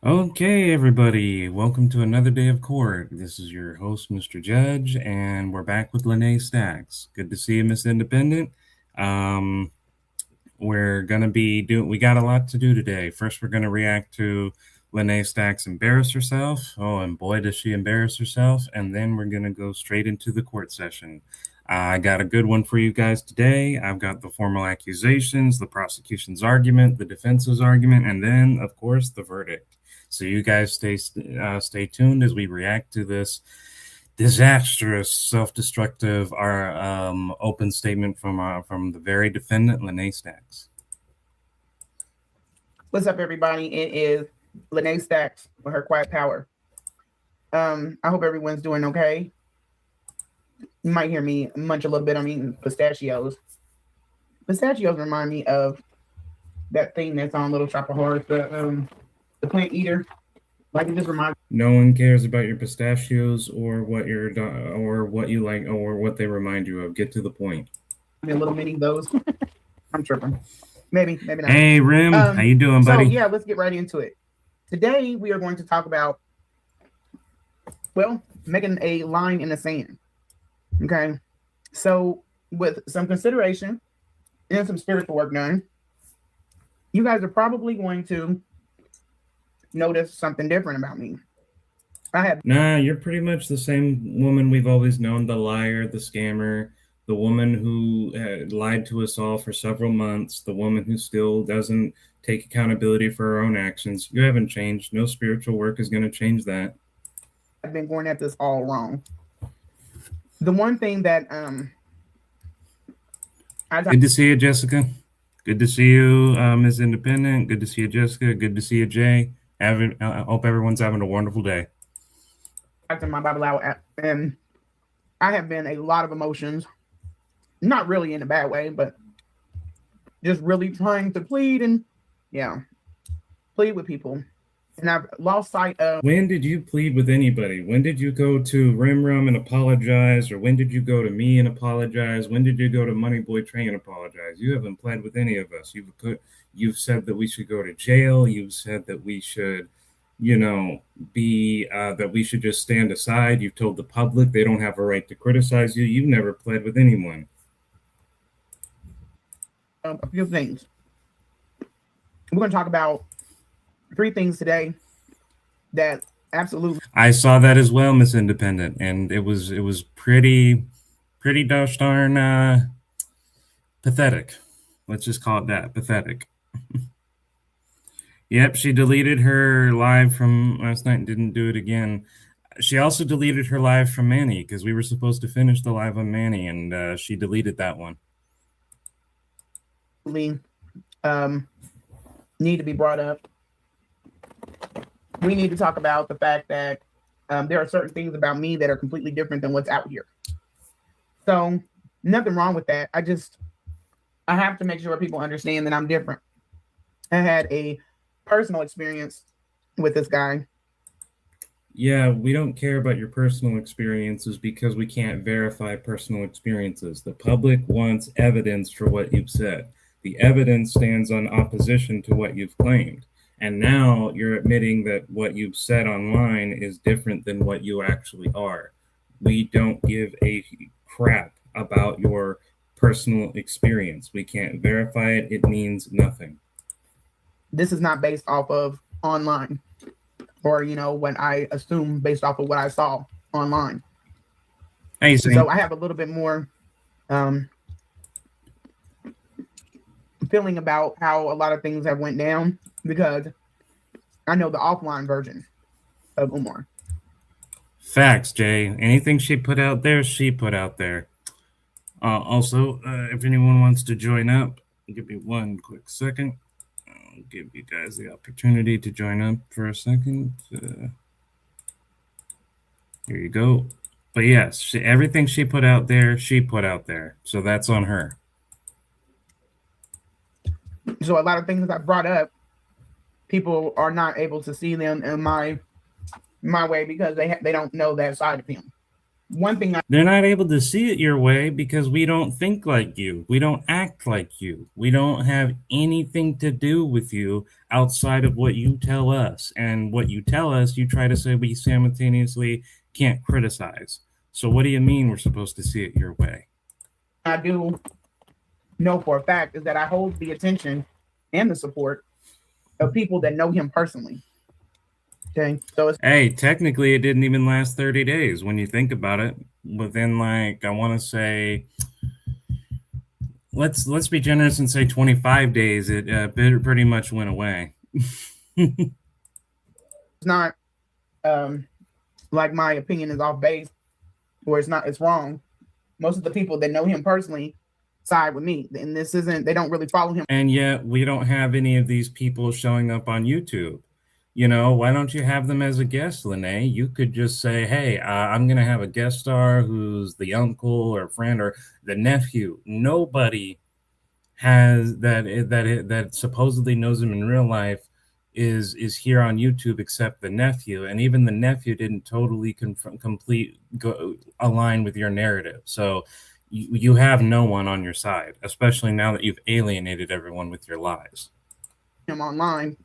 Okay, everybody, welcome to another day of court. This is your host, Mr. Judge, and we're back with Lanae Stacks. Good to see you, Miss Independent. Um, we're gonna be doing. We got a lot to do today. First, we're gonna react to Lanae Stacks embarrass herself. Oh, and boy, does she embarrass herself! And then we're gonna go straight into the court session. I got a good one for you guys today. I've got the formal accusations, the prosecution's argument, the defense's argument, and then, of course, the verdict. So you guys stay tuned as we react to this disastrous, self-destructive, open statement from the very defendant, Lanae Stacks. What's up, everybody? It is Lanae Stacks with her quiet power. I hope everyone's doing okay. You might hear me munch a little bit. I'm eating pistachios. Pistachios remind me of that thing that's on Little Shop of Horrors, the plant eater. Like, it just reminds. No one cares about your pistachios or what you like or what they remind you of. Get to the point. A little mini of those. I'm tripping. Maybe not. Hey, Rim, how you doing, buddy? So yeah, let's get right into it. Today we are going to talk about, well, making a line in the sand. Okay, so with some consideration and some spiritual work done, you guys are probably going to notice something different about me. Nah, you're pretty much the same woman we've always known, the liar, the scammer, the woman who lied to us all for several months, the woman who still doesn't take accountability for her own actions. You haven't changed. No spiritual work is going to change that. I've been going at this all wrong. The one thing that good to see you, Jessica. Good to see you, Ms. Independent. Good to see you, Jessica. Good to see you, Jay. I hope everyone's having a wonderful day. After my Bible out, and I have been a lot of emotions, not really in a bad way, but just really trying to plead with people. And I've lost sight of. When did you plead with anybody? When did you go to Rim and apologize? Or when did you go to me and apologize? When did you go to Money Boy Train and apologize? You haven't pled with any of us. You've said that we should go to jail. You've said that we should, that we should just stand aside. You've told the public they don't have a right to criticize you. You've never pled with anyone. A few things. We're going to talk about 3 things today that absolutely. I saw that as well, Miss Independent, and it was pretty gosh darn pathetic. Let's just call it that, pathetic. Yep, she deleted her live from last night and didn't do it again. She also deleted her live from Manny because we were supposed to finish the live on Manny, and she deleted that one. Need to be brought up. We need to talk about the fact that there are certain things about me that are completely different than what's out here. So nothing wrong with that. I have to make sure people understand that I'm different. I had a personal experience with this guy. Yeah, we don't care about your personal experiences because we can't verify personal experiences. The public wants evidence for what you've said. The evidence stands on opposition to what you've claimed. And now you're admitting that what you've said online is different than what you actually are. We don't give a crap about your personal experience. We can't verify it. It means nothing. This is not based off of online or, what I assume based off of what I saw online. So I have a little bit more feeling about how a lot of things have went down because I know the offline version of Umar. Facts, Jay. Anything she put out there, she put out there. Also, if anyone wants to join up, give me one quick second. I'll give you guys the opportunity to join up for a second. Here you go. But yes, everything she put out there, she put out there. So that's on her. So a lot of things I brought up, people are not able to see them in my way because they don't know that side of him. one thing I They're not able to see it your way because we don't think like you. We don't act like you. We don't have anything to do with you outside of what you tell us. And what you tell us, you try to say we simultaneously can't criticize. So, what do you mean we're supposed to see it your way? do know for a fact is that I hold the attention and the support of people that know him personally. Okay, so it's Hey, technically, it didn't even last 30 days when you think about it. Within, like, I want to say, let's be generous and say 25 days, it pretty much went away. not like my opinion is off base or it's wrong. Most of the people that know him personally side with me, and this isn't they don't really follow him. And yet, we don't have any of these people showing up on YouTube. Why don't you have them as a guest, Lanae? You could just say, hey, I'm going to have a guest star who's the uncle or friend or the nephew. Nobody has that supposedly knows him in real life is here on YouTube except the nephew, and even the nephew didn't totally align with your narrative. So you have no one on your side, especially now that you've alienated everyone with your lies. Him online,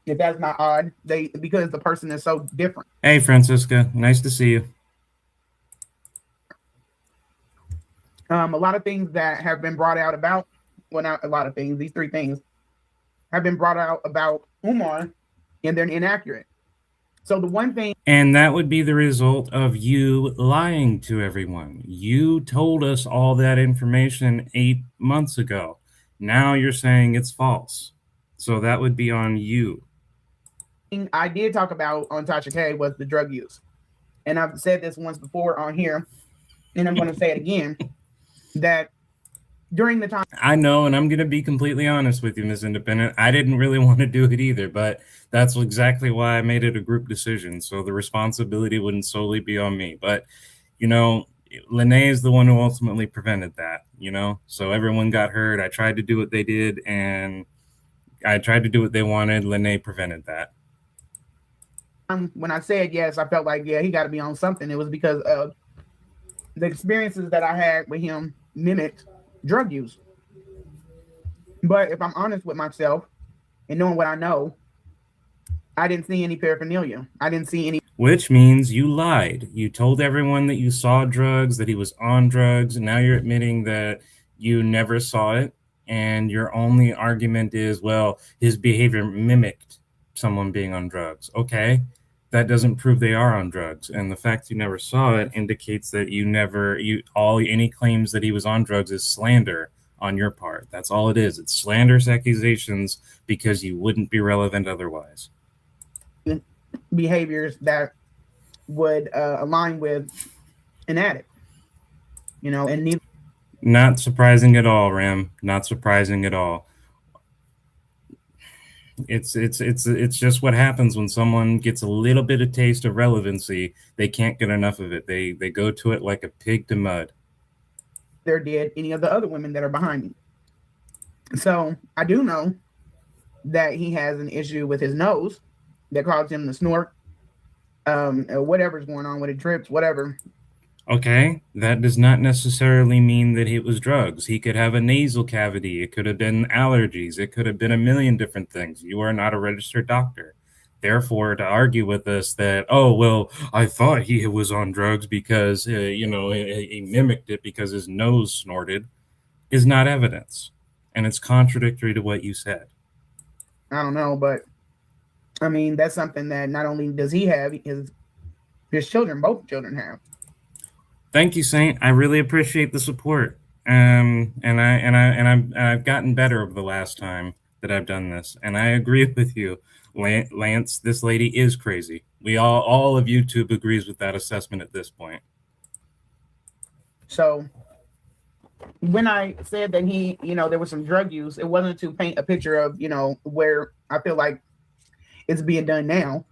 if that's not odd, because the person is so different. Hey, Francisca, nice to see you. A lot of things that have been brought out about, well, not a lot of things, these three things have been brought out about Umar, and they're inaccurate. So the one thing, and that would be the result of you lying to everyone. You told us all that information 8 months ago. Now you're saying it's false. So that would be on you. I did talk about on Tasha K was the drug use. And I've said this once before on here, and I'm going to say it again, that during the time. I know, and I'm going to be completely honest with you, Ms. Independent. I didn't really want to do it either, but that's exactly why I made it a group decision. So the responsibility wouldn't solely be on me. But, Lanae is the one who ultimately prevented that, So everyone got hurt. I tried to do what they did, and I tried to do what they wanted. Lanae prevented that. When I said yes, I felt like, yeah, he got to be on something. It was because of the experiences that I had with him mimicked drug use. But if I'm honest with myself and knowing what I know, I didn't see any paraphernalia. I didn't see any. Which means you lied. You told everyone that you saw drugs, that he was on drugs, and now you're admitting that you never saw it. And your only argument is, well, his behavior mimicked someone being on drugs. Okay, that doesn't prove they are on drugs. And the fact you never saw it indicates that any claims that he was on drugs is slander on your part. That's all it is. It's slanderous accusations because you wouldn't be relevant otherwise. Behaviors that would align with an addict, and not surprising at all, Ram. Not surprising at all. It's just what happens when someone gets a little bit of taste of relevancy. They can't get enough of it. They go to it like a pig to mud. There did any of the other women that are behind me. So I do know that he has an issue with his nose that caused him to snort, whatever's going on with it, trips, whatever. Okay, that does not necessarily mean that it was drugs. He could have a nasal cavity. It could have been allergies. It could have been a million different things. You are not a registered doctor. Therefore, to argue with us that, oh, well, I thought he was on drugs because, he mimicked it because his nose snorted is not evidence. And it's contradictory to what you said. I don't know, but I mean, that's something that not only does he have, his children, both children have. Thank you, Saint. I really appreciate the support. And I've gotten better over the last time that I've done this. And I agree with you, Lance. This lady is crazy. We all of YouTube agrees with that assessment at this point. So when I said that there was some drug use, it wasn't to paint a picture of, where I feel like it's being done now.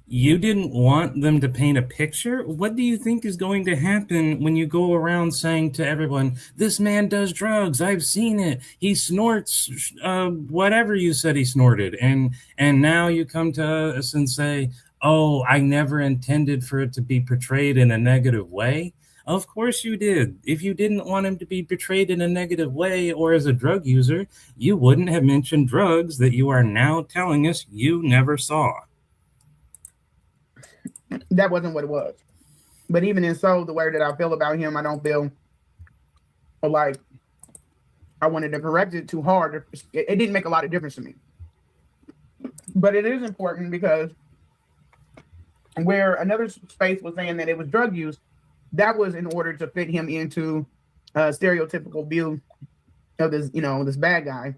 You didn't want them to paint a picture? What do you think is going to happen when you go around saying to everyone, this man does drugs, I've seen it, he snorts whatever you said he snorted, and now you come to us and say, oh, I never intended for it to be portrayed in a negative way. Of course you did. If you didn't want him to be portrayed in a negative way or as a drug user, you wouldn't have mentioned drugs that you are now telling us you never saw. That wasn't what it was. But even in so, the way that I feel about him, I don't feel like I wanted to correct it too hard. It didn't make a lot of difference to me. But it is important because where another space was saying that it was drug use, that was in order to fit him into a stereotypical view of this, this bad guy.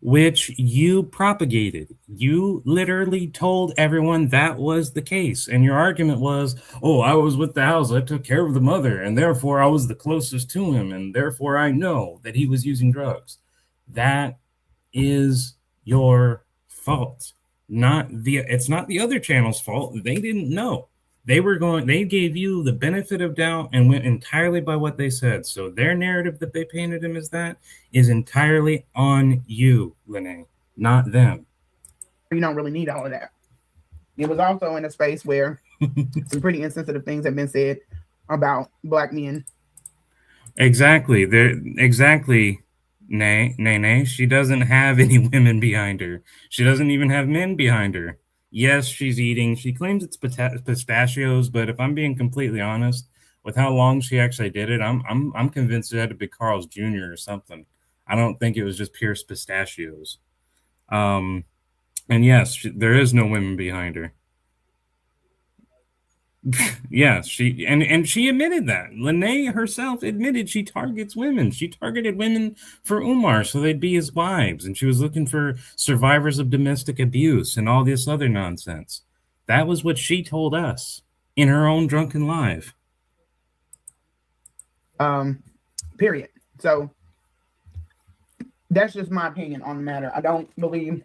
Which you propagated. You literally told everyone that was the case. And your argument was, oh, I was with the house. I took care of the mother, and therefore I was the closest to him, and therefore I know that he was using drugs. That is your fault. It's not the other channel's fault. They didn't know. They gave you the benefit of doubt and went entirely by what they said. So their narrative that they painted him as that is entirely on you, Lanae, not them. You don't really need all of that. It was also in a space where some pretty insensitive things have been said about Black men. Exactly. Exactly. Nay. She doesn't have any women behind her. She doesn't even have men behind her. Yes, she's eating. She claims it's pistachios, but if I'm being completely honest, with how long she actually did it, I'm convinced it had to be Carl's Jr. or something. I don't think it was just pure pistachios. Um, and yes, there is no women behind her. Yeah, she admitted that. Lanae herself admitted she targets women. She targeted women for Umar so they'd be his wives, and she was looking for survivors of domestic abuse and all this other nonsense. That was what she told us in her own drunken live. Period. So that's just my opinion on the matter. I don't believe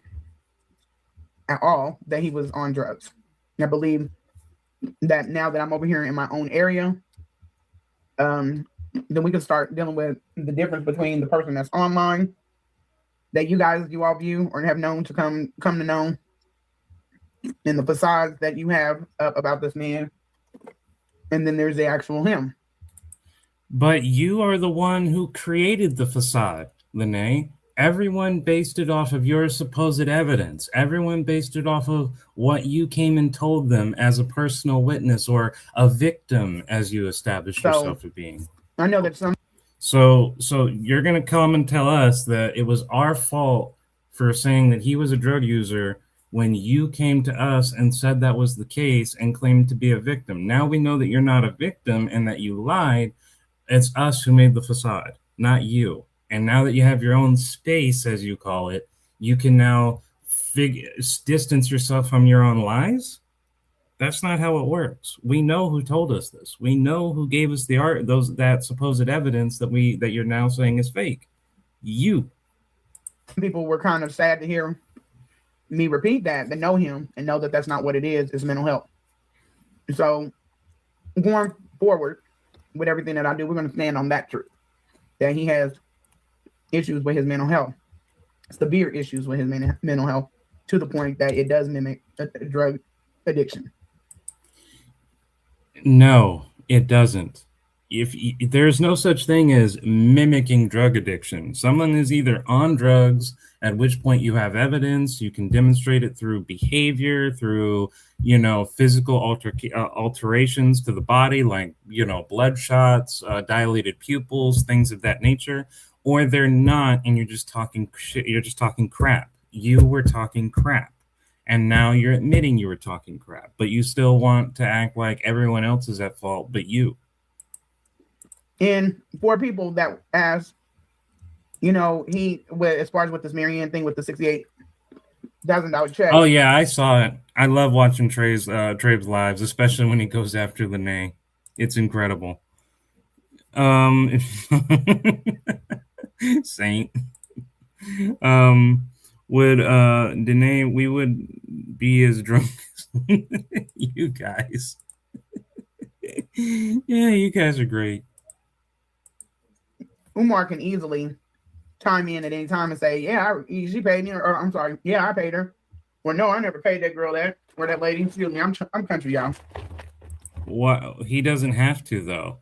at all that he was on drugs. I believe that now that I'm over here in my own area, then we can start dealing with the difference between the person that's online that you all view or have known to come to know, and the facades that you have up about this man, and then there's the actual him. But you are the one who created the facade, Lanae. Everyone based it off of your supposed evidence. Everyone based it off of what you came and told them as a personal witness or a victim, as you established yourself as being. I know that some. So you're gonna come and tell us that it was our fault for saying that he was a drug user when you came to us and said that was the case and claimed to be a victim. Now we know that you're not a victim and that you lied. It's us who made the facade, not you. And now that you have your own space, as you call it, you can now distance yourself from your own lies. That's not how it works. We know who told us this. We know who gave us that supposed evidence that you're now saying is fake. You. People were kind of sad to hear me repeat that know him and know that that's not what it is. It's mental health. So going forward with everything that I do, we're going to stand on that truth that he has issues with his mental health, severe issues with his mental health, to the point that it does mimic a drug addiction. No, it doesn't. If there's no such thing as mimicking drug addiction. Someone is either on drugs, at which point you have evidence, you can demonstrate it through behavior, through physical alterations to the body, like blood shots, dilated pupils, things of that nature, or they're not, and you're just talking shit. You're just talking crap. You were talking crap. And now you're admitting you were talking crap, but you still want to act like everyone else is at fault but you. And for people that ask, as far as with this Marianne thing with the $68,000 check. Oh yeah, I saw it. I love watching Trabe's lives, especially when he goes after Lanae. It's incredible. Saint. Would Danae, we would be as drunk as you guys. Yeah, you guys are great. Umar can easily chime in at any time and say, yeah, she paid me, or I'm sorry, yeah, I paid her. Well, no, I never paid that girl that or that lady. Excuse me, I'm country, y'all. What he doesn't have to though.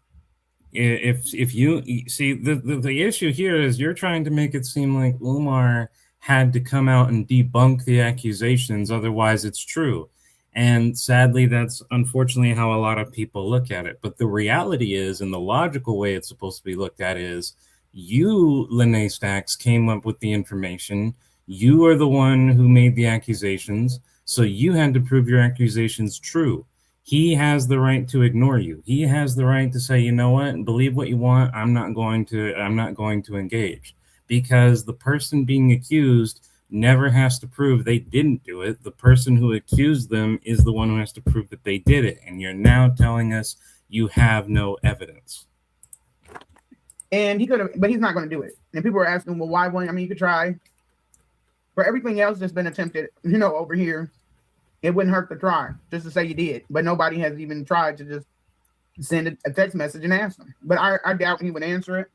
If you see the issue here is you're trying to make it seem like Umar had to come out and debunk the accusations, otherwise it's true. And sadly, that's unfortunately how a lot of people look at it. But the reality is, and the logical way it's supposed to be looked at is, you, Lanae Stacks, came up with the information. You are the one who made the accusations, so you had to prove your accusations true. He has the right to ignore you. He has the right to say, you know what, believe what you want. I'm not going to engage, because the person being accused never has to prove they didn't do it. The person who accused them is the one who has to prove that they did it. And you're now telling us you have no evidence. And he could have, but he's not going to do it. And people are asking, well, why won't? I mean, you could try. For everything else that's been attempted, over here, it wouldn't hurt to try just to say you did. But nobody has even tried to just send a text message and ask him. But I doubt he would answer it.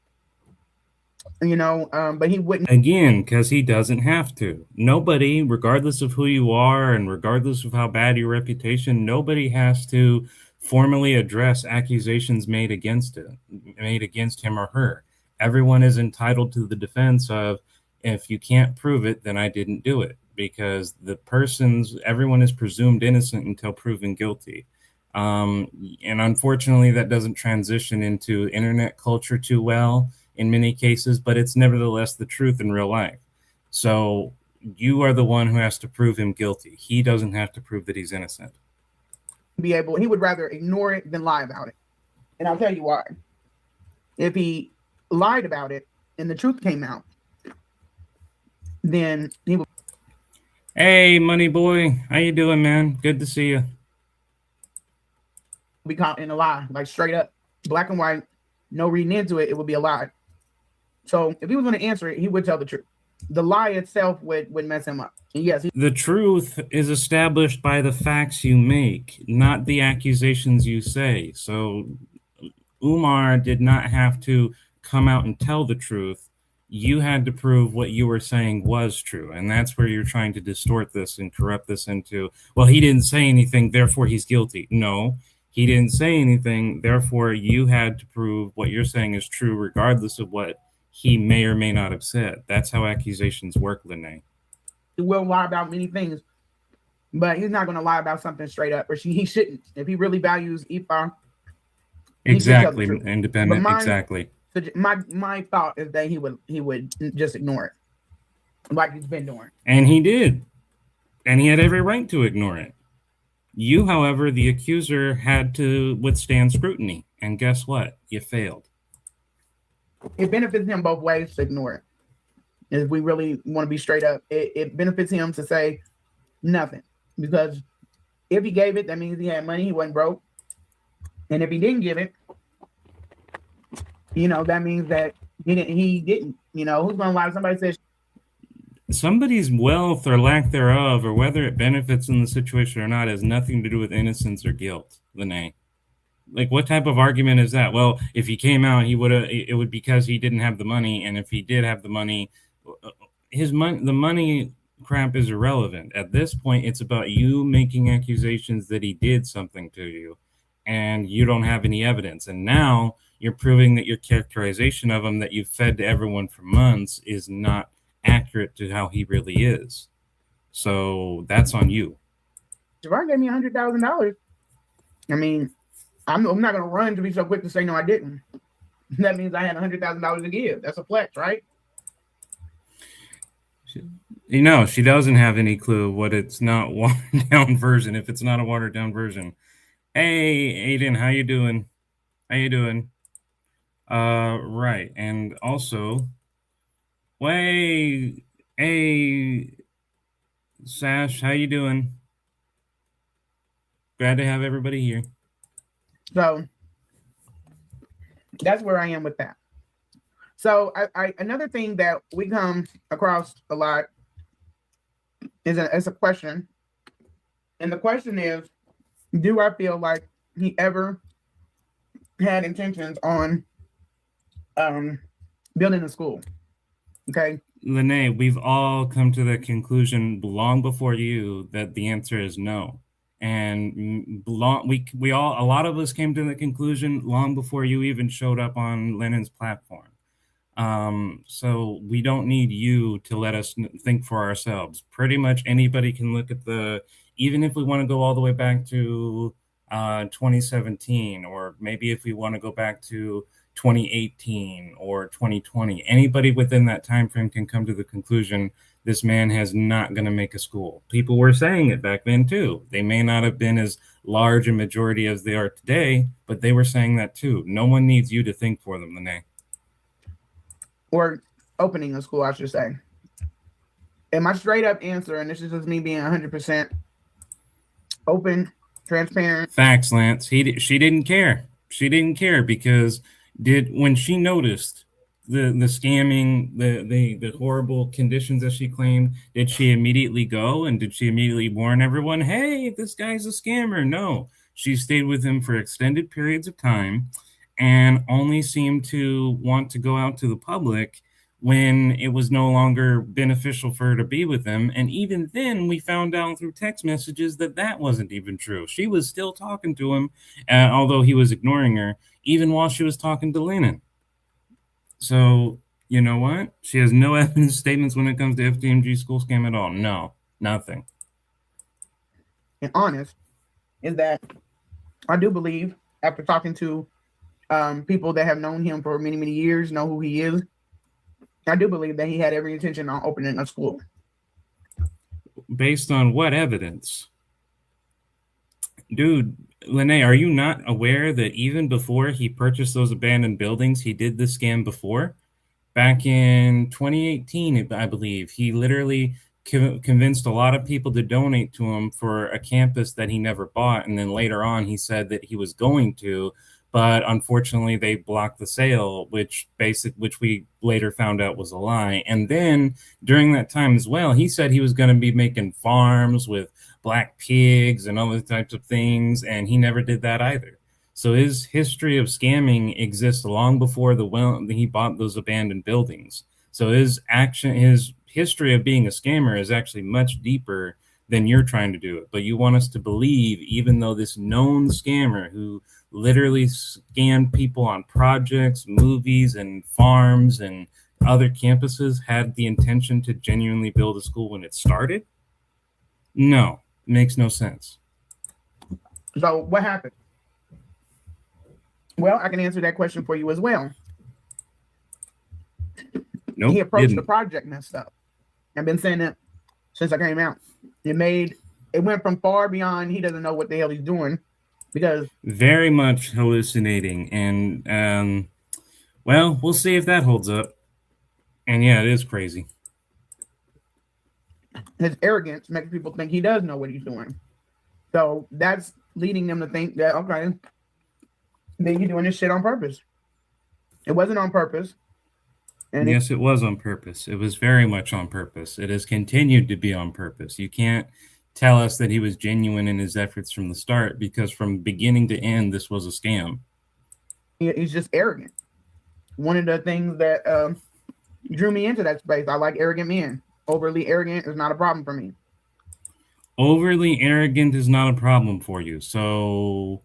But he wouldn't. Again, because he doesn't have to. Nobody, regardless of who you are and regardless of how bad your reputation, nobody has to formally address accusations made against him or her. Everyone is entitled to the defense of, if you can't prove it, then I didn't do it, because everyone is presumed innocent until proven guilty. And unfortunately, that doesn't transition into internet culture too well in many cases, but it's nevertheless the truth in real life. So you are the one who has to prove him guilty. He doesn't have to prove that he's innocent. He would rather ignore it than lie about it. And I'll tell you why. If he lied about it and the truth came out, then he would. Hey, money boy, how you doing, man? Good to see you. Be caught in a lie, like straight up, black and white, no reading into it. It would be a lie. So if he was going to answer it, he would tell the truth. The lie itself would mess him up. And yes, the truth is established by the facts you make, not the accusations you say. So Umar did not have to come out and tell the truth. You had to prove what you were saying was true. And that's where you're trying to distort this and corrupt this into, well, he didn't say anything, therefore he's guilty. No, he didn't say anything, therefore you had to prove what you're saying is true, regardless of what he may or may not have said. That's how accusations work, Lanae. He will lie about many things, but he's not going to lie about something straight up, or he shouldn't. If he really values Ifa, exactly, independent, exactly. So my thought is that he would just ignore it, like he's been doing. And he did, and he had every right to ignore it. You, however, the accuser, had to withstand scrutiny, and guess what? You failed. It benefits him both ways to ignore it. If we really want to be straight up, it benefits him to say nothing, because if he gave it, that means he had money, he wasn't broke. And if he didn't give it, that means that he didn't. Who's going to lie? Somebody says somebody's wealth or lack thereof, or whether it benefits in the situation or not, has nothing to do with innocence or guilt, Lanae. Like, what type of argument is that? Well, if he came out, it would because he didn't have the money, and if he did have the money, the money crap is irrelevant. At this point, it's about you making accusations that he did something to you, and you don't have any evidence. And now you're proving that your characterization of him that you've fed to everyone for months is not accurate to how he really is. So that's on you. Javon gave me $100,000. I mean, I'm not going to run to be so quick to say no, I didn't. That means I had $100,000 to give. That's a flex, right? She doesn't have any clue what it's not watered down version. If it's not a watered down version. Hey, Aiden, how you doing? Right, and also, hey, Sash, how you doing? Glad to have everybody here. So that's where I am with that. So I another thing that we come across a lot is a question. And the question is, do I feel like he ever had intentions on building a school? Okay. Lene, we've all come to the conclusion long before you that the answer is no. And we all, a lot of us came to the conclusion long before you even showed up on Lennon's platform. So we don't need you to let us think for ourselves. Pretty much anybody can look at even if we want to go all the way back to 2017, or maybe if we want to go back to 2018 or 2020, anybody within that time frame can come to the conclusion this man has not going to make a school. People were saying it back then too. They may not have been as large a majority as they are today, but they were saying that too. No one needs you to think for them, Lene. Or opening a school, I should say. And my straight up answer, and this is just me being 100% open, transparent. Facts, Lance. She didn't care. She didn't care because when she noticed the scamming, the horrible conditions that she claimed, did she immediately go and did she immediately warn everyone, hey, this guy's a scammer? No. She stayed with him for extended periods of time and only seemed to want to go out to the public when it was no longer beneficial for her to be with him. And even then, we found out through text messages that that wasn't even true. She was still talking to him, although he was ignoring her, even while she was talking to Lennon. So, you know what? She has no evidence statements when it comes to FDMG school scam at all. No, nothing. And honest is that I do believe, after talking to people that have known him for many, many years, know who he is, I do believe that he had every intention on opening a school. Based on what evidence? Dude, Lene, are you not aware that even before he purchased those abandoned buildings, he did this scam before? Back in 2018, I believe, he literally convinced a lot of people to donate to him for a campus that he never bought. And then later on, he said that he was going to, but unfortunately they blocked the sale, which we later found out was a lie. And then during that time as well, he said he was going to be making farms with black pigs and other types of things, and he never did that either. So his history of scamming exists long before he bought those abandoned buildings. So his history of being a scammer is actually much deeper than you're trying to do it. But you want us to believe, even though this known scammer who literally scammed people on projects, movies, and farms and other campuses had the intention to genuinely build a school when it started? No, makes no sense. So what happened? Well, I can answer that question for you as well. Nope, he approached the project messed up. I've been saying that since I came out. It went from far beyond he doesn't know what the hell he's doing, because very much hallucinating. And well, we'll see if that holds up. And yeah, it is crazy. His arrogance makes people think he does know what he's doing. So that's leading them to think that, okay, then you're doing this shit on purpose. It wasn't on purpose. And yes, it was on purpose. It was very much on purpose. It has continued to be on purpose. You can't tell us that he was genuine in his efforts from the start, because from beginning to end, this was a scam. He's just arrogant. One of the things that drew me into that space, I like arrogant men. Overly arrogant is not a problem for me. Overly arrogant is not a problem for you. So,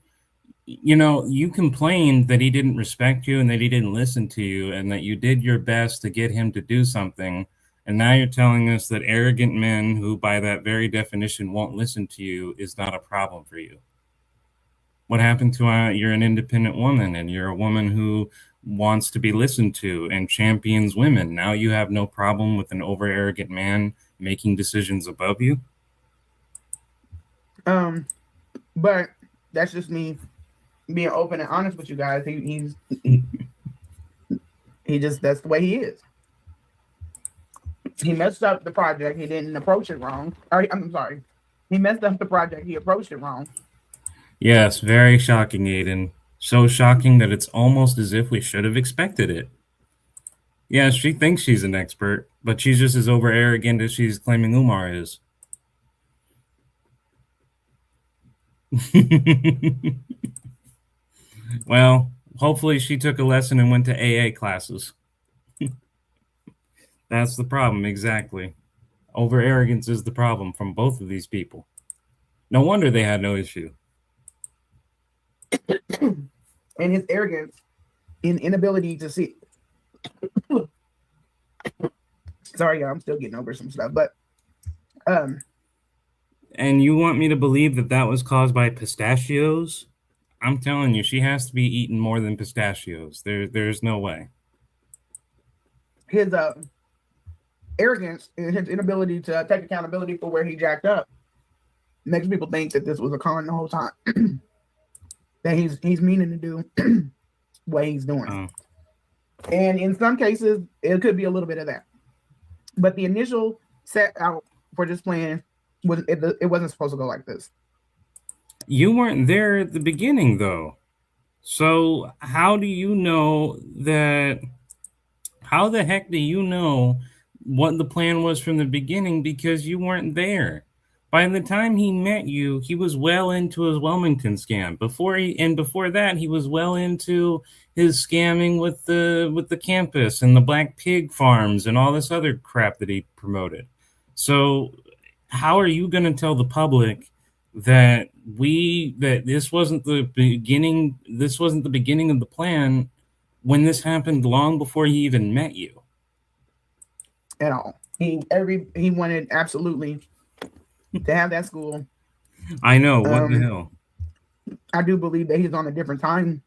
you complained that he didn't respect you and that he didn't listen to you and that you did your best to get him to do something. And now you're telling us that arrogant men who, by that very definition, won't listen to you is not a problem for you. What happened to you're an independent woman and you're a woman who wants to be listened to and champions women. Now you have no problem with an over arrogant man making decisions above you? But that's just me being open and honest with you guys. He just, that's the way he is. He messed up the project. He didn't approach it wrong. I'm sorry. He messed up the project. He approached it wrong. Yes, very shocking, Aiden. So shocking that it's almost as if we should have expected it. Yeah, she thinks she's an expert, but she's just as over arrogant as she's claiming Umar is. Well, hopefully she took a lesson and went to AA classes. That's the problem, exactly. Over arrogance is the problem from both of these people. No wonder they had no issue. And his arrogance and inability to see. Sorry, y'all, I'm still getting over some stuff, but um, And you want me to believe that that was caused by pistachios? I'm telling you, she has to be eating more than pistachios. There's no way. his arrogance and his inability to take accountability for where he jacked up makes people think that this was a con the whole time. That he's meaning to do what he's doing. Oh. And in some cases, it could be a little bit of that. But the initial set out for this plan was it wasn't supposed to go like this. You weren't there at the beginning, though. So how do you know that? How the heck do you know what the plan was from the beginning because you weren't there? By the time he met you, he was well into his Wilmington scam. Before that, he was well into his scamming with the campus and the black pig farms and all this other crap that he promoted. So how are you going to tell the public that this wasn't the beginning? This wasn't the beginning of the plan when this happened long before he even met you. At all. He wanted absolutely to have that school. I know, what the hell. I do believe that he's on a different time.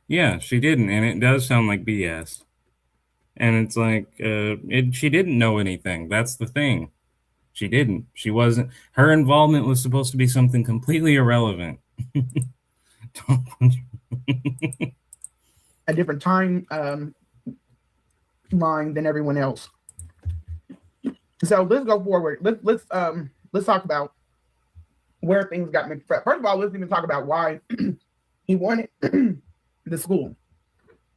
Yeah, she didn't, and it does sound like BS. And it's like, she didn't know anything. That's the thing. She didn't. She wasn't. Her involvement was supposed to be something completely irrelevant. A different time line than everyone else. So let's go forward. Let's talk about where things got mixed up. First of all, let's even talk about why he wanted the school.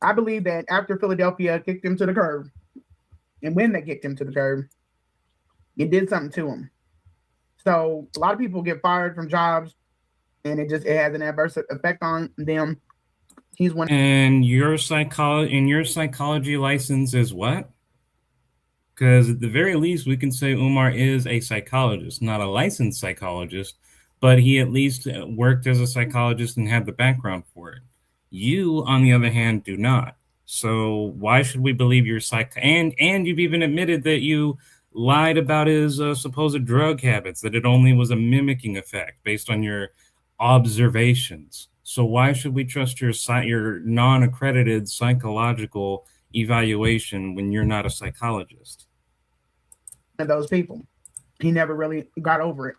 I believe that after Philadelphia kicked him to the curb, and when they kicked him to the curb, it did something to him. So a lot of people get fired from jobs, and it has an adverse effect on them. He's one. And your psychology license is what? Because at the very least, we can say Umar is a psychologist, not a licensed psychologist, but he at least worked as a psychologist and had the background for it. You, on the other hand, do not. So why should we believe your and you've even admitted that you lied about his supposed drug habits, that it only was a mimicking effect based on your observations. So why should we trust your non-accredited psychological evaluation when you're not a psychologist? Of those people, he never really got over it.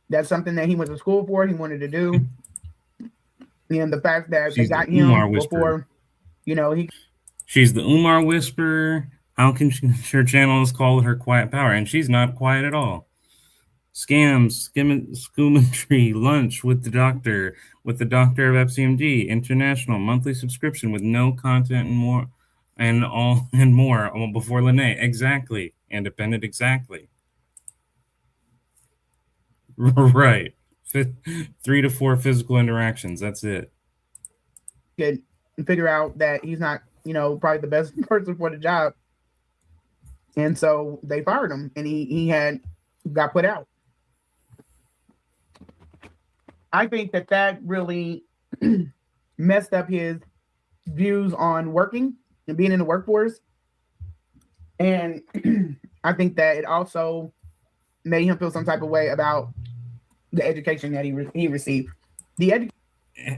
That's something that he went to school for. He wanted to do, and the fact that they got him before, she's the Umar Whisperer. How can her channel is called Her Quiet Power, and she's not quiet at all. Scams, scumentry, lunch with the doctor of FCMD, international monthly subscription with no content and more, and more before Lanae. Exactly. Independent, exactly. Right. 3 to 4 physical interactions. That's it. Could figure out that he's not, probably the best person for the job. And so they fired him, and he got put out. I think that really messed up his views on working and being in the workforce. And I think that it also made him feel some type of way about the education that he received.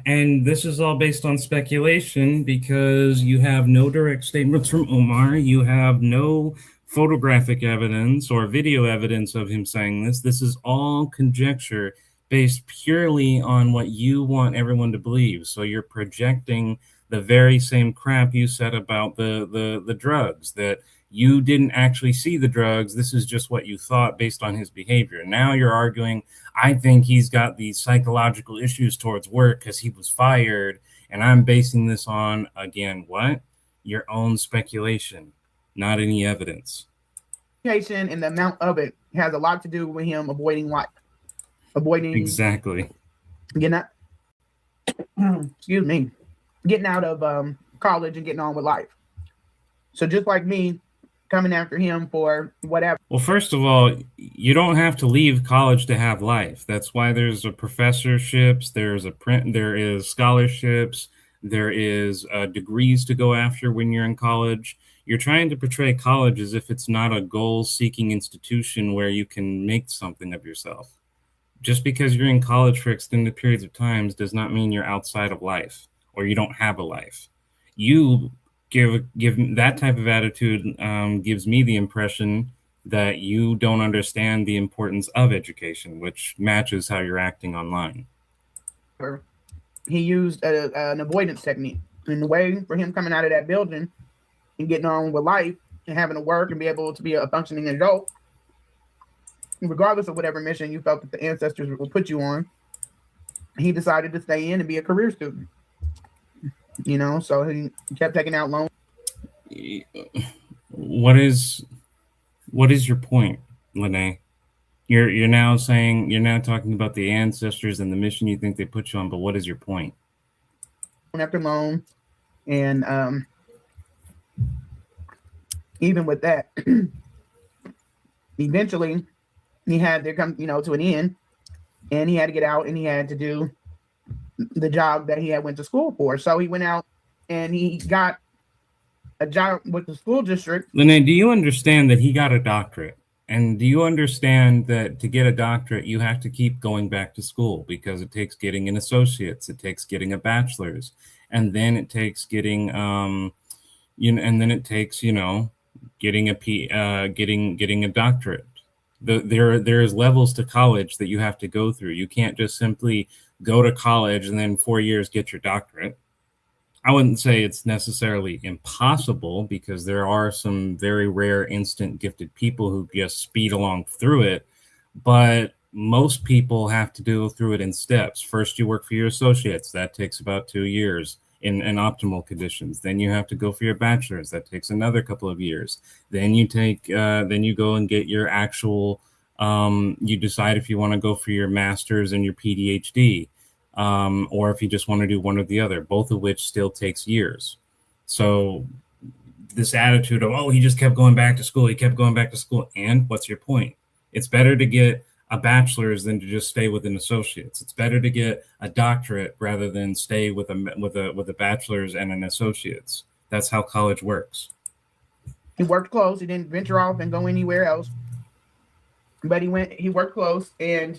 And this is all based on speculation because you have no direct statements from Umar. You have no photographic evidence or video evidence of him saying this. This is all conjecture based purely on what you want everyone to believe. So you're projecting the very same crap you said about the drugs, that you didn't actually see the drugs. This is just what you thought based on his behavior. Now you're arguing, I think he's got these psychological issues towards work because he was fired. And I'm basing this on, again, what? Your own speculation, not any evidence. And the amount of it has a lot to do with him avoiding life. Exactly. Getting out, excuse me, getting out of college and getting on with life. So just like me coming after him for whatever. Well, first of all, you don't have to leave college to have life. That's why there's a professorships, there is scholarships, there is degrees to go after when you're in college. You're trying to portray college as if it's not a goal-seeking institution where you can make something of yourself. Just because you're in college for extended periods of times does not mean you're outside of life or you don't have a life. You give that type of attitude gives me the impression that you don't understand the importance of education, which matches how you're acting online. He used an avoidance technique. And the way for him coming out of that building and getting on with life and having to work and be able to be a functioning adult, regardless of whatever mission you felt that the ancestors would put you on, he decided to stay in and be a career student. So he kept taking out loans. What is your point, Lanae? You're now saying you're now talking about the ancestors and the mission you think they put you on, but what is your point? After loan, and even with that, eventually he had to come, to an end, and he had to get out, and he had to do the job that he had went to school for. So he went out and he got a job with the school district. Lanae, do you understand that he got a doctorate? And do you understand that to get a doctorate, you have to keep going back to school because it takes getting an associate's, it takes getting a bachelor's, and then it takes getting, and then it takes, getting getting a doctorate. There's levels to college that you have to go through. You can't just simply go to college and then 4 years get your doctorate. I wouldn't say it's necessarily impossible because there are some very rare instant gifted people who just speed along through it, but most people have to go through it in steps. First, you work for your associates. That takes about 2 years in optimal conditions. Then you have to go for your bachelor's. That takes another couple of years. Then you go and get your actual, you decide if you want to go for your master's and your PhD. Or if you just want to do one or the other, both of which still takes years. So this attitude of, oh, he just kept going back to school, he kept going back to school. And what's your point? It's better to get a bachelor's than to just stay with an associate's. It's better to get a doctorate rather than stay with a bachelor's and an associate's. That's how college works. He worked close. He didn't venture off and go anywhere else. But he worked close, and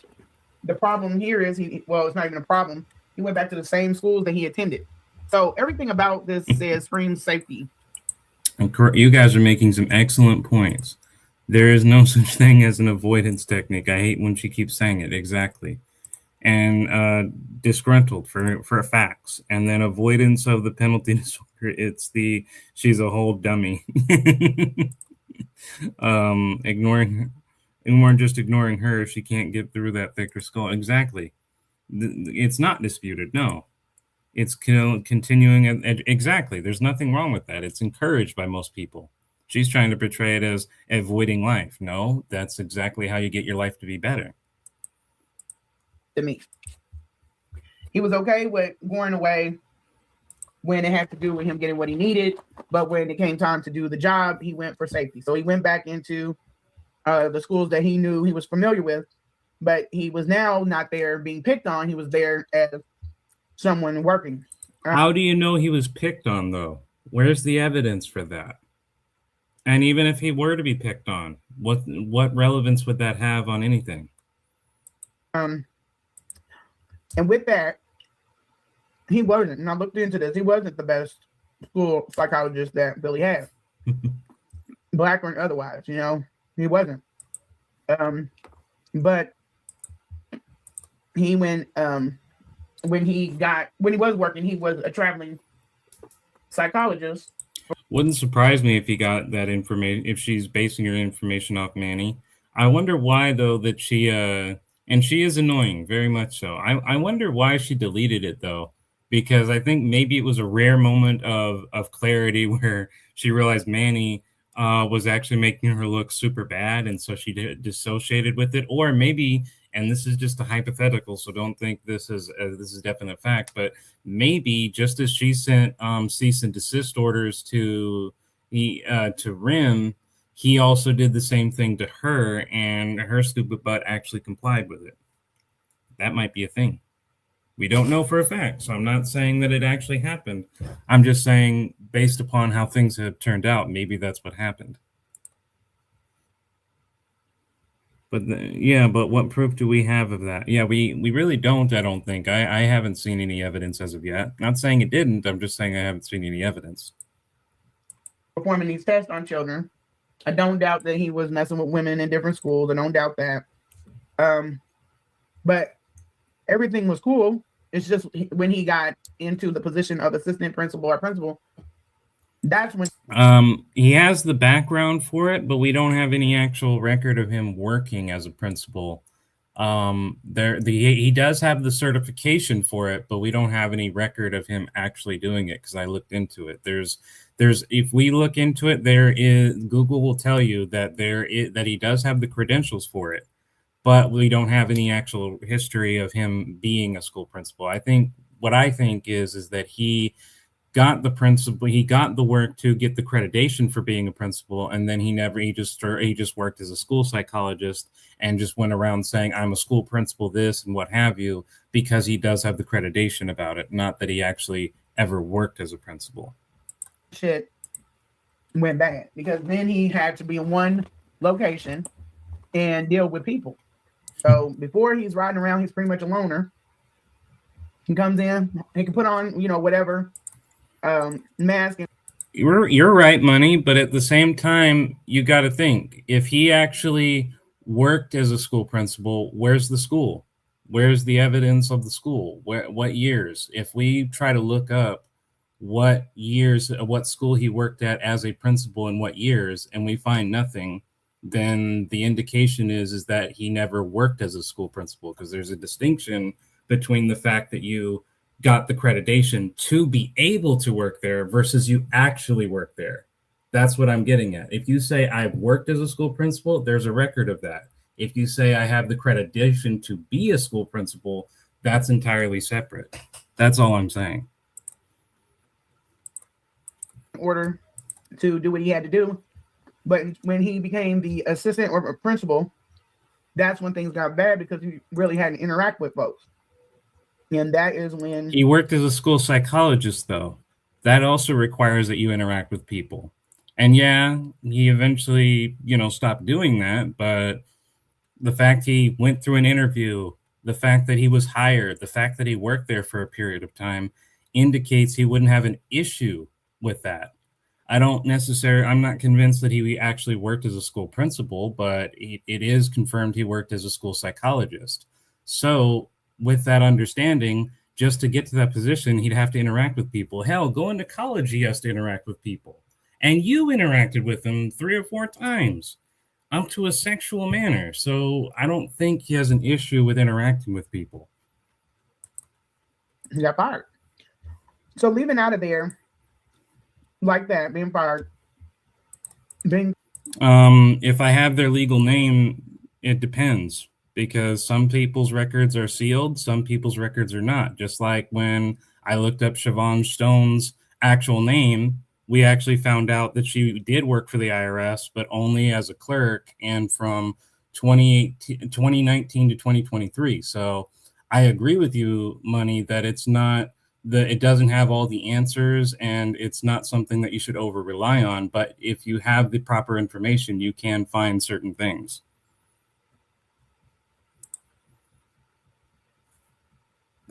the problem here is it's not even a problem. He went back to the same schools that he attended. So everything about this says screams safety. You guys are making some excellent points. There is no such thing as an avoidance technique. I hate when she keeps saying it. Exactly. And disgruntled for facts. And then avoidance of the penalty disorder. She's a whole dummy. Ignoring her, she can't get through that thicker skull. Exactly. It's not disputed. No. It's continuing. Exactly. There's nothing wrong with that. It's encouraged by most people. She's trying to portray it as avoiding life. No, that's exactly how you get your life to be better. To me, he was okay with going away when it had to do with him getting what he needed, but when it came time to do the job, he went for safety. So he went back into the schools that he knew he was familiar with, but he was now not there being picked on. He was there as someone working. How do you know he was picked on, though? Where's the evidence for that? And even if he were to be picked on, what relevance would that have on anything? And with that, he wasn't, and I looked into this, he wasn't the best school psychologist that Billy had. Black or otherwise, he wasn't. But he went when he was working, he was a traveling psychologist. Wouldn't surprise me if he got that information, if she's basing her information off Manny. I wonder why, though, that she and she is annoying, very much so. I wonder why she deleted it, though, because I think maybe it was a rare moment of clarity where she realized Manny was actually making her look super bad, and so she dissociated with it. Or maybe, and this is just a hypothetical, so don't think this is definite fact, but maybe just as she sent cease and desist orders to To Rim, he also did the same thing to her, and her stupid butt actually complied with it. That might be a thing. We don't know for a fact, so I'm not saying that it actually happened. I'm just saying, based upon how things have turned out, maybe that's what happened. But but what proof do we have of that? Yeah, we really don't. I don't think I haven't seen any evidence as of yet. Not saying it didn't. I'm just saying I haven't seen any evidence. Performing these tests on children. I don't doubt that he was messing with women in different schools. I don't doubt that. But everything was cool. It's just when he got into the position of assistant principal or principal, that's when he has the background for it, but we don't have any actual record of him working as a principal. He does have the certification for it, but we don't have any record of him actually doing it because I looked into it. There's if we look into it, there is Google will tell you that that he does have the credentials for it, but we don't have any actual history of him being a school principal. I think is that he got the work to get the accreditation for being a principal, and then he just worked as a school psychologist and just went around saying I'm a school principal this and what have you, because he does have the accreditation about it, not that he actually ever worked as a principal. Shit went bad because then he had to be in one location and deal with people. So before he's riding around, he's pretty much a loner. He comes in, he can put on, whatever mask. You're right, Money, but at the same time, you got to think, if he actually worked as a school principal, where's the school? Where's the evidence of the school? What years? If we try to look up what school he worked at as a principal and what years, and we find nothing, then the indication is that he never worked as a school principal, because there's a distinction between the fact that you got the accreditation to be able to work there versus you actually work there. That's what I'm getting at. If you say I've worked as a school principal, there's a record of that. If you say I have the accreditation to be a school principal, that's entirely separate. That's all I'm saying. In order to do what he had to do. But when he became the assistant or principal, that's when things got bad because he really had to interact with folks. And that is when he worked as a school psychologist, though. That also requires that you interact with people. And yeah, he eventually, stopped doing that. But the fact he went through an interview, the fact that he was hired, the fact that he worked there for a period of time indicates he wouldn't have an issue with that. I'm not convinced that he actually worked as a school principal, but it is confirmed he worked as a school psychologist. So with that understanding, just to get to that position, he'd have to interact with people. Hell, going to college, he has to interact with people. And you interacted with him 3 or 4 times up to a sexual manner. So I don't think he has an issue with interacting with people. He got fired. So leaving out of there like that, being fired, if I have their legal name, it depends, because some people's records are sealed, some people's records are not. Just like when I looked up Siobhan Stone's actual name, we actually found out that she did work for the IRS, but only as a clerk, and from 2019 to 2023. So I agree with you, Money, that it doesn't have all the answers, and it's not something that you should over rely on. But if you have the proper information, you can find certain things.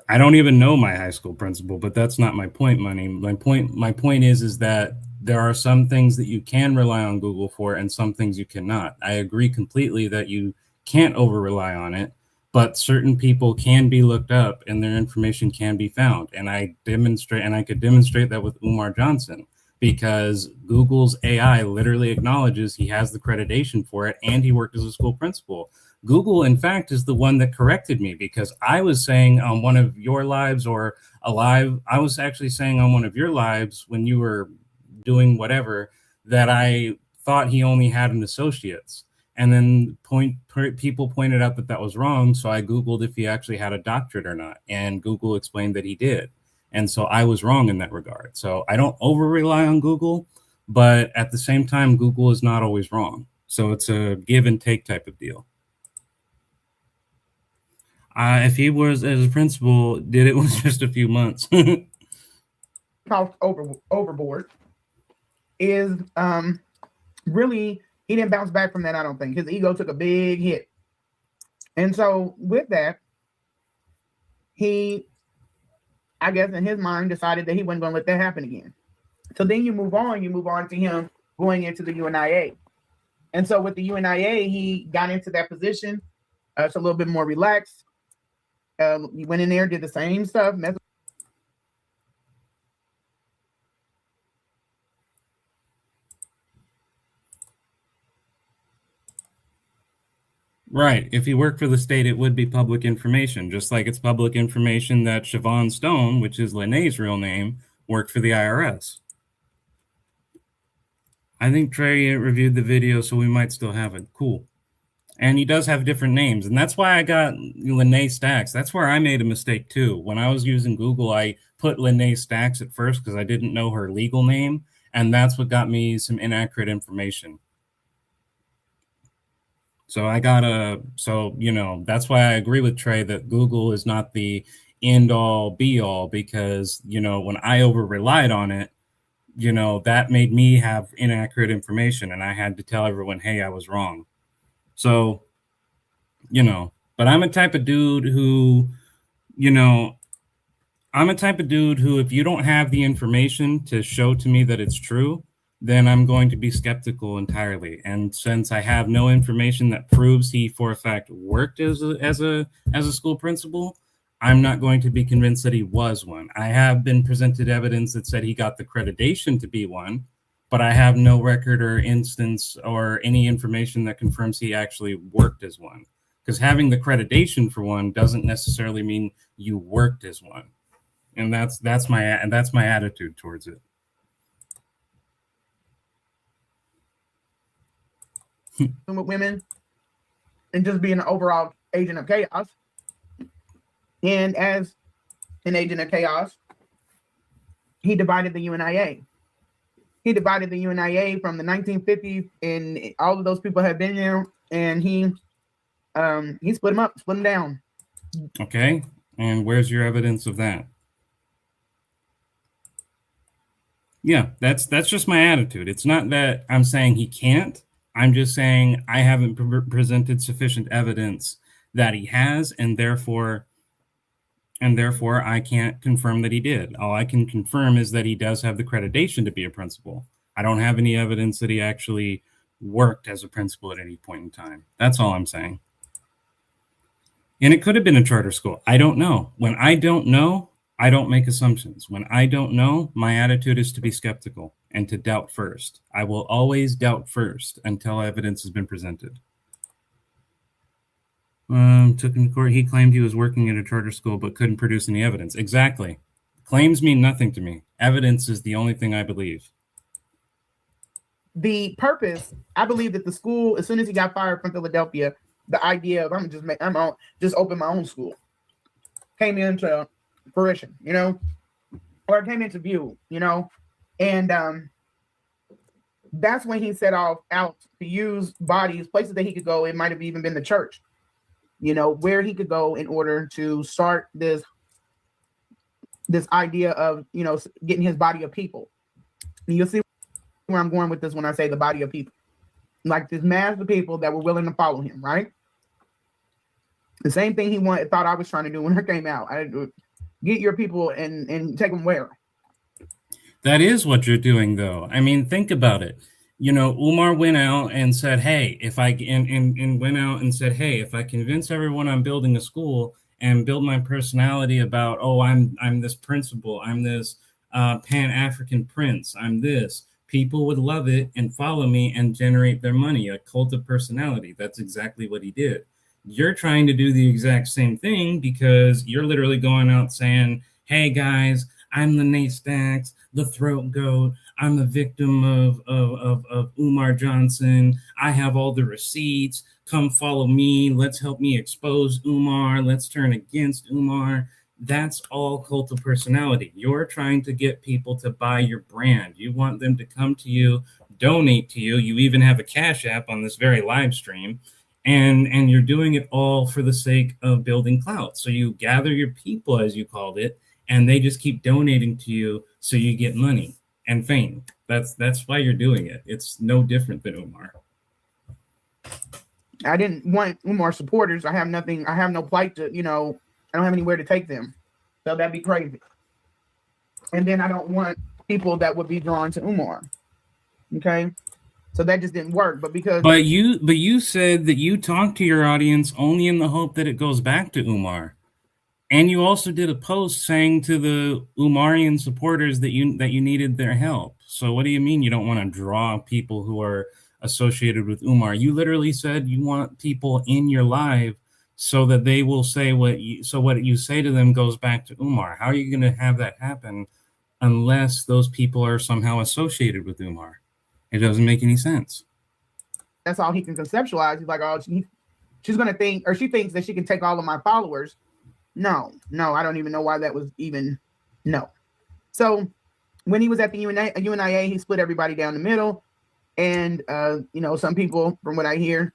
I don't even know my high school principal, but that's not my point, Money. My point is that there are some things that you can rely on Google for and some things you cannot. I agree completely that you can't over rely on it, but certain people can be looked up and their information can be found. And I could demonstrate that with Umar Johnson, because Google's AI literally acknowledges he has the accreditation for it and he worked as a school principal. Google, in fact, is the one that corrected me, because I was saying on one of your lives I was actually saying on one of your lives when you were doing whatever, that I thought he only had an associate's. And then people pointed out that was wrong. So I Googled if he actually had a doctorate or not. And Google explained that he did. And so I was wrong in that regard. So I don't over rely on Google, But at the same time, Google is not always wrong. So it's a give and take type of deal. If he was as a principal, did it was just a few months. Tossed overboard is really he didn't bounce back from that. I don't think his ego took a big hit, and so with that, he, I guess, in his mind, decided that he wasn't going to let that happen again. So then you move on. You move on to him going into the UNIA, and so with the UNIA, he got into that position. It's a little bit more relaxed. He went in there, did the same stuff. Right. If he worked for the state, it would be public information, just like it's public information that Siobhan Stone, which is Lanae's real name, worked for the IRS. I think Trey reviewed the video, so we might still have it. Cool. And he does have different names, and that's why I got Lanae Stacks. That's where I made a mistake too. When I was using Google, I put Lanae Stacks at first because I didn't know her legal name, and that's what got me some inaccurate information. So that's why I agree with Trey that Google is not the end all be all, because, when I over relied on it, that made me have inaccurate information, and I had to tell everyone, hey, I was wrong. So, but I'm a type of dude who, if you don't have the information to show to me that it's true, then I'm going to be skeptical entirely. And since I have no information that proves he for a fact worked as a school principal, I'm not going to be convinced that he was one. I have been presented evidence that said he got the accreditation to be one, but I have no record or instance or any information that confirms he actually worked as one. Because having the accreditation for one doesn't necessarily mean you worked as one. And that's my attitude towards it. With women and just being an overall agent of chaos. And as an agent of chaos, he divided the UNIA. He divided the UNIA from the 1950s, and all of those people have been there, and he split them up, split them down. Okay, and where's your evidence of that? Yeah, that's just my attitude. It's not that I'm saying he can't. I'm just saying I haven't presented sufficient evidence that he has, and therefore I can't confirm that he did. All I can confirm is that he does have the accreditation to be a principal. I don't have any evidence that he actually worked as a principal at any point in time. That's all I'm saying. And it could have been a charter school. I don't know. When I don't know, I don't make assumptions. When I don't know, my attitude is to be skeptical and to doubt first. I will always doubt first until evidence has been presented. Took him to court. He claimed he was working at a charter school but couldn't produce any evidence. Exactly. Claims mean nothing to me. Evidence is the only thing I believe. The purpose, I believe that the school, as soon as he got fired from Philadelphia, the idea of I'm just open my own school came into fruition, or it came into view, and that's when he set out to use bodies, places that he could go. It might have even been the church, where he could go in order to start this idea of, getting his body of people. And you'll see where I'm going with this when I say the body of people, like this mass of people that were willing to follow him, right? The same thing he thought I was trying to do when I came out. I get your people and take them where? That is what you're doing, though. I mean, think about it. Umar went out and said, "Hey, if I convince everyone I'm building a school and build my personality about, I'm this principal, I'm this Pan-African prince, I'm this, people would love it and follow me and generate their money, a cult of personality." That's exactly what he did. You're trying to do the exact same thing because you're literally going out saying, "Hey guys, I'm Lanae Stacks, the throat goat. I'm the victim of Umar Johnson. I have all the receipts. Come follow me. Let's help me expose Umar. Let's turn against Umar." That's all cult of personality. You're trying to get people to buy your brand. You want them to come to you, donate to you. You even have a Cash App on this very live stream, and you're doing it all for the sake of building clout. So you gather your people, as you called it, and they just keep donating to you, so you get money and fame. That's why you're doing it. It's no different than Umar. I didn't want more supporters. I have nothing. I have no plight to, I don't have anywhere to take them. So that'd be crazy. And then I don't want people that would be drawn to Umar. Okay. So that just didn't work. But because But you said that you talk to your audience only in the hope that it goes back to Umar. And you also did a post saying to the Umarian supporters that you needed their help. So what do you mean you don't want to draw people who are associated with Umar? You literally said you want people in your live so that they will say what you say to them goes back to Umar. How are you going to have that happen unless those people are somehow associated with Umar? It doesn't make any sense. that's all he can conceptualize. He's like, oh, she's going to think, or she thinks that she can take all of my followers. No, I don't even know why that was even, no. So when he was at the UNIA, he split everybody down the middle. And, some people, from what I hear,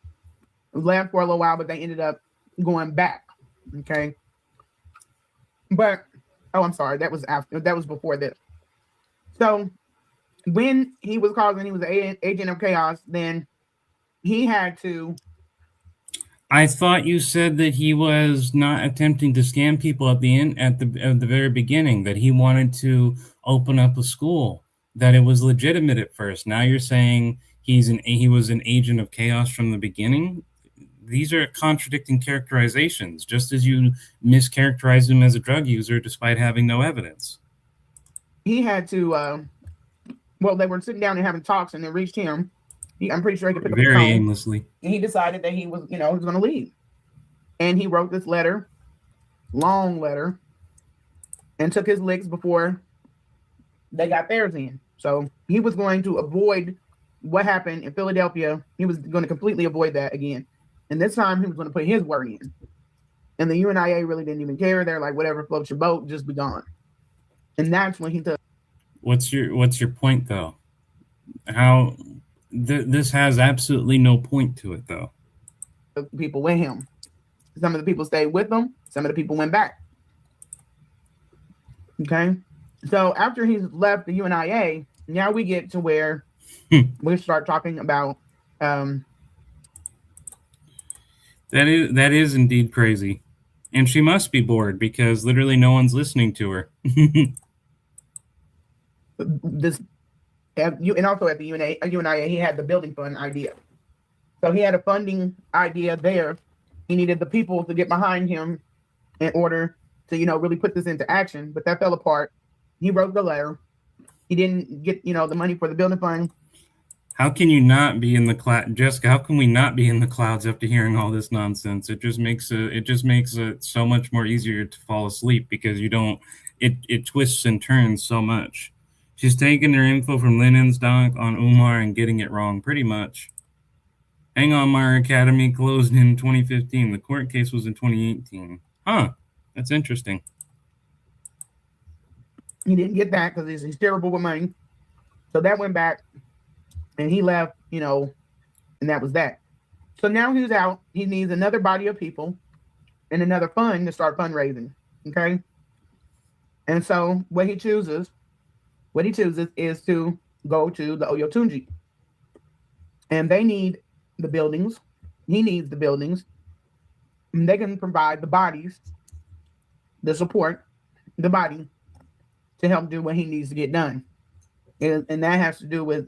left for a little while, but they ended up going back. Okay. But, I'm sorry. That was before this. So when he was an agent of chaos, then he had to. I thought you said that he was not attempting to scam people at the very beginning, that he wanted to open up a school, that it was legitimate at first. Now you're saying he was an agent of chaos from the beginning. These are contradicting characterizations, just as you mischaracterized him as a drug user despite having no evidence. He had to they were sitting down and having talks, and they reached him. I'm pretty sure he could pick up the phone. Very aimlessly. And he decided that he was going to leave. And he wrote this letter, long letter, and took his licks before they got theirs in. So he was going to avoid what happened in Philadelphia. He was going to completely avoid that again. And this time he was going to put his word in. And the UNIA really didn't even care. They're like, whatever floats your boat, just be gone. And that's when he took. What's your point, though? How this has absolutely no point to it, though. People with him. Some of the people stayed with him. Some of the people went back. Okay. So after he's left the UNIA, now we get to where we start talking about. That is indeed crazy, and she must be bored because literally no one's listening to her. This, and also at the UNIA, he had the building fund idea. So he had a funding idea there. He needed the people to get behind him in order to, really put this into action. But that fell apart. He wrote the letter. He didn't get, the money for the building fund. How can you not be in the cloud, Jessica? How can we not be in the clouds after hearing all this nonsense? It just makes it so much more easier to fall asleep because you don't. It twists and turns so much. She's taking her info from Lennon's doc on Umar and getting it wrong, pretty much. Hang on, my academy closed in 2015. The court case was in 2018. Huh? That's interesting. He didn't get that because he's terrible with money. So that went back, and he left, and that was that. So now he's out. He needs another body of people and another fund to start fundraising. Okay. And so what he chooses is to go to the Oyotunji. And they need the buildings. He needs the buildings. And they can provide the bodies, the support, the body to help do what he needs to get done. And that has to do with,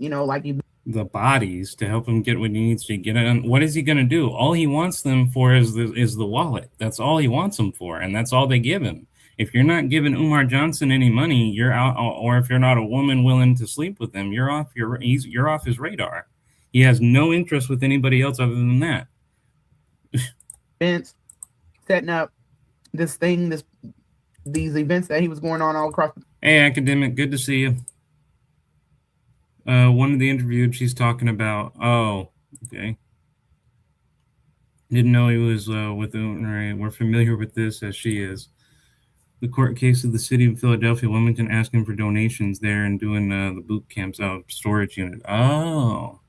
the bodies to help him get what he needs to get done. What is he going to do? All he wants them for is the wallet. That's all he wants them for, and that's all they give him. If you're not giving Umar Johnson any money, you're out. Or if you're not a woman willing to sleep with him, you're off. You're off his radar. He has no interest with anybody else other than that. Vince setting up these events that he was going on all across. Hey, academic, good to see you. One of the interviewed, she's talking about. Oh, okay. Didn't know he was with Umar. We're familiar with this as she is. The court case of the city of Philadelphia, Wilmington, asking for donations there and doing the boot camps out of storage unit. Oh.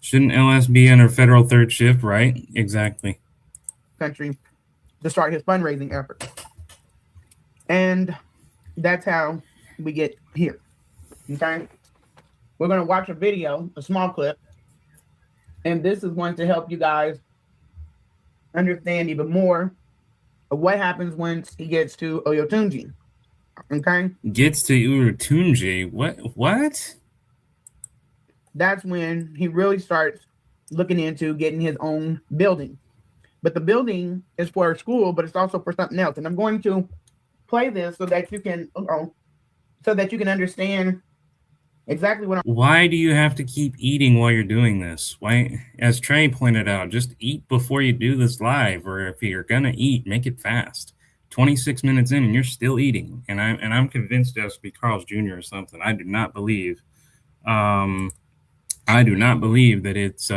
Shouldn't LS be under federal third shift, right? Exactly. Country to start his fundraising efforts. And that's how we get here. Okay. We're going to watch a video, a small clip. And this is going to help you guys understand even more of what happens once he gets to Oyotunji. Okay. Gets to Urutunji. What? That's when he really starts looking into getting his own building. But the building is for a school, but it's also for something else. And I'm going to play this so that you can understand exactly what Why do you have to keep eating while you're doing this? Why, as Trey pointed out, just eat before you do this live, or if you're gonna eat, make it fast. 26 minutes in and you're still eating. And I'm convinced it has to be Carl's Jr. or something. I do not believe that it's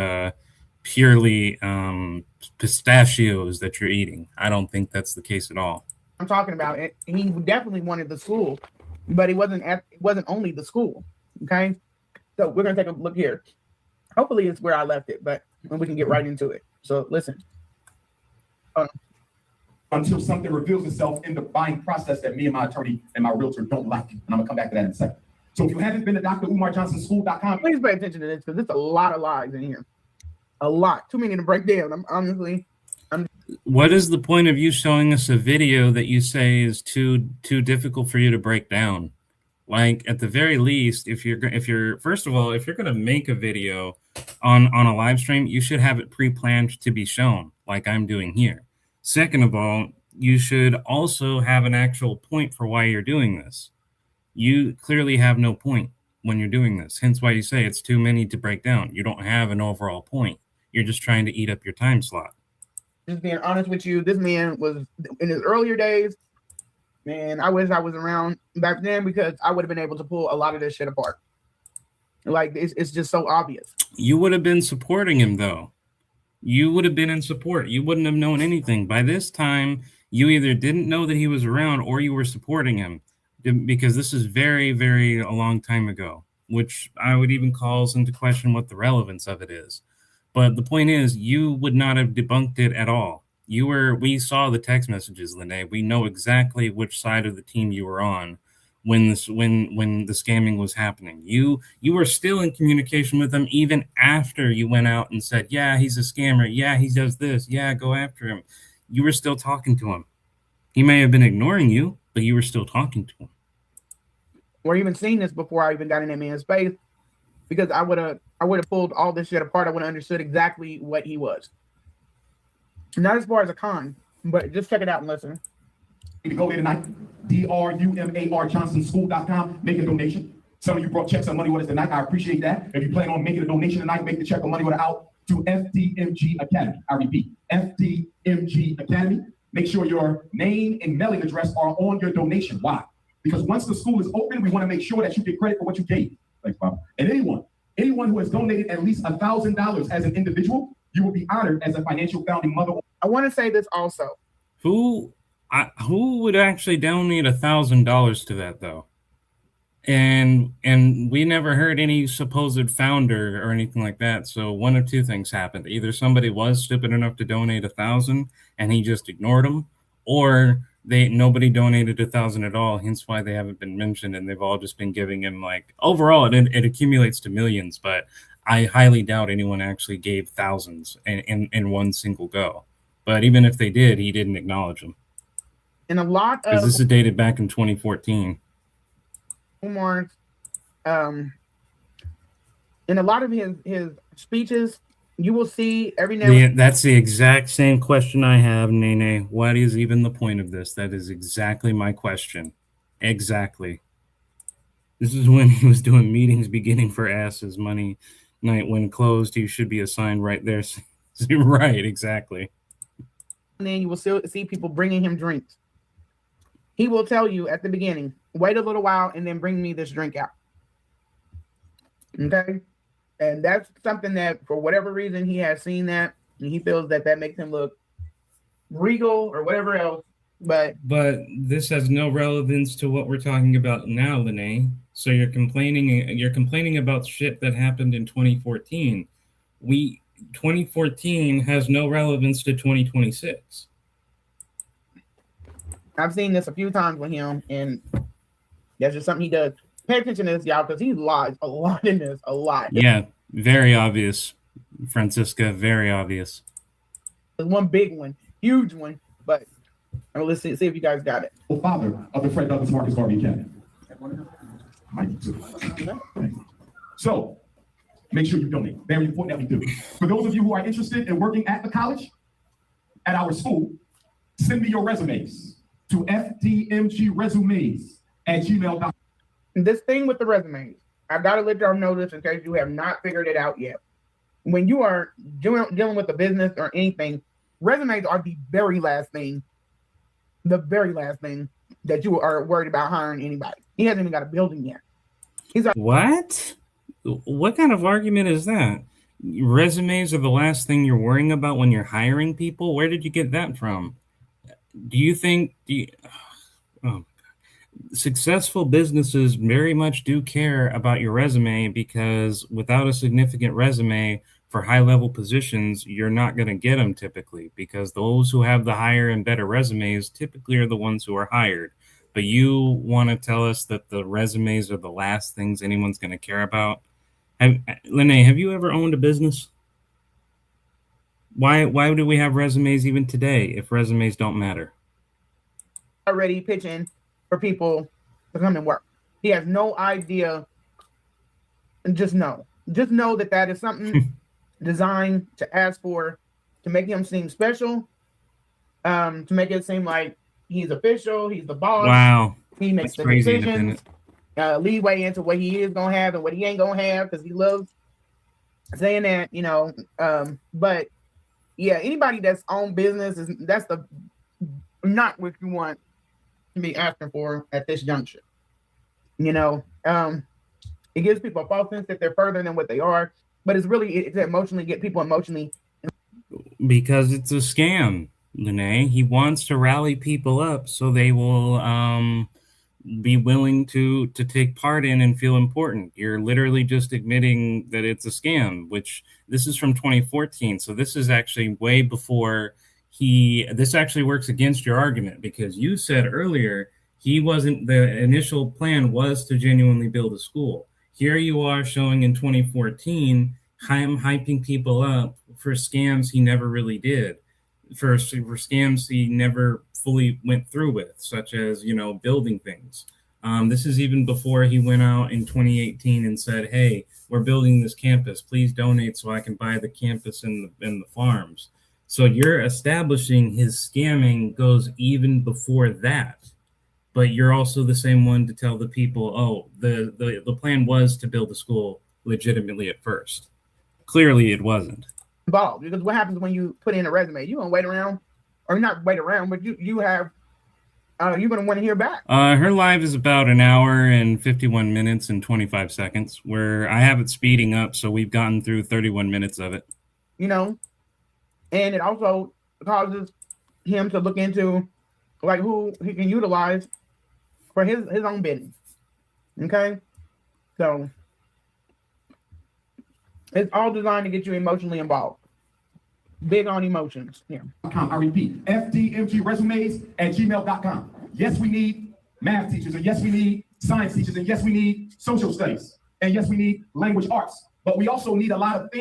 purely pistachios that you're eating. I don't think that's the case at all. I'm talking about it. He definitely wanted the school, but it wasn't only the school. Okay. So we're gonna take a look here. Hopefully it's where I left it, but we can get right into it. So listen. Until something reveals itself in the buying process that me and my attorney and my realtor don't like. And I'm gonna come back to that in a second. So if you haven't been to drumarjohnsonschool.com, please pay attention to this because there's a lot of lies in here. A lot. Too many to break down. What is the point of you showing us a video that you say is too difficult for you to break down? Like, at the very least, if you're first of all, if you're going to make a video on a live stream, you should have it pre-planned to be shown, like I'm doing here. Second of all, you should also have an actual point for why you're doing this. You clearly have no point when you're doing this, hence why you say it's too many to break down. You don't have an overall point. You're just trying to eat up your time slot. Just being honest with you, this man was in his earlier days. Man, I wish I was around back then because I would have been able to pull a lot of this shit apart. Like, it's just so obvious. You would have been supporting him, though. You would have been in support. You wouldn't have known anything. By this time, you either didn't know that he was around or you were supporting him, because this is very, very a long time ago, which I would even call into question what the relevance of it is. But the point is, you would not have debunked it at all. We saw the text messages, Lanae. We know exactly which side of the team you were on when the scamming was happening. You were still in communication with him even after you went out and said, yeah, he's a scammer. Yeah, he does this. Yeah, go after him. You were still talking to him. He may have been ignoring you, but you were still talking to him. Or even seen this before I even got in that man's space, because I would have pulled all this shit apart. I would have understood exactly what he was. Not as far as a con, but just check it out and listen. You can go there tonight, drumarjohnsonschool.com, make a donation. Some of you brought checks and money orders tonight. I appreciate that. If you plan on making a donation tonight, make the check or money order out to FDMG Academy. I repeat, FDMG Academy. Make sure your name and mailing address are on your donation. Why? Because once the school is open, we want to make sure that you get credit for what you gave. Thanks, Bob. And anyone who has donated at least $1,000 as an individual, you will be honored as a financial founding mother. I want to say this also. Who would actually donate $1,000 to that, though? And we never heard any supposed founder or anything like that. So one of two things happened: either somebody was stupid enough to donate $1,000 and he just ignored them, or nobody donated $1,000 at all. Hence why they haven't been mentioned, and they've all just been giving him, like, overall it accumulates to millions. But I highly doubt anyone actually gave thousands in one single go. But even if they did, he didn't acknowledge them. And a lot of, because this is dated back in 2014. Umar's, in a lot of his speeches, you will see every now and then. That's the exact same question I have, Nene. What is even the point of this? That is exactly my question. Exactly. This is when he was doing meetings beginning for asses money night. When closed, you should be assigned right there. Right, exactly. And then you will still see people bringing him drinks. He will tell you at the beginning, wait a little while and then bring me this drink out. Okay? And that's something that, for whatever reason, he has seen that, and he feels that makes him look regal or whatever else. But this has no relevance to what we're talking about now, Lanae. So you're complaining about shit that happened in 2014. 2014 has no relevance to 2026. I've seen this a few times with him, and that's just something he does. Pay attention to this, y'all, because he lies a lot in this, a lot. Yeah, very obvious, Francisca, very obvious. There's one big one, huge one, but let's see if you guys got it. Father of the Fred Douglass Marcus Garvey Academy. So, make sure you donate. Very important that we do. For those of you who are interested in working at the college, at our school, send me your resumes to fdmgresumes@gmail.com. This thing with the resumes, I've got to let y'all know this in case you have not figured it out yet. When you are dealing with a business or anything, resumes are the very last thing that you are worried about hiring anybody. He hasn't even got a building yet. What? What kind of argument is that? Resumes are the last thing you're worrying about when you're hiring people? Where did you get that from? Do you think successful businesses very much do care about your resume, because without a significant resume for high-level positions, you're not going to get them typically, because those who have the higher and better resumes typically are the ones who are hired. But you want to tell us that the resumes are the last things anyone's going to care about? Lanae, have you ever owned a business? Why do we have resumes even today if resumes don't matter? Already pitching for people to come and work. He has no idea. And just know that is something designed to ask for, to make him seem special, to make it seem like he's official, he's the boss. Wow. He makes the decisions, leeway into what he is going to have and what he ain't going to have, because he loves saying that, but yeah, anybody that's own business, that's not what you want to be asking for at this juncture. It gives people a false sense that they're further than what they are, but it's to get people emotionally. Because it's a scam, Lanae. He wants to rally people up so they will be willing to take part in and feel important. You're literally just admitting that it's a scam, which this is from 2014. So this is actually way before this actually works against your argument, because you said earlier the initial plan was to genuinely build a school. Here you are showing in 2014, him hyping people up for scams he never really did, for scams he never fully went through with, such as, building things. This is even before he went out in 2018 and said, hey, we're building this campus. Please donate so I can buy the campus and the farms. So you're establishing his scamming goes even before that. But you're also the same one to tell the people, oh, the plan was to build a school legitimately at first. Clearly it wasn't. Involved, because what happens when you put in a resume? You're going to wait around, or not wait around, but you're going to want to hear back. Her live is about an hour and 51 minutes and 25 seconds, where I have it speeding up, so we've gotten through 31 minutes of it. And it also causes him to look into who he can utilize for his own business. Okay? So it's all designed to get you emotionally involved. Big on emotions. Yeah. I repeat, fdmgresumes@gmail.com. Yes, we need math teachers, and yes, we need science teachers, and yes, we need social studies, and yes, we need language arts. But we also need a lot of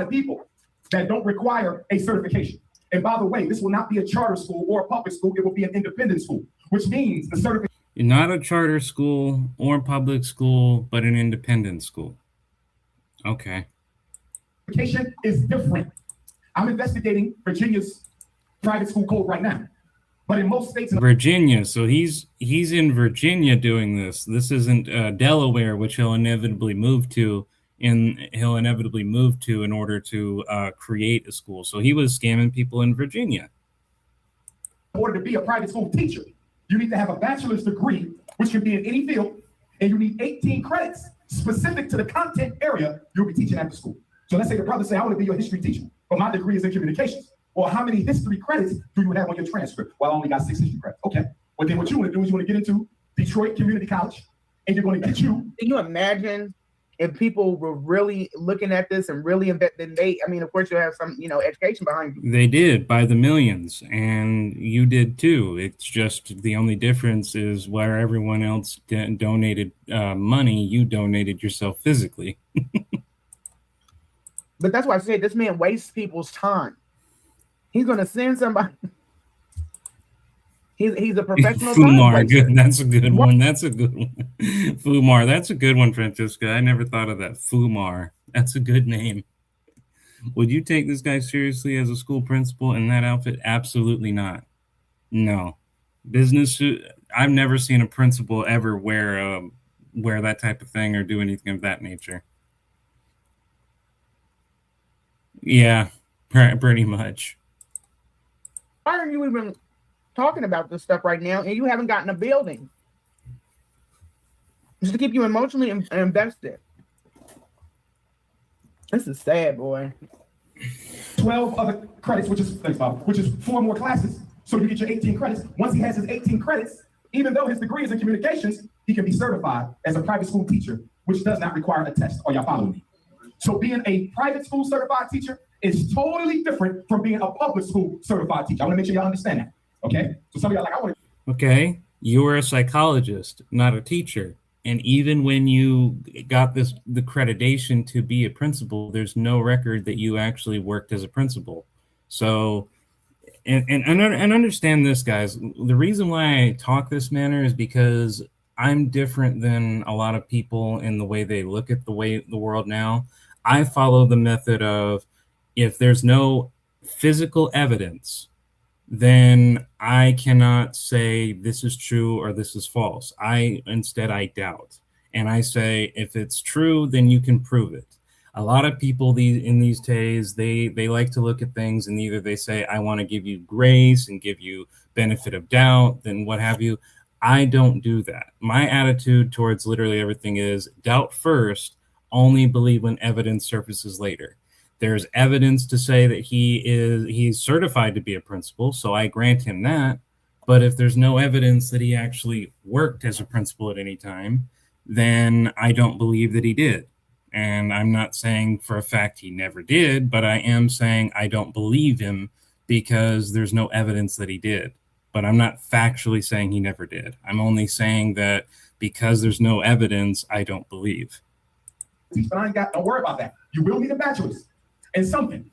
people that don't require a certification. And by the way, this will not be a charter school or a public school. It will be an independent school, which means the certification. Not a charter school or public school, but an independent school. Okay. Certification is different. I'm investigating Virginia's private school code right now. But in most states, Virginia. So he's in Virginia doing this. This isn't Delaware, which he'll inevitably move to in order to create a school. So he was scamming people in Virginia. In order to be a private school teacher, you need to have a bachelor's degree, which can be in any field, and you need 18 credits specific to the content area you'll be teaching at the school. So let's say the brother say, I want to be your history teacher, but my degree is in communications. Or how many history credits do you have on your transcript? Well, I only got 6 history credits. Okay. Well, then what you want to do is you want to get into Detroit Community College, and you're going to get you. Can you imagine if people were really looking at this and really invest? Then of course, you'll have some, education behind you. They did by the millions, and you did too. It's just the only difference is where everyone else donated money, you donated yourself physically. But that's why I said this man wastes people's time. He's going to send somebody. He's a professional. Fumar, good. That's a good one. That's a good one. Fumar, that's a good one, Francesca. I never thought of that. Fumar, that's a good name. Would you take this guy seriously as a school principal in that outfit? Absolutely not. No. Business. I've never seen a principal ever wear that type of thing or do anything of that nature. Yeah, pretty much. Why are you even talking about this stuff right now and you haven't gotten a building? Just to keep you emotionally invested. This is sad, boy. 12 other credits, which is 4 more classes. So you get your 18 credits. Once he has his 18 credits, even though his degree is in communications, he can be certified as a private school teacher, which does not require a test. Are y'all following me? So being a private school certified teacher is totally different from being a public school certified teacher. I want to make sure y'all understand that. Okay? So some of y'all like, I want to. Okay. You were a psychologist, not a teacher. And even when you got the accreditation to be a principal, there's no record that you actually worked as a principal. So, and understand this, guys. The reason why I talk this manner is because I'm different than a lot of people in the way they look at the world now. I follow the method of if there's no physical evidence, then I cannot say this is true or this is false. Instead, I doubt. And I say, if it's true, then you can prove it. A lot of people in these days, they like to look at things and either they say, I want to give you grace and give you benefit of doubt, then what have you. I don't do that. My attitude towards literally everything is doubt first, only believe when evidence surfaces later. There's evidence to say that he's certified to be a principal, so I grant him that. But if there's no evidence that he actually worked as a principal at any time, then I don't believe that he did. And I'm not saying for a fact he never did, but I am saying I don't believe him because there's no evidence that he did. But I'm not factually saying he never did. I'm only saying that because there's no evidence, I don't believe. But don't worry about that. You will need a bachelor's in something.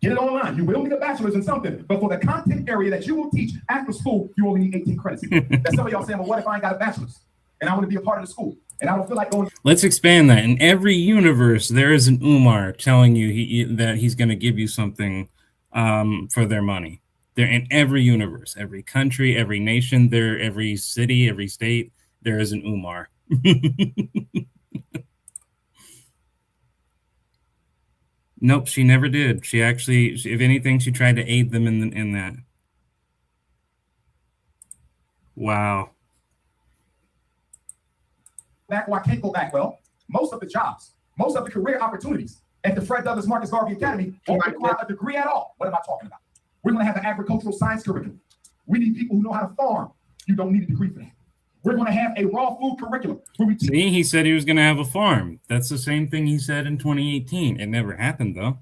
Get it online. You will need a bachelor's in something. But for the content area that you will teach after school, you only need 18 credits. That's some of y'all saying, well, what if I ain't got a bachelor's and I want to be a part of the school and I don't feel like going? Let's expand that. In every universe, there is an Umar telling you that he's going to give you something for their money. They're in every universe, every country, every nation, every city, every state, there is an Umar. Nope, she never did. She actually, if anything, she tried to aid them in that. Wow. Back, well, I can't go back. Well, most of the jobs, most of the career opportunities at the Fred Douglass Marcus Garvey Academy don't require a degree at all. What am I talking about? We're going to have an agricultural science curriculum. We need people who know how to farm. You don't need a degree for that. We're going to have a raw food curriculum. See, he said he was going to have a farm. That's the same thing he said in 2018. It never happened, though.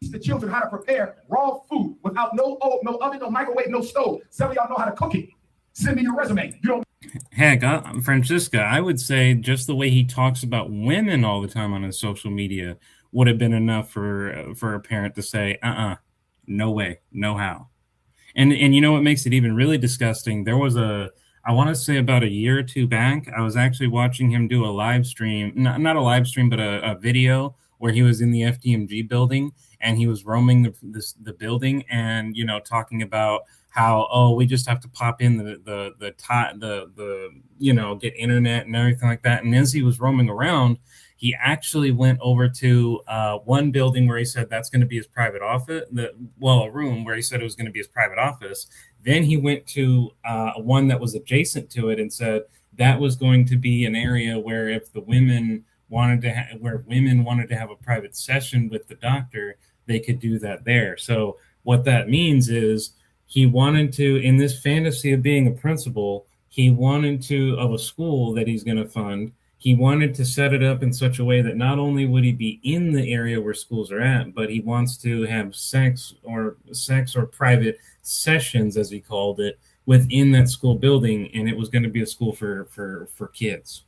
Teach the children how to prepare raw food without no oven, no microwave, no stove. Some of y'all know how to cook it. Send me your resume. You don't. Heck, Francisca, I would say just the way he talks about women all the time on his social media would have been enough for a parent to say, no way, no how. And you know what makes it even really disgusting? There was I want to say about a year or two back, I was actually watching him do a live stream, not a live stream, but a video where he was in the FDMG building and he was roaming the building and, talking about how, we just have to pop in the get internet and everything like that. And as he was roaming around, he actually went over to one building where he said that's going to be his private office, a room where he said it was going to be his private office. Then he went to one that was adjacent to it and said that was going to be an area where if the women wanted to have a private session with the doctor, they could do that there. So what that means is he wanted to, in this fantasy of being a principal, he wanted to, of a school that he's going to fund, he wanted to set it up in such a way that not only would he be in the area where schools are at, but he wants to have sex or private sessions, as he called it, within that school building, and it was going to be a school for kids.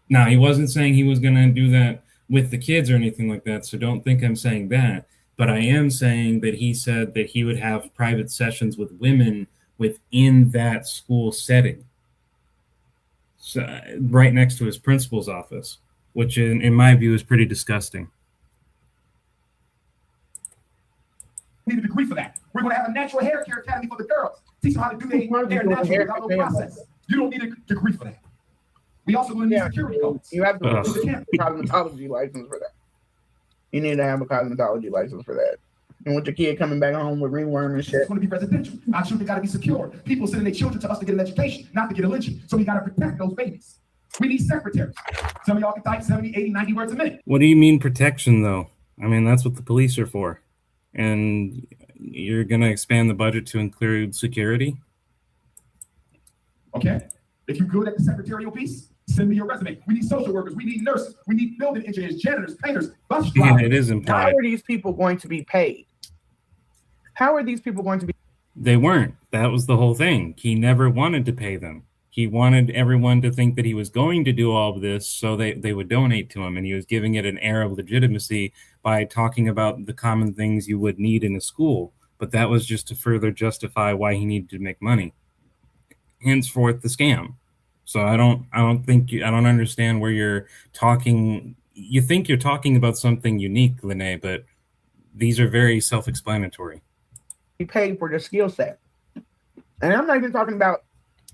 Now, he wasn't saying he was going to do that with the kids or anything like that, so don't think I'm saying that. But I am saying that he said that he would have private sessions with women within that school setting, so, right next to his principal's office, which in my view is pretty disgusting. Need a degree for that. We're going to have a natural hair care academy for the girls. Teach them how to do their hair naturally without no process. You don't need a degree for that. We also going to need security codes. You have to have a cosmetology license for that. You need to have a cosmetology license for that. And with your kid coming back home with ringworm and shit. It's going to be residential. Our children got to be secure. People sending their children to us to get an education, not to get a lynching. So we got to protect those babies. We need secretaries. Some of y'all can type 70, 80, 90 words a minute. What do you mean protection, though? I mean, that's what the police are for. And you're going to expand the budget to include security? Okay. If you're good at the secretarial piece, send me your resume. We need social workers. We need nurses. We need building engineers, janitors, painters, bus drivers. Yeah, it is implied. How are these people going to be paid? How are these people going to be? They weren't. That was the whole thing. He never wanted to pay them. He wanted everyone to think that he was going to do all of this so they would donate to him. And he was giving it an air of legitimacy by talking about the common things you would need in a school. But that was just to further justify why he needed to make money. Henceforth, the scam. So I don't understand where you're talking. You think you're talking about something unique, Lanae, but these are very self-explanatory. Be paid for their skill set. And I'm not even talking about,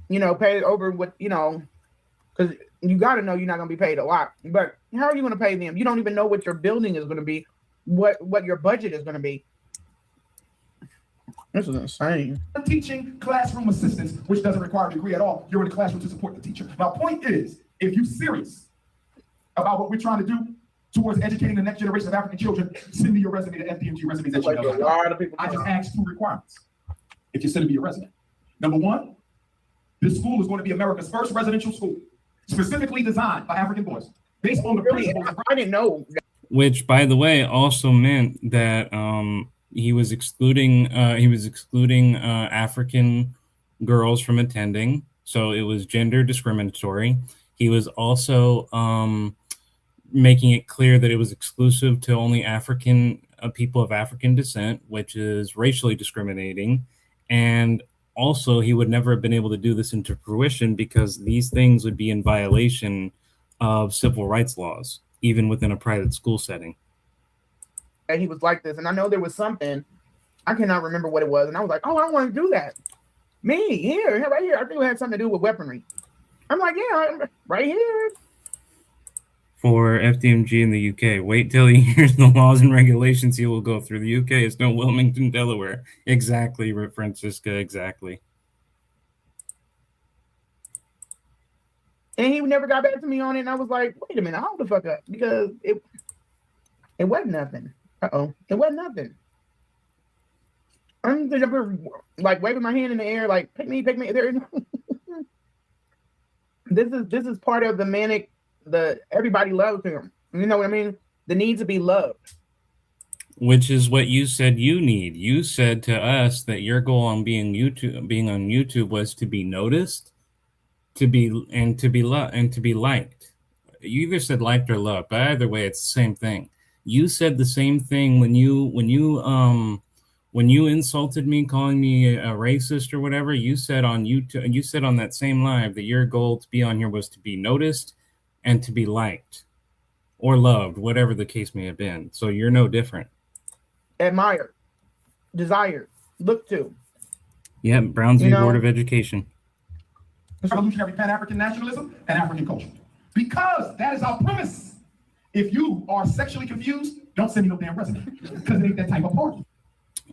paid over what, because you got to know you're not going to be paid a lot. But how are you going to pay them? You don't even know what your building is going to be, what your budget is going to be. This is insane. Teaching classroom assistants, which doesn't require a degree at all. You're in the classroom to support the teacher. My point is, if you're serious about what we're trying to do towards educating the next generation of African children, send me your resume to FDMG resumes. Like a lot of people. I just asked 2 requirements. If you're sending me your resume, number 1, this school is going to be America's first residential school, specifically designed by African boys, based on the principles. I didn't know. Which, by the way, also meant that he was excluding African girls from attending, so it was gender discriminatory. He was also making it clear that it was exclusive to only African people of African descent, which is racially discriminating. And also, he would never have been able to do this into fruition because these things would be in violation of civil rights laws, even within a private school setting. And he was like this, and I know there was something, I cannot remember what it was, and I was like, oh, I want to do that. Me, here, right here. I think it had something to do with weaponry. I'm like, yeah, right here. For FDMG in the UK, wait till he hears the laws and regulations he will go through. The UK is no Wilmington, Delaware. Exactly, Francisca, exactly. And he never got back to me on it, and I was like, wait a minute, hold the fuck up, because it wasn't nothing. It wasn't nothing. I'm just like waving my hand in the air, like pick me. There. This is part of the manic. Everybody loves him. You know what I mean? The need to be loved. Which is what you said you need. You said to us that your goal on being on YouTube was to be noticed, to be loved, and to be liked. You either said liked or loved, but either way, it's the same thing. You said the same thing when you insulted me, calling me a racist or whatever. You said on YouTube, and you said on that same live that your goal to be on here was to be noticed and to be liked or loved, whatever the case may have been. So you're no different. Admired, desired, looked to. Yeah, Brownsville Board of Education. Revolutionary Pan-African nationalism and African culture. Because that is our premise. If you are sexually confused, don't send me no damn resume, because it ain't that type of party.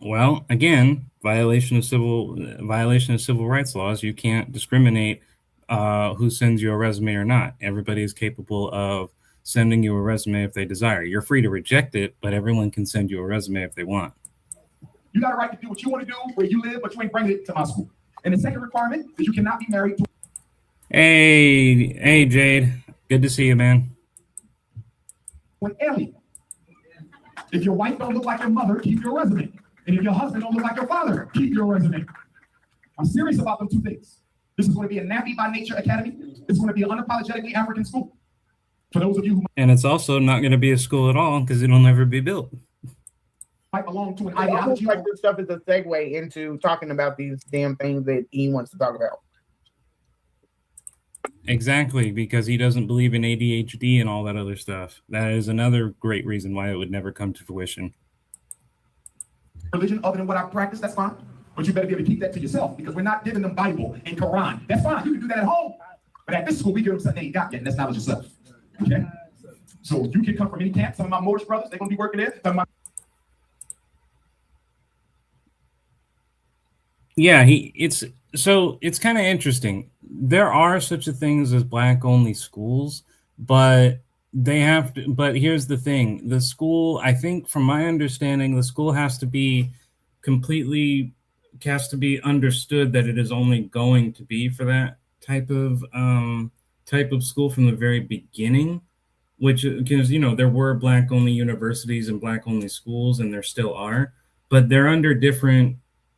Well, again, violation of civil rights laws. You can't discriminate who sends you a resume or not. Everybody is capable of sending you a resume if they desire. You're free to reject it, but everyone can send you a resume if they want. You got a right to do what you want to do where you live, but you ain't bringing it to my school. And the second requirement is you cannot be married to. Hey, Jade. Good to see you, man. An alien. If your wife don't look like your mother, keep your resume. And if your husband don't look like your father, keep your resume. I'm serious about them two things. This is going to be a nappy by nature academy. It's going to be an unapologetically African school. For those of you who And it's also not going to be a school at all because it'll never be built. might belong to an I almost ideology. like this stuff is a segue into talking about these damn things that he wants to talk about. Exactly, because he doesn't believe in ADHD and all that other stuff. That is another great reason why it would never come to fruition. Religion other than what I practice, that's fine. But you better be able to keep that to yourself because we're not giving them Bible and Quran. That's fine. You can do that at home. But at this school, we give them something they ain't got yet, and that's knowledge yourself. Okay? So you can come from any camp. Some of my Moorish brothers, they're going to be working there. Some of my Yeah, it's kind of interesting. There are such a things as black only schools, but they have to, but here's the thing. The school, I think from my understanding, the school has to be understood that it is only going to be for that type of school from the very beginning, which because there were black only universities and black only schools and there still are, but they're under different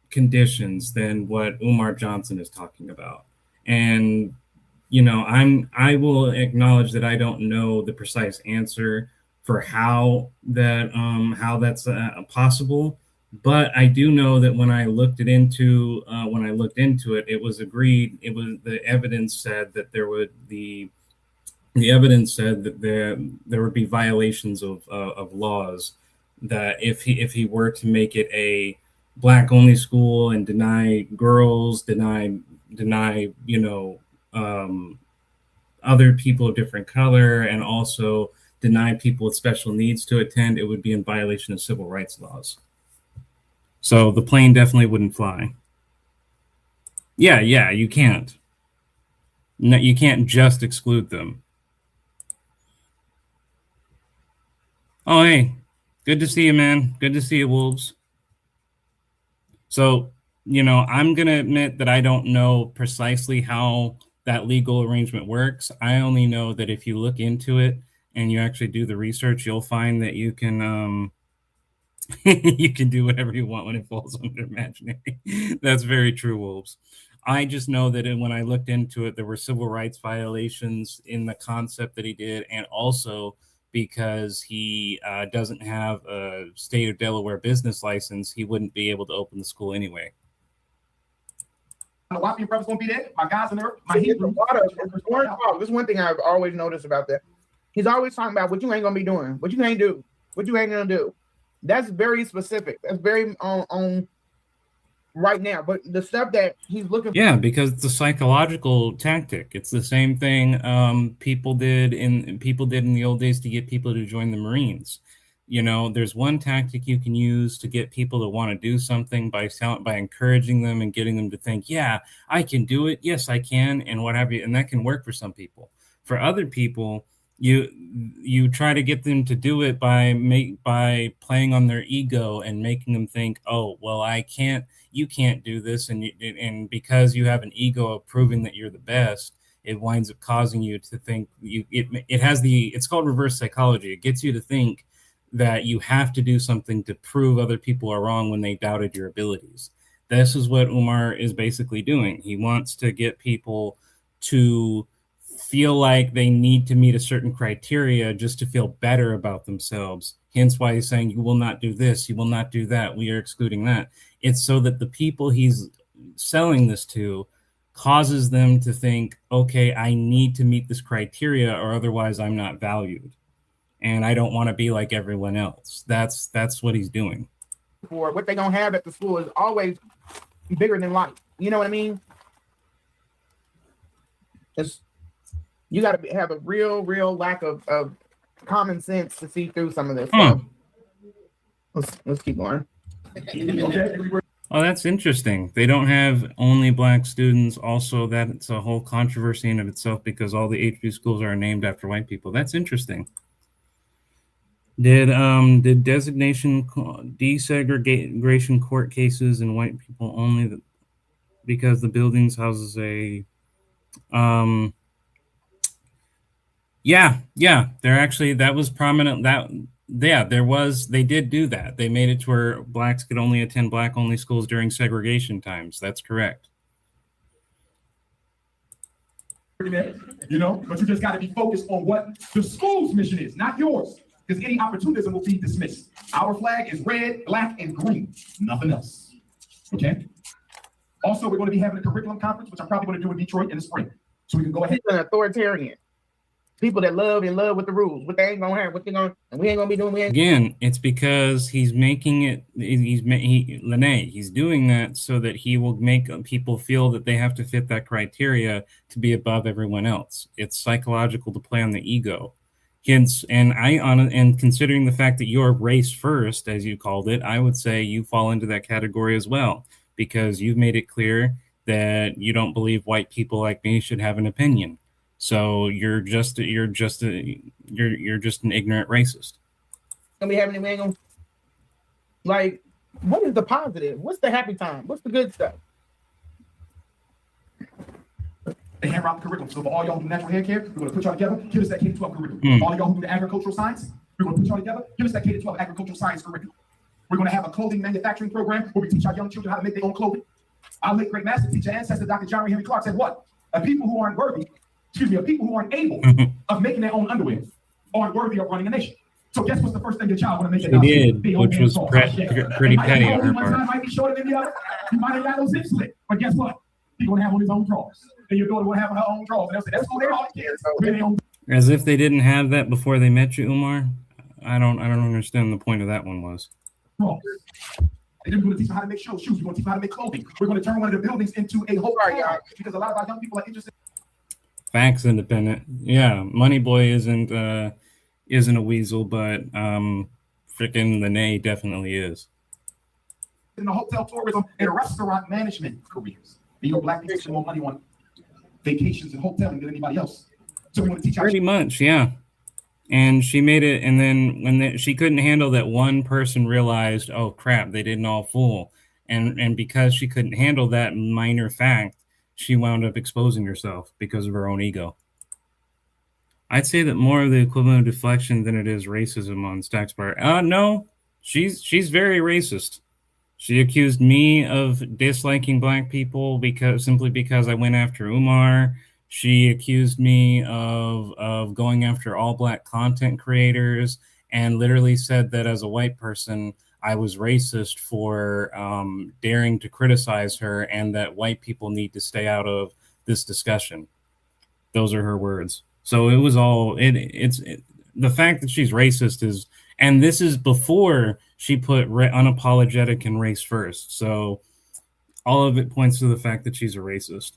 conditions than what Umar Johnson is talking about. And I will acknowledge that I don't know the precise answer for how that's possible, but I do know that when I looked into it, it was agreed. It was the evidence said that there would the evidence said that there would be violations of laws, that if he were to make it a black only school and deny girls, deny other people of different color, and also deny people with special needs to attend, it would be in violation of civil rights laws. So the plane definitely wouldn't fly. Yeah, you can't. No, you can't just exclude them. Oh, hey, good to see you, man. Good to see you, Wolves. So, I'm going to admit that I don't know precisely how that legal arrangement works. I only know that if you look into it and you actually do the research, you'll find that you can you can do whatever you want when it falls under imaginary. That's very true, Wolves. I just know that when I looked into it, there were civil rights violations in the concept that he did, and also because he doesn't have a state of Delaware business license, he wouldn't be able to open the school anyway. The Wapian brothers gonna be there. My guys in there. This is one thing I've always noticed about that. He's always talking about what you ain't gonna be doing, what you can't do, what you ain't gonna do. That's very specific. That's very on right now. But the stuff that he's looking for. Yeah, because it's a psychological tactic. It's the same thing people did in the old days to get people to join the Marines. There's one tactic you can use to get people to want to do something by encouraging them and getting them to think, yeah, I can do it. Yes, I can. And what have you. And that can work for some people. For other people, you try to get them to do it by playing on their ego and making them think, oh, well, you can't do this. And because you have an ego of proving that you're the best, it winds up causing you to think it's called reverse psychology. It gets you to think that you have to do something to prove other people are wrong when they doubted your abilities. This is what Umar is basically doing. He wants to get people to feel like they need to meet a certain criteria just to feel better about themselves. Hence why he's saying, you will not do this, you will not do that, we are excluding that. It's so that the people he's selling this to causes them to think, okay, I need to meet this criteria or otherwise I'm not valued. And I don't want to be like everyone else. That's what he's doing. For what they're going to have at the school is always bigger than life. You know what I mean? You got to have a real lack of common sense to see through some of this stuff. Let's keep going. Oh, that's interesting. They don't have only black students. Also, that's a whole controversy in of itself because all the HB schools are named after white people. That's interesting. Did designation desegregation court cases in white people only because the buildings houses a yeah, they're actually, that was prominent. That, yeah, they did do that. They made it to where blacks could only attend black only schools during segregation times. That's correct. You know, but you just got to be focused on what the school's mission is, not yours, because any opportunism will be dismissed. Our flag is red, black, and green, nothing else. Okay. Also, we're going to be having a curriculum conference, which I'm probably going to do in Detroit in the spring, so we can go ahead. He's an authoritarian. People that love with the rules. What they ain't gonna have, what they gonna, and we ain't gonna be doing. Again, it's because he's making it. Lanae. He's doing that so that he will make people feel that they have to fit that criteria to be above everyone else. It's psychological to play on the ego. Hence, and considering the fact that you're race first, as you called it, I would say you fall into that category as well because you've made it clear that you don't believe white people like me should have an opinion. So you're just an ignorant racist. Gonna be having it, like, what is the positive? What's the happy time? What's the good stuff? They hammer out the curriculum. So for all y'all who do natural hair care, we're going to put y'all together. Give us that K-12 curriculum. All y'all who do the agricultural science, we're going to put y'all together. Give us that K-12 agricultural science curriculum. We're going to have a clothing manufacturing program where we teach our young children how to make their own clothing. Our late great master teacher ancestor, Dr. John Henry Clark, said what? People who aren't worthy, people who aren't able of making their own underwear aren't worthy of running a nation. So guess what's the first thing your child want to make? She did, which was pretty petty on her part. Might be shorter than the other. You might have got those zips slit, but guess what? He's gonna have on his own drawers, and your daughter will have on her own drawers. And they'll say, "That's who they are, kids." As if they didn't have that before they met you, Umar. I don't understand the point of that one was. And then we're going to teach them how to make shoes. We're going to teach them how to make clothing. We're going to turn one of the buildings into a hotel because a lot of our young people are interested. Facts independent. Yeah, Money Boy isn't a weasel, but freaking Lanae definitely is. In the hotel tourism and restaurant management careers. And your black people spend more money on vacations and hoteling than anybody else. So we want to teach pretty much, yeah. And she made it, and then when she couldn't handle that, one person realized, oh crap, they didn't all fool. And because she couldn't handle that minor fact, she wound up exposing herself because of her own ego. I'd say that more of the equivalent of deflection than it is racism on Stack's part. No, she's very racist. She accused me of disliking black people simply because I went after Umar. She accused me of going after all black content creators and literally said that as a white person, I was racist for daring to criticize her and that white people need to stay out of this discussion. Those are her words. So it was all, it's the fact that she's racist is, and this is before she put unapologetic and race first. So all of it points to the fact that she's a racist.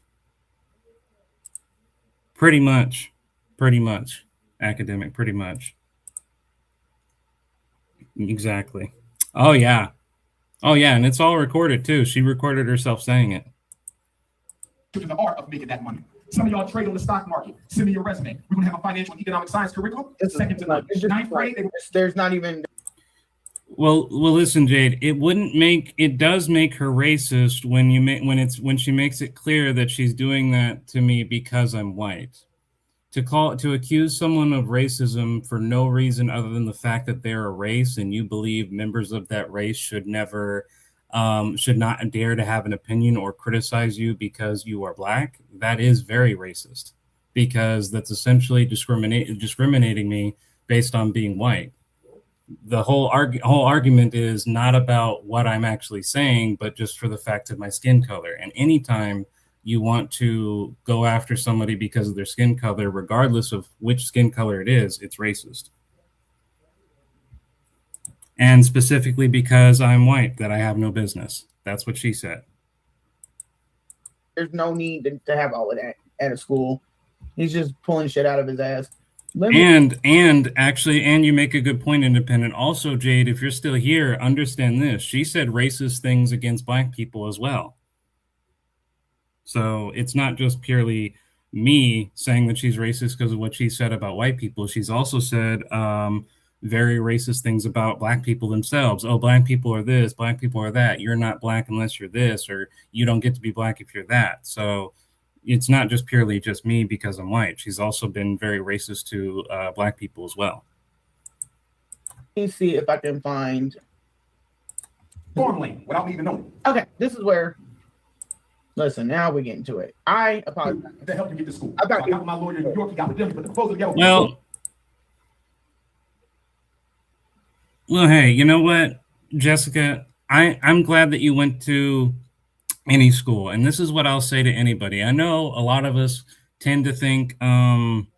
Pretty much, academic, pretty much. Exactly. Oh yeah, and it's all recorded too. She recorded herself saying it. The art of making that money. Some of y'all trade on the stock market. Send me your resume. We're gonna have a financial and economic science curriculum. Second to none. Ninth grade. There's not even. Well, listen, Jade. It does make her racist when she makes it clear that she's doing that to me because I'm white. To accuse someone of racism for no reason other than the fact that they're a race and you believe members of that race should not dare to have an opinion or criticize you because you are black, that is very racist because that's essentially discriminating me based on being white. The whole argument is not about what I'm actually saying, but just for the fact of my skin color. And anytime you want to go after somebody because of their skin color, regardless of which skin color it is, it's racist. And specifically because I'm white, that I have no business. That's what she said. There's no need to have all of that at a school. He's just pulling shit out of his ass. And actually, and you make a good point, Independent. Also, Jade, if you're still here, understand this. She said racist things against Black people as well. So it's not just purely me saying that she's racist because of what she said about white people. She's also said very racist things about Black people themselves. Oh, Black people are this, Black people are that. You're not Black unless you're this, or you don't get to be Black if you're that. So it's not just purely just me because I'm white. She's also been very racist to Black people as well. Let me see if I can find Storm lane without me even knowing. Okay, this is where. Listen, now we're getting to it. I apologize. To help you get to school. I got my lawyer in New York. He got with them, but the proposal together. Well, hey, you know what, Jessica? I'm glad that you went to any school, and this is what I'll say to anybody. I know a lot of us tend to think that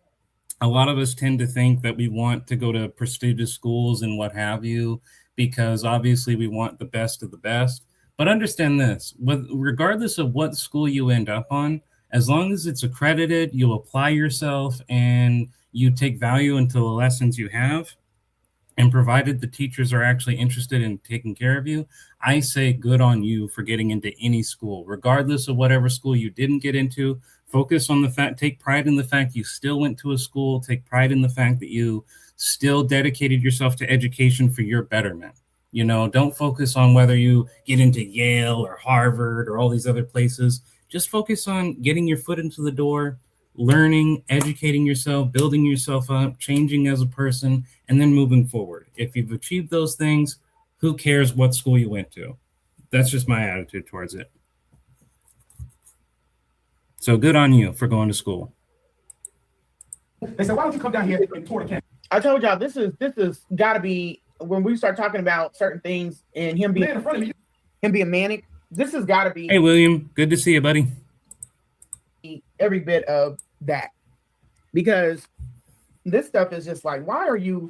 we want to go to prestigious schools and what have you, because obviously we want the best of the best. But understand this, regardless of what school you end up on, as long as it's accredited, you'll apply yourself and you take value into the lessons you have, and provided the teachers are actually interested in taking care of you, I say good on you for getting into any school, regardless of whatever school you didn't get into. Focus on the fact, take pride in the fact you still went to a school, take pride in the fact that you still dedicated yourself to education for your betterment. You know, don't focus on whether you get into Yale or Harvard or all these other places. Just focus on getting your foot into the door, learning, educating yourself, building yourself up, changing as a person, and then moving forward. If you've achieved those things, who cares what school you went to? That's just my attitude towards it. So good on you for going to school. They said, why don't you come down here and tour the campus? I told y'all this is got to be, when we start talking about certain things and him being in front of me, him being manic, this has got to be. Hey, William, good to see you, buddy. Every bit of that, because this stuff is just like, why are you?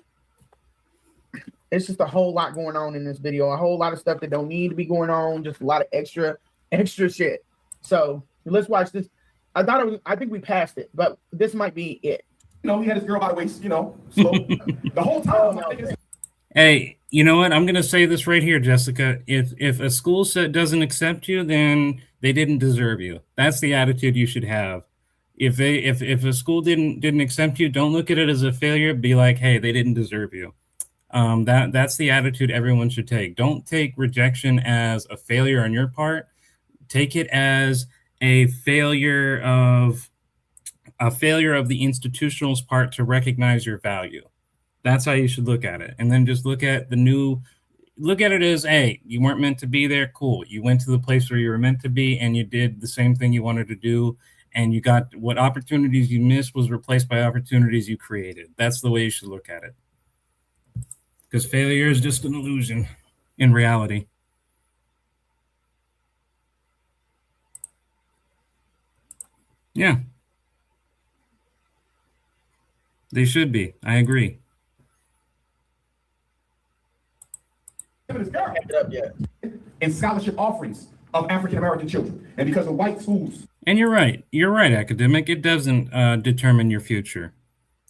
It's just a whole lot going on in this video, a whole lot of stuff that don't need to be going on, just a lot of extra shit. So let's watch this. I think we passed it, but this might be it. You know, he had his girl by the waist, you know, slow. The whole time. Hey, you know what? I'm going to say this right here, Jessica. If a school set doesn't accept you, then they didn't deserve you. That's the attitude you should have. If a school didn't accept you, don't look at it as a failure. Be like, hey, they didn't deserve you. That's the attitude everyone should take. Don't take rejection as a failure on your part. Take it as a failure of the institutional's part to recognize your value. That's how you should look at it. And then just look at it as, hey, you weren't meant to be there. Cool. You went to the place where you were meant to be and you did the same thing you wanted to do. And you got what opportunities you missed was replaced by opportunities you created. That's the way you should look at it. Because failure is just an illusion in reality. Yeah. They should be. I agree. In scholarship offerings of African-American children. And because of white schools. And you're right, academic. It doesn't determine your future.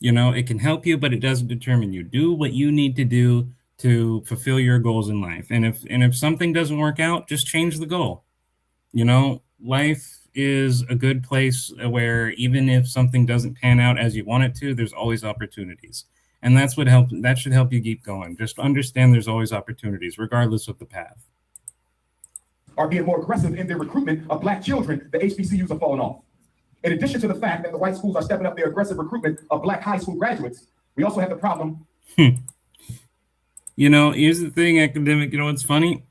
You know, it can help you, but it doesn't determine you. Do what you need to do to fulfill your goals in life. And if something doesn't work out, just change the goal. You know, life is a good place where even if something doesn't pan out as you want it to, there's always opportunities. And that should help you keep going. Just understand there's always opportunities, regardless of the path. Are being more aggressive in their recruitment of Black children, the HBCUs are falling off. In addition to the fact that the white schools are stepping up their aggressive recruitment of Black high school graduates, we also have the problem. You know, here's the thing, academic. You know what's funny?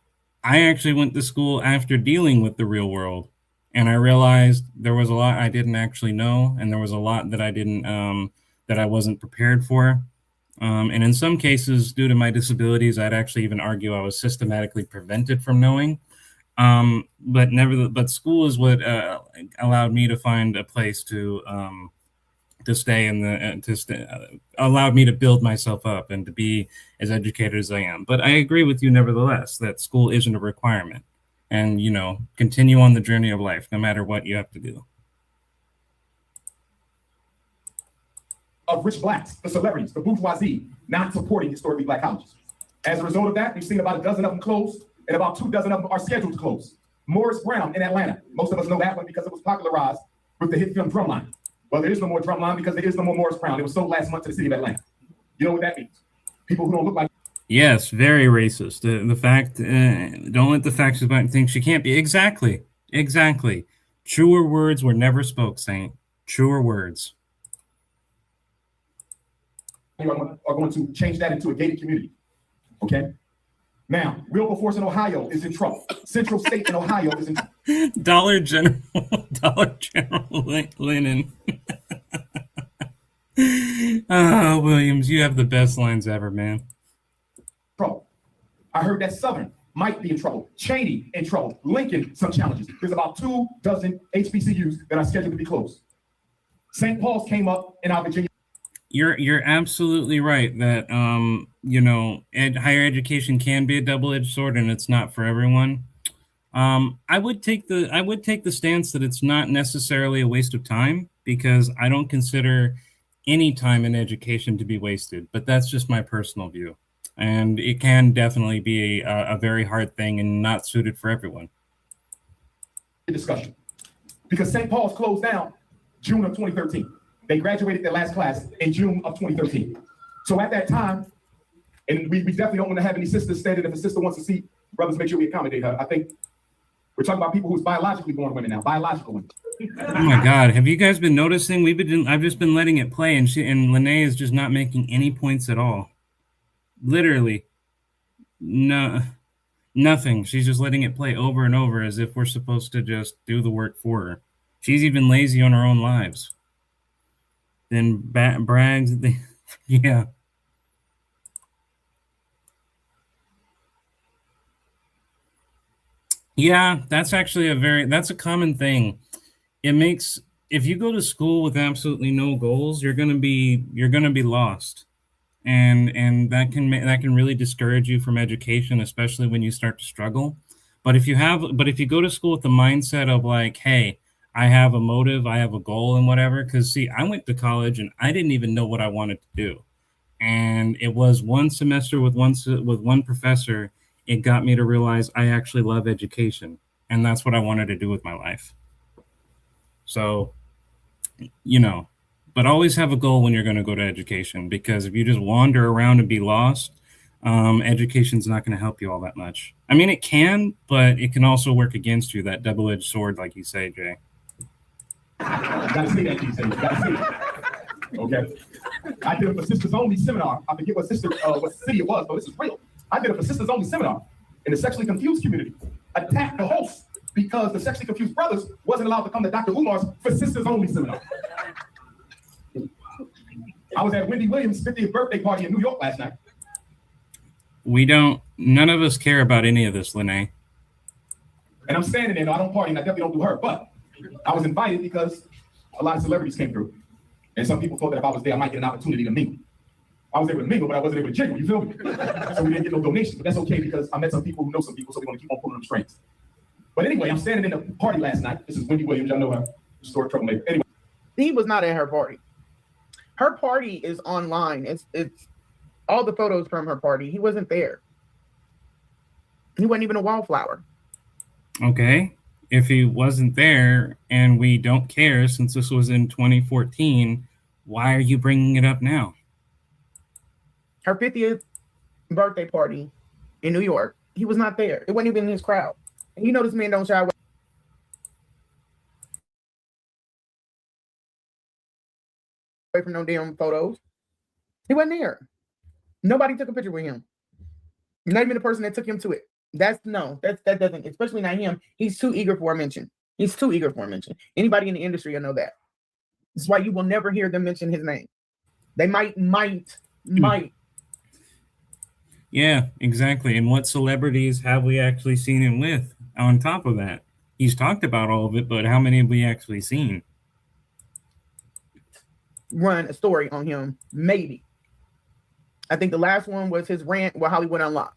I actually went to school after dealing with the real world, and I realized there was a lot I didn't actually know, and there was a lot that I wasn't prepared for. And in some cases, due to my disabilities, I'd actually even argue I was systematically prevented from knowing. But school is what allowed me to find a place to stay allowed me to build myself up and to be as educated as I am. But I agree with you, nevertheless, that school isn't a requirement. And, you know, continue on the journey of life, no matter what you have to do. of rich blacks, the celebrities, the bourgeoisie, not supporting historically black colleges. As a result of that, we've seen about a dozen of them close, and about 2 dozen of them are scheduled to close. Morris Brown in Atlanta. Most of us know that one because it was popularized with the hit film Drumline. Well, there is no more Drumline because there is no more Morris Brown. It was sold last month to the city of Atlanta. You know what that means? People who don't look like. Yes, very racist. The fact, don't let the facts about things she can't be. Exactly. Truer words were never spoke, Saint. Truer words. Are going to change that into a gated community. Okay? Now, Wilberforce in Ohio is in trouble. Central State in Ohio is in trouble. Dollar General Linen. Oh, Williams, you have the best lines ever, man. Trouble. I heard that Southern might be in trouble. Cheney in trouble. Lincoln, some challenges. There's about 2 dozen HBCUs that are scheduled to be closed. St. Paul's came up in our Virginia. You're absolutely right that higher education can be a double-edged sword, and it's not for everyone. I would take the stance that it's not necessarily a waste of time, because I don't consider any time in education to be wasted. But that's just my personal view, and it can definitely be a very hard thing and not suited for everyone. Discussion, because St. Paul's closed down June of 2013. They graduated their last class in June of 2013. So at that time, and we definitely don't want to have any sisters standing. If a sister wants to see brothers, make sure we accommodate her. I think we're talking about people who's biologically born women now, biological women. Oh my God, have you guys been noticing? I've just been letting it play, and Lanae is just not making any points at all. Literally, nothing. She's just letting it play over and over as if we're supposed to just do the work for her. She's even lazy on her own lives. Then brags. Yeah. Yeah, that's actually that's a common thing. It makes, if you go to school with absolutely no goals, you're gonna be lost, and that can really discourage you from education, especially when you start to struggle. But if you go to school with the mindset of like, hey, I have a motive, I have a goal, and whatever. Because see, I went to college and I didn't even know what I wanted to do, and it was one semester with one professor. It got me to realize I actually love education, and that's what I wanted to do with my life. So, but always have a goal when you're going to go to education, because if you just wander around and be lost, education's not going to help you all that much. I mean, it can, but it can also work against you, that double-edged sword, like you say, Jay. You gotta see that, you gotta see it. Okay. I did a sisters only seminar. I forget what city it was, but this is real. I did a sisters only seminar in the sexually confused community. Attacked the host because the sexually confused brothers wasn't allowed to come to Dr. Umar's for sisters only seminar. I was at Wendy Williams' 50th birthday party in New York last night. None of us care about any of this, Lanae. And I'm standing there, no, I don't party, and I definitely don't do her, but I was invited because a lot of celebrities came through. And some people thought that if I was there, I might get an opportunity to mingle. I was able to mingle, but I wasn't able to jiggle, you feel me? So we didn't get no donations, but that's okay because I met some people who know some people, so we're gonna keep on pulling them strings. But anyway, I'm standing in the party last night. This is Wendy Williams, y'all know her, historic troublemaker. Anyway. He was not at her party. Her party is online. It's all the photos from her party. He wasn't there. He wasn't even a wallflower. Okay. If he wasn't there and we don't care since this was in 2014, why are you bringing it up now? Her 50th birthday party in New York, he was not there. It wasn't even in his crowd. And you know this man don't shy away from no damn photos. He wasn't there. Nobody took a picture with him. Not even the person that took him to it. That doesn't, especially not him. He's too eager for a mention. Anybody in the industry will know that. That's why you will never hear them mention his name. They might. Yeah, exactly. And what celebrities have we actually seen him with on top of that? He's talked about all of it, but how many have we actually seen? Run a story on him, maybe. I think the last one was his rant with Hollywood Unlocked.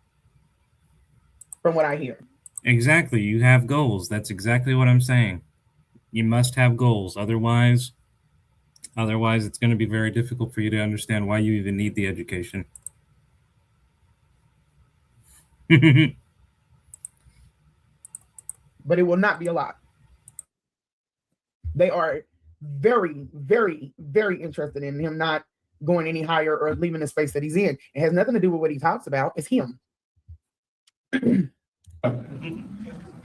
From what I hear. Exactly. You have goals. That's exactly what I'm saying. You must have goals. Otherwise, Otherwise, it's going to be very difficult for you to understand why you even need the education. But it will not be a lot. They are very, very, very interested in him not going any higher or leaving the space that he's in. It has nothing to do with what he talks about. It's him. And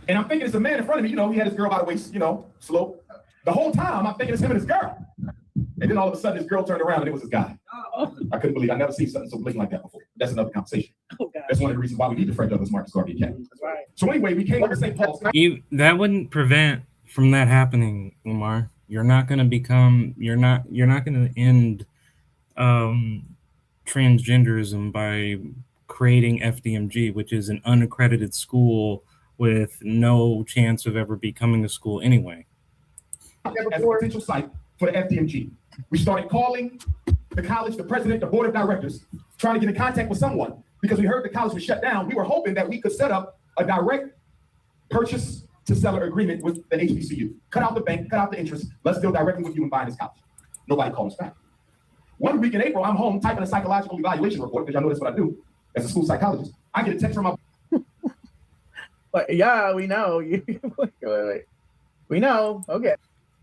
I'm thinking it's a man in front of me. You know, he had his girl by the waist, you know, slow. The whole time I'm thinking it's him and his girl. And then all of a sudden, this girl turned around and it was his guy. I couldn't believe I've never seen something so blatant like that before. That's another conversation. That's one of the reasons why we need the Fred Douglass Marcus Garvey Academy. That's right. So anyway, we came up to St. Paul's. That wouldn't prevent from that happening, Umar. You're not going to become. You're not going to end transgenderism by creating FDMG, which is an unaccredited school with no chance of ever becoming a school anyway. As a potential site for the FDMG. We started calling the college, the president, the board of directors, trying to get in contact with someone because we heard the college was shut down. We were hoping that we could set up a direct purchase to seller agreement with the HBCU. Cut out the bank, cut out the interest. Let's deal directly with you and buying this college. Nobody called us back. 1 week in April, I'm home typing a psychological evaluation report because y'all know that's what I do as a school psychologist. I get a text from my. But yeah, we know. Wait. We know. Okay.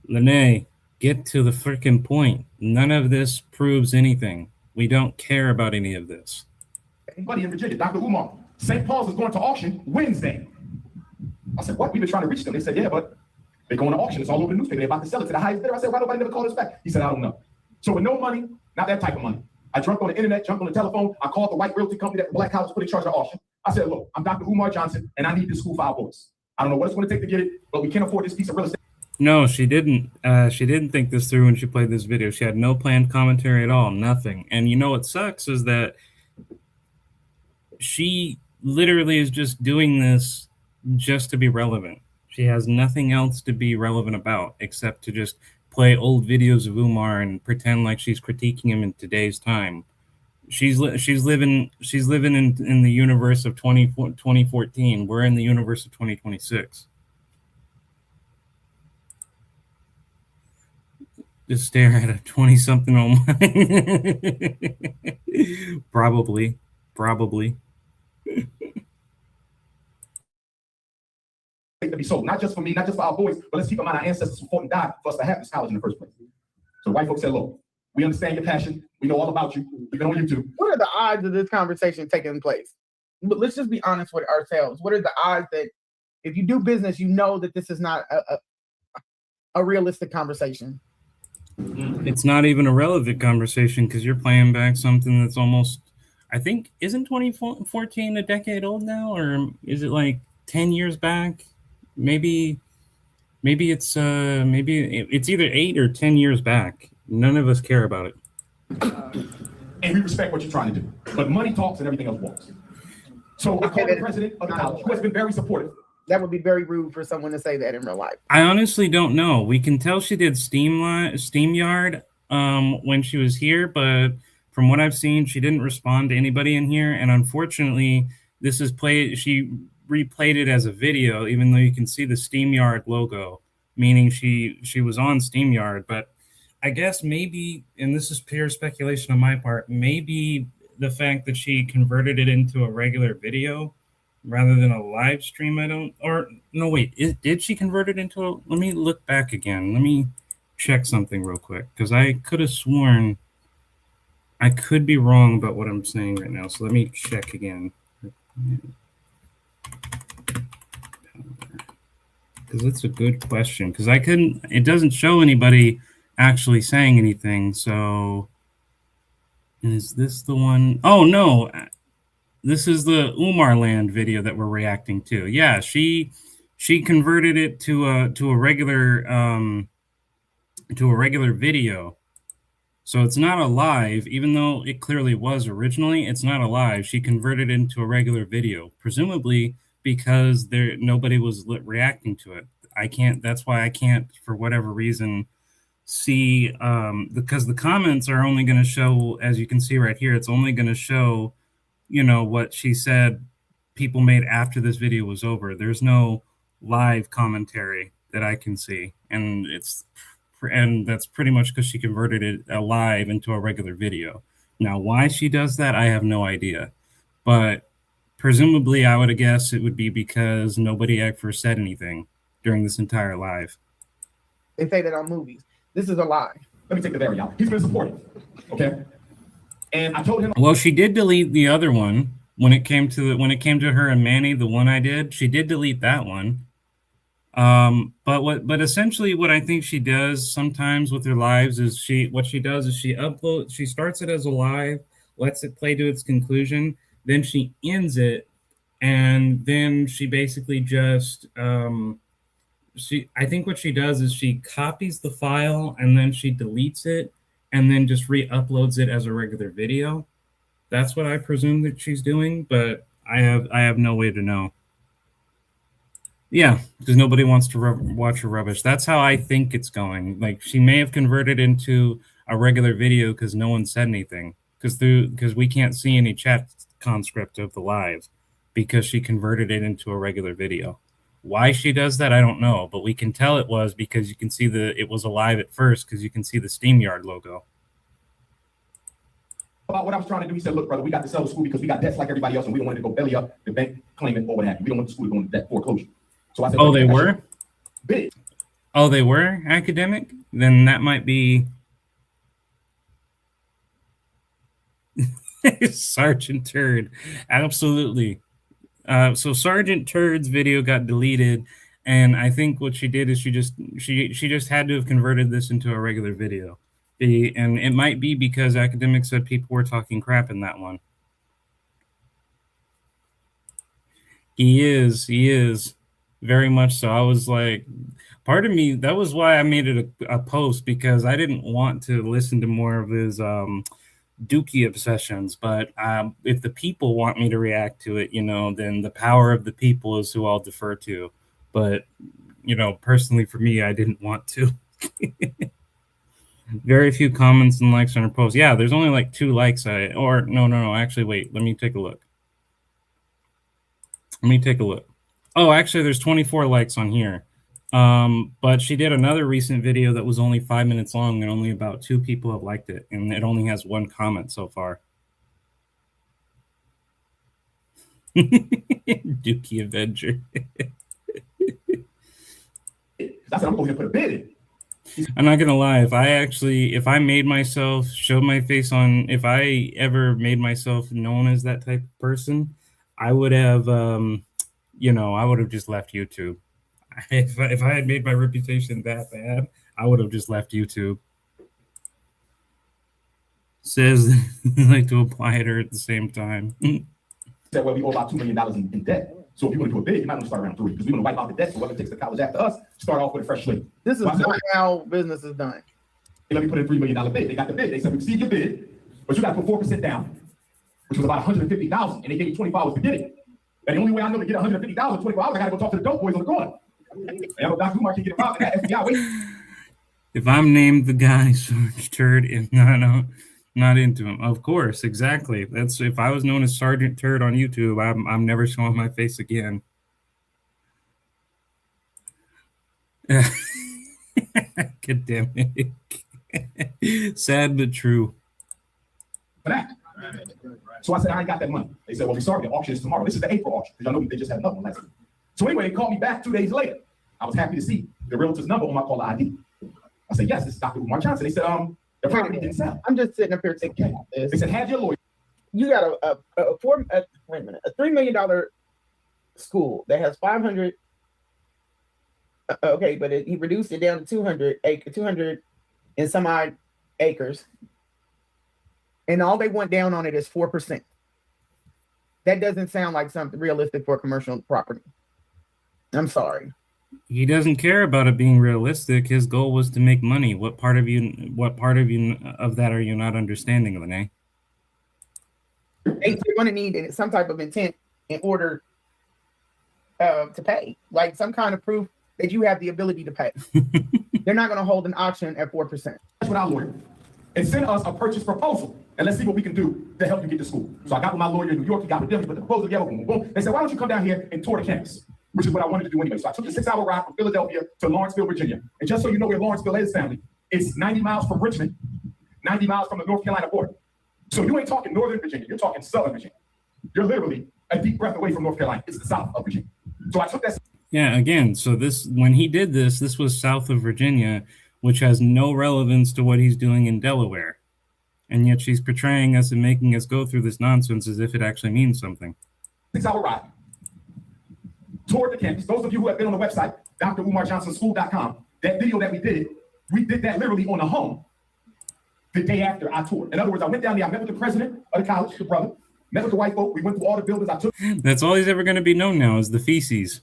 Lanae, get to the freaking point. None of this proves anything. We don't care about any of this. Buddy in Virginia, Dr. Umar, St. Paul's is going to auction Wednesday. I said, what? We've been trying to reach them. They said, yeah, but they're going to auction. It's all over the newspaper. They're about to sell it to the highest bidder. I said, why nobody never called us back? He said, I don't know. So with no money, not that type of money. I jumped on the internet, jumped on the telephone. I called the white realty company that the Black College put in charge of the auction. I said, look, I'm Dr. Umar Johnson, and I need this school for our boys. I don't know what it's going to take to get it, but we can't afford this piece of real estate. No, she didn't. She didn't think this through when she played this video. She had no planned commentary at all, nothing. And you know what sucks is that she literally is just doing this just to be relevant. She has nothing else to be relevant about except to just play old videos of Umar and pretend like she's critiquing him in today's time. She's living in the universe of 2014. We're in the universe of 2026. Just stare at a 20-something online. Probably. To be sold, not just for me, not just for our boys, but let's keep in mind our ancestors who fought and died for us to have this college in the first place. So white folks said, look, we understand your passion. We know all about you. We've been on YouTube. What are the odds of this conversation taking place? But let's just be honest with ourselves. What are the odds that if you do business, you know that this is not a realistic conversation? It's not even a relevant conversation because you're playing back something that's almost, I think, isn't 2014 a decade old now? Or is it like 10 years back? Maybe it's either 8 or 10 years back. None of us care about it. And we respect what you're trying to do. But money talks and everything else walks. So I called the president of the college, who has been very supportive. That would be very rude for someone to say that in real life. I honestly don't know. We can tell she did SteamYard when she was here, but from what I've seen, she didn't respond to anybody in here. And unfortunately, this is she replayed it as a video, even though you can see the SteamYard logo, meaning she was on SteamYard. But I guess maybe, and this is pure speculation on my part, maybe the fact that she converted it into a regular video rather than a live stream, did she convert it into a, let me look back again. Let me check something real quick, because I could have sworn, I could be wrong about what I'm saying right now. So let me check again. Because it's a good question, because it doesn't show anybody actually saying anything. So is this the one? Oh no, this is the Umar Land video that we're reacting to. Yeah, she converted it to a regular video. So it's not a live, even though it clearly was originally. It's not a live. She converted it into a regular video, presumably because nobody was reacting to it. That's why I can't, for whatever reason, see, because the comments are only going to show, as you can see right here, it's only going to show, what she said people made after this video was over. There's no live commentary that I can see, and it's and that's pretty much because she converted it live into a regular video. Now, why she does that, I have no idea, but presumably, I would have guessed it would be because nobody ever said anything during this entire live. They say that on movies. This is a lie. Let me take the very out. He's been supportive. Okay. And I told him. Well, she did delete the other one when it came to her and Manny. The one I did, she did delete that one. But essentially what I think she does sometimes with her lives is she starts it as a live, lets it play to its conclusion, then she ends it, and then she basically just I think what she does is she copies the file and then she deletes it and then just re-uploads it as a regular video. That's what I presume that she's doing, but I have no way to know. Yeah, because nobody wants to watch her rubbish. That's how I think it's going. Like, she may have converted into a regular video because no one said anything. Because we can't see any chat conscript of the live because she converted it into a regular video. Why she does that, I don't know. But we can tell it was because you can see it was alive at first because you can see the SteamYard logo. About what I was trying to do, he said, look, brother, we got to sell the school because we got debts like everybody else and we don't want it to go belly up, the bank claiming or what have you. We don't want the school to go into debt foreclosure. So I said, oh, they were? Big. Oh, they were academic? Then that might be Sergeant Turd. Absolutely. So Sergeant Turd's video got deleted, and I think what she did is she just had to have converted this into a regular video. And it might be because academics said people were talking crap in that one. He is. Very much so. I was like, part of me, that was why I made it a post, because I didn't want to listen to more of his Dookie obsessions. But if the people want me to react to it, then the power of the people is who I'll defer to. But, personally for me, I didn't want to. Very few comments and likes on her post. Yeah, there's only like 2 likes. No. Actually, wait, let me take a look. Oh, actually, there's 24 likes on here. But she did another recent video that was only 5 minutes long, and only about 2 people have liked it, and it only has 1 comment so far. Dookie Avenger. I said, I'm going to put a bid in. I'm not gonna lie. If I ever made myself known as that type of person, I would have, I would have just left YouTube. If I had made my reputation that bad, I would have just left YouTube. Says like to apply at her at the same time. Said, well, we owe about $2 million in debt. So if you want to do a bid, you might want to start around 3 because we want to wipe out the debt. So whoever takes the college after us, start off with a fresh slate. This is not how business is done. Hey, let me put in $3 million bid. They got the bid. They said, we received your bid, but you got to put 4% down, which was about $150,000, and they gave you 24 hours to get it. And the only way I know to get $150,000 in 24 hours, I got to go talk to the dope boys on the corner. And Dr. Umar can get involved in that FBI wait. If I'm named the guy, Sergeant Turd, not into him. Of course, exactly. That's if I was known as Sergeant Turd on YouTube, I'm never showing my face again. God damn it. Sad but true. For that. So I said, I ain't got that money. They said, well, we're sorry, the auction is tomorrow. This is the April auction, because I know they just had another one last week. So anyway, they called me back 2 days later. I was happy to see the realtor's number on my caller ID. I said, yes, this is Dr. Umar Johnson. They said, the property didn't sell. I'm just sitting up here thinking about this. They said, have your lawyer. You got a $3 million school that has 500. Okay, but he reduced it down to 200 and some odd acres, and all they want down on it is 4%. That doesn't sound like something realistic for commercial property. I'm sorry. He doesn't care about it being realistic. His goal was to make money. What part of that are you not understanding, Lanae? They're going to need some type of intent in order to pay, like some kind of proof that you have the ability to pay. They're not going to hold an auction at 4%. That's what our lawyer. And send us a purchase proposal, and let's see what we can do to help you get to school. So I got with my lawyer in New York. He got with them. He put the proposal together. Boom, boom, boom. They said, why don't you come down here and tour the campus? Which is what I wanted to do anyway. So I took the 6-hour ride from Philadelphia to Lawrenceville, Virginia. And just so you know where Lawrenceville is, family, It's 90 miles from Richmond, 90 miles from the North Carolina border. So you ain't talking Northern Virginia, you're talking Southern Virginia. You're literally a deep breath away from North Carolina. It's the south of Virginia. So I took that. Yeah, again, so this, when he did this, this was south of Virginia, which has no relevance to what he's doing in Delaware. And yet she's portraying us and making us go through this nonsense as if it actually means something. 6-hour ride toward the campus. Those of you who have been on the website, drumarjohnsonschool.com, that video that we did that literally on the home the day after I toured. In other words, I went down there, I met with the president of the college, the brother, met with the white folk, we went through all the buildings, I took. That's all he's ever going to be known now is the feces.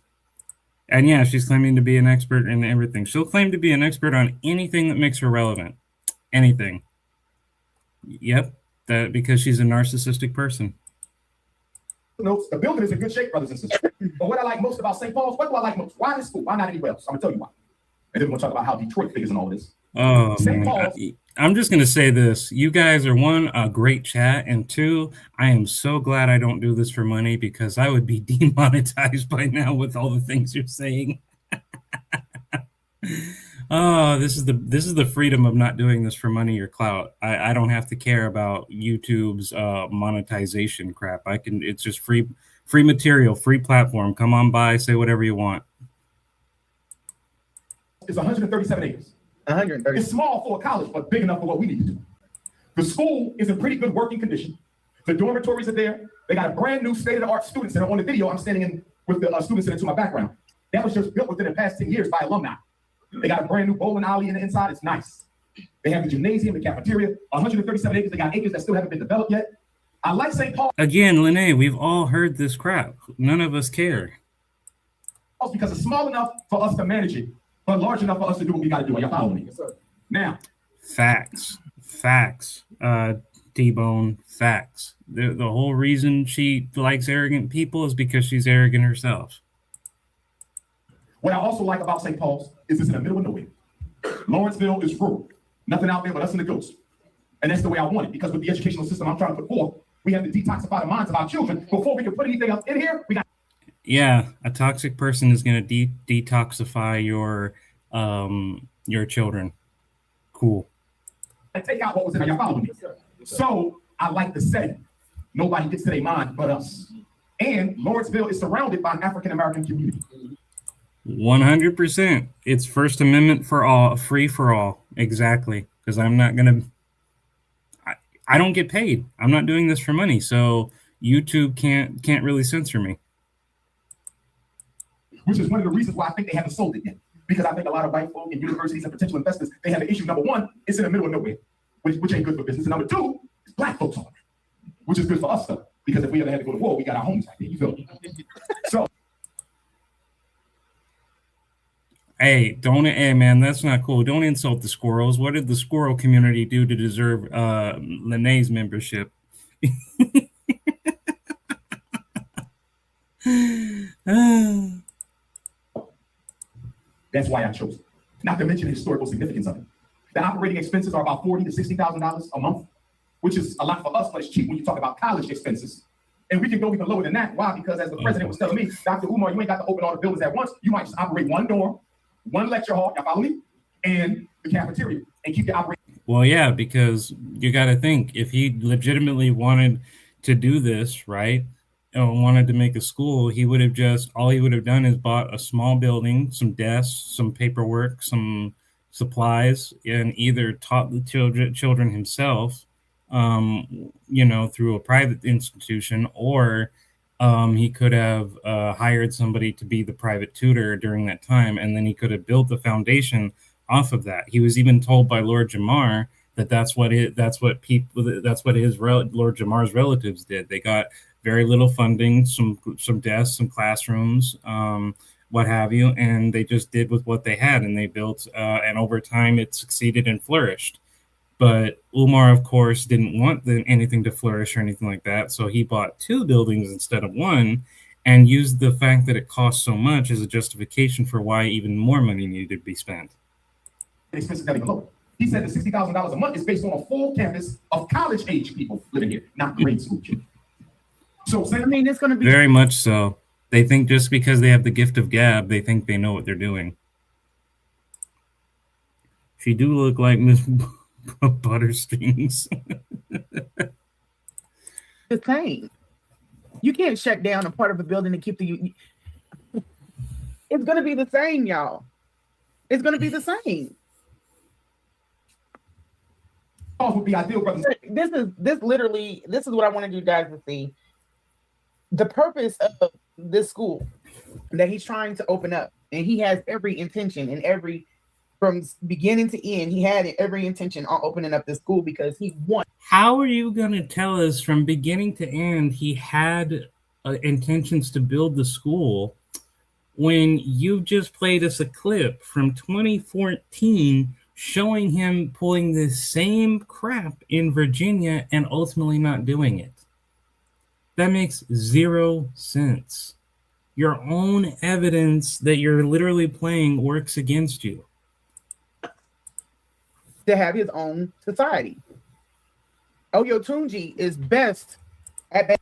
And yeah, she's claiming to be an expert in everything. She'll claim to be an expert on anything that makes her relevant. Anything. Yep, that because she's a narcissistic person. Notes, the building is in good shape, brothers and sisters. But what I like most about St. Paul's, what do I like most? Why this school? Why not anywhere else? I'm gonna tell you why. And then we're gonna talk about how Detroit figures in all of this. Oh, St. man. Paul's. I'm just gonna say this: you guys are one, a great chat, and two, I am so glad I don't do this for money because I would be demonetized by now with all the things you're saying. Oh, this is the freedom of not doing this for money or clout. I don't have to care about YouTube's monetization crap. It's just free material, free platform. Come on by, say whatever you want. It's 137 acres. 130. It's small for a college, but big enough for what we need to do. The school is in pretty good working condition. The dormitories are there. They got a brand new state-of-the-art student center. On the video, I'm standing in with the student center to my background. That was just built within the past 10 years by alumni. They got a brand new bowling alley in the inside. It's nice. They have the gymnasium, the cafeteria, 137 acres. They got acres that still haven't been developed yet. I like St. Paul. Again, Lanae, we've all heard this crap. None of us care. Because it's small enough for us to manage it, but large enough for us to do what we got to do. Are y'all following me? Yes, sir. Now. Facts. T-Bone, facts. The whole reason she likes arrogant people is because she's arrogant herself. What I also like about St. Paul's is it's in the middle of nowhere. Lawrenceville is rural. Nothing out there but us and the ghosts. And that's the way I want it, because with the educational system I'm trying to put forth, we have to detoxify the minds of our children. Before we can put anything else in here, we got. Yeah, a toxic person is going to detoxify your children. Cool. And take out what was in there. Y'all following me? So I like the setting. Nobody gets to their mind but us. And Lawrenceville is surrounded by an African-American community. 100%. It's First Amendment for all, free for all. Exactly. Because I'm not going to, I don't get paid. I'm not doing this for money. So YouTube can't really censor me. Which is one of the reasons why I think they haven't sold it yet. Because I think a lot of white folk and universities and potential investors, they have an issue. Number one, it's in the middle of nowhere, which ain't good for business. And number two, it's black folks on it, which is good for us though. Because if we ever had to go to war, we got our homes back there. You feel me? So. Hey, man, that's not cool. Don't insult the squirrels. What did the squirrel community do to deserve Lanae's membership? That's why I chose it. Not to mention the historical significance of it. The operating expenses are about $40,000 to $60,000 a month, which is a lot for us, but it's cheap when you talk about college expenses. And we can go even lower than that. Why? Because as the president was telling me, Dr. Umar, you ain't got to open all the buildings at once. You might just operate one dorm, one lecture hall, y'all follow me? And the cafeteria, and keep the operation. Well, yeah, because you got to think, if he legitimately wanted to do this, right, wanted to make a school, he would have all he would have done is bought a small building, some desks, some paperwork, some supplies, and either taught the children himself, through a private institution, or he could have hired somebody to be the private tutor during that time, and then he could have built the foundation off of that. He was even told by Lord Jamar that's what Lord Jamar's relatives did. They got very little funding, some desks, some classrooms, what have you, and they just did with what they had, and they built, and over time it succeeded and flourished. But Umar, of course, didn't want anything to flourish or anything like that, so he bought 2 buildings instead of 1, and used the fact that it cost so much as a justification for why even more money needed to be spent. Expenses got even lower. He said the $60,000 a month is based on a full campus of college-age people living here, not grade school kids. So, I mean, it's going to be very much so. They think just because they have the gift of gab, they think they know what they're doing. She do look like Miss Butterstrings. The same. You can't shut down a part of a building to keep the. It's going to be the same, y'all. It's going to be the same. Would be ideal, brothers. This is what I wanted you guys to see. The purpose of this school that he's trying to open up, and he has every intention and from beginning to end, he had every intention on opening up this school because he wants. How are you going to tell us from beginning to end he had intentions to build the school when you just played us a clip from 2014 showing him pulling the same crap in Virginia and ultimately not doing it? That makes 0 sense. Your own evidence that you're literally playing works against you. To have his own society. Oyotunji is best at that.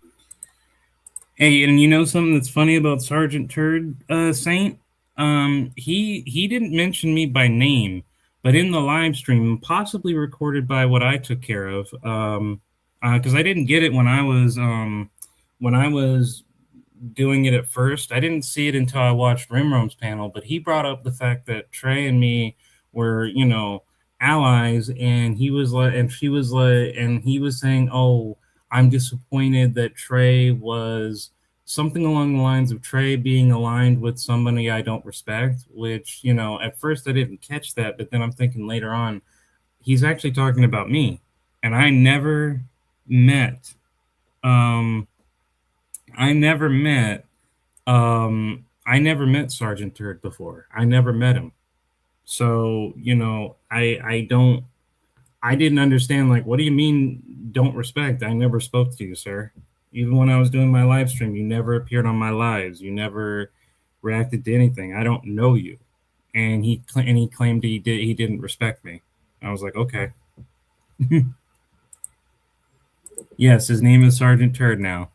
Hey, and you know something that's funny about Sergeant Turd Saint? He didn't mention me by name, but in the live stream, possibly recorded by what I took care of, because I didn't get it when I was doing it at first. I didn't see it until I watched Rimrome's panel, but he brought up the fact that Trey and me were, allies, and he was like, and she was like, and he was saying, "Oh, I'm disappointed that Trey was something along the lines of Trey being aligned with somebody I don't respect," which, at first I didn't catch that, but then I'm thinking later on, he's actually talking about me. And I never met Sergeant Turd before. I never met him. So, I didn't understand, like, what do you mean don't respect? I never spoke to you, sir. Even when I was doing my live stream, you never appeared on my lives. You never reacted to anything. I don't know you. And he claimed he didn't respect me. I was like, okay. Yes, his name is Sergeant Turd now.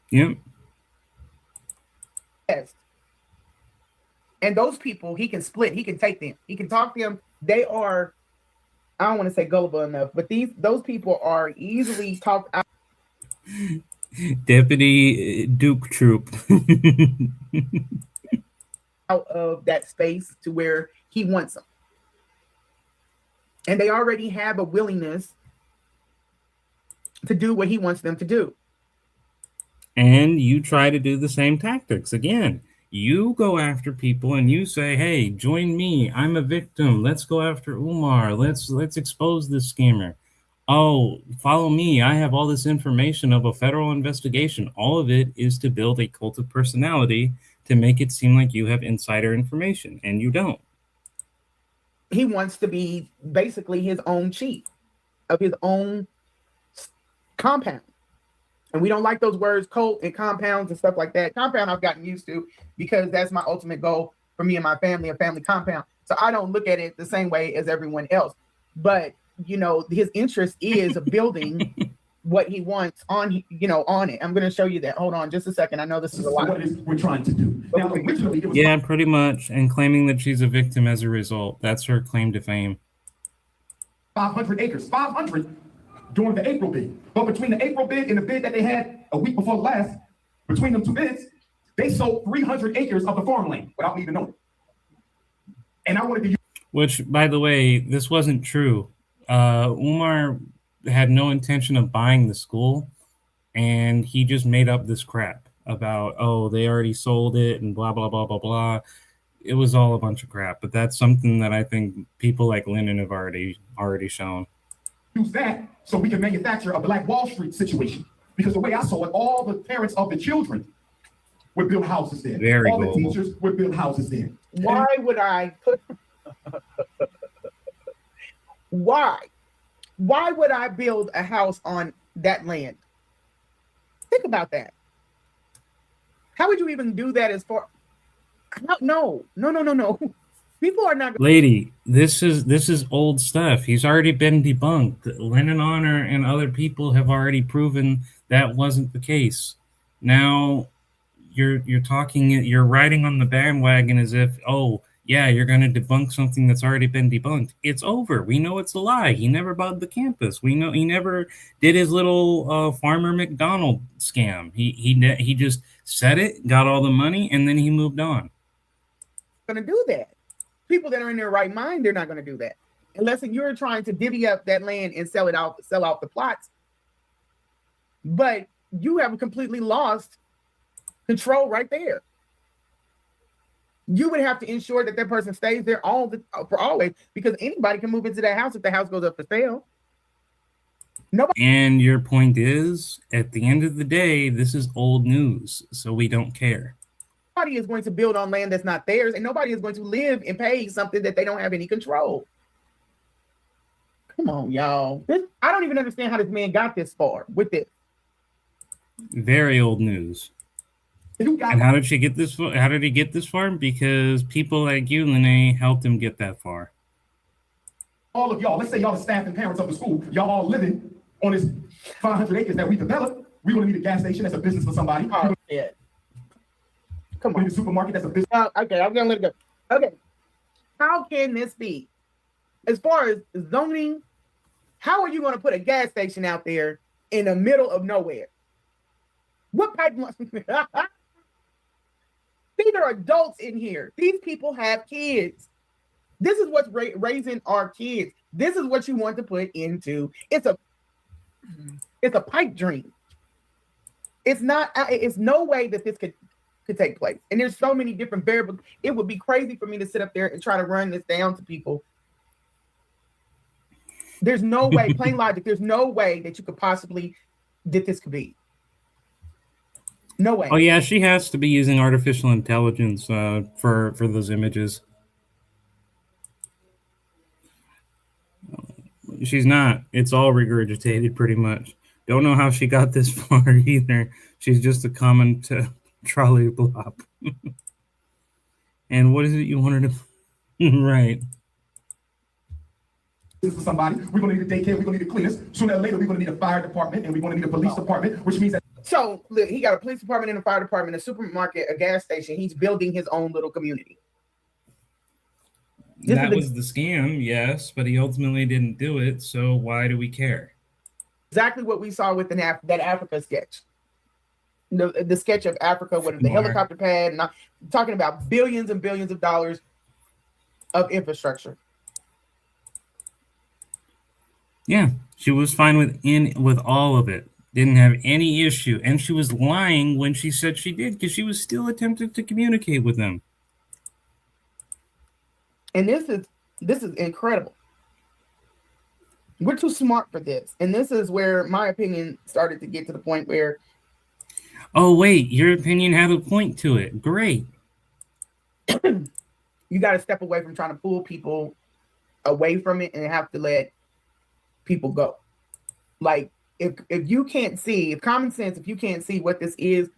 Yep. Yes. And those people, he can split. He can take them. He can talk to them. They are, I don't want to say gullible enough, but those people are easily talked out. Deputy Duke Troop. Out of that space to where he wants them. And they already have a willingness to do what he wants them to do. And you try to do the same tactics again. You go after people and you say, "Hey, join me. I'm a victim. Let's go after Umar. Let's expose this scammer. Oh, follow me. I have all this information of a federal investigation." All of it is to build a cult of personality to make it seem like you have insider information, and you don't. He wants to be basically his own chief of his own compound. And we don't like those words, cult and compounds and stuff like that. Compound I've gotten used to because that's my ultimate goal for me and my family, a family compound. So I don't look at it the same way as everyone else. But, his interest is building what he wants on it. I'm going to show you that. Hold on just a second. I know this is a lot. What we're trying to do. Now, originally, it was Yeah, pretty much. And claiming that she's a victim as a result. That's her claim to fame. 500 acres. 500 during the April bid. But between the April bid and the bid that they had a week before the last, between them two bids, they sold 300 acres of the farmland without me even knowing. And I wanted to use. Which, by the way, this wasn't true. Umar had no intention of buying the school, and he just made up this crap about, oh, they already sold it and blah, blah, blah, blah, blah. It was all a bunch of crap, but that's something that I think people like Lennon have already shown. Use that so we can manufacture a Black Wall Street situation. Because the way I saw it, all the parents of the children would build houses there. Very all global. the teachers would build houses there. Why would I put Why would I build a house on that land? Think about that. How would you even do that as far? No. People are not. Lady, this is old stuff. He's already been debunked. Lennon Honor and other people have already proven that wasn't the case. Now, you're talking, you're riding on the bandwagon as if, oh yeah, you're going to debunk something that's already been debunked. It's over. We know it's a lie. He never bought the campus. We know he never did his little Farmer McDonald scam. He just said it, got all the money, and then he moved on. Going to do that. People that are in their right mind, they're not going to do that unless you're trying to divvy up that land and sell out the plots. But you have completely lost control right there. You would have to ensure that person stays there for always, because anybody can move into that house if the house goes up for sale. Nobody. And your point is, at the end of the day, this is old news, so we don't care. Nobody is going to build on land that's not theirs, and nobody is going to live and pay something that they don't have any control. Come on, y'all. I don't even understand how this man got this far with this. Very old news. And how did she get this far? How did he get this far? Because people like you, Lanae, helped him get that far. All of y'all, let's say y'all the staff and parents of the school, y'all all living on this 500 acres that we developed. We're going to need a gas station. That's a business for somebody. Oh, yeah. Come on. The supermarket, that's a business. Okay, I'm going to let it go. Okay. How can this be? As far as zoning, how are you going to put a gas station out there in the middle of nowhere? What pipeline? These are adults in here. These people have kids. This is what's raising our kids. This is what you want to put into. It's a pipe dream. It's not. It's no way that this could take place. And there's so many different variables. It would be crazy for me to sit up there and try to run this down to people. There's no way, plain logic. There's no way that you could possibly that this could be. No way. Oh yeah, she has to be using artificial intelligence for those images. She's not. It's all regurgitated pretty much. Don't know how she got this far either. She's just a common trolley blob. And what is it you wanted to right? This is somebody. We're going to need a daycare. We're going to need a cleaners. Sooner or later, we're going to need a fire department, and we're going to need a police department, which means that. So look, he got a police department and a fire department, a supermarket, a gas station. He's building his own little community. That was the scam, yes, but he ultimately didn't do it. So why do we care? Exactly what we saw with that Africa sketch. The sketch of Africa with the helicopter pad, and I'm talking about billions and billions of dollars of infrastructure. Yeah, she was fine with all of it. Didn't have any issue, and she was lying when she said she did, because she was still attempting to communicate with them. And this is incredible. We're too smart for this, and this is where my opinion started to get to the point where. Oh wait, your opinion had a point to it. Great. You got to step away from trying to pull people away from it and have to let people go. Like. If you can't see, if common sense, if you can't see what this is,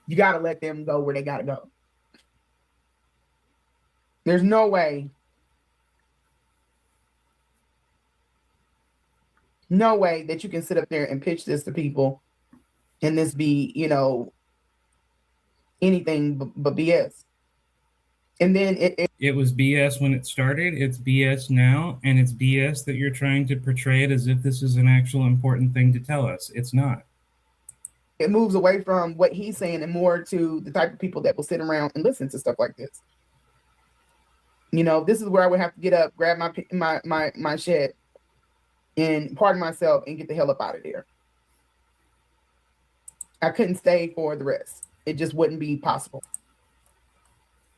you got to let them go where they got to go. There's no way that you can sit up there and pitch this to people and this be, anything but BS. And then it was BS when it started. It's BS now, and it's BS that you're trying to portray it as if this is an actual important thing to tell us. It's not. It moves away from what he's saying and more to the type of people that will sit around and listen to stuff like this. This is where I would have to get up, grab my shed, and pardon myself, and get the hell up out of there. I couldn't stay for the rest. It just wouldn't be possible.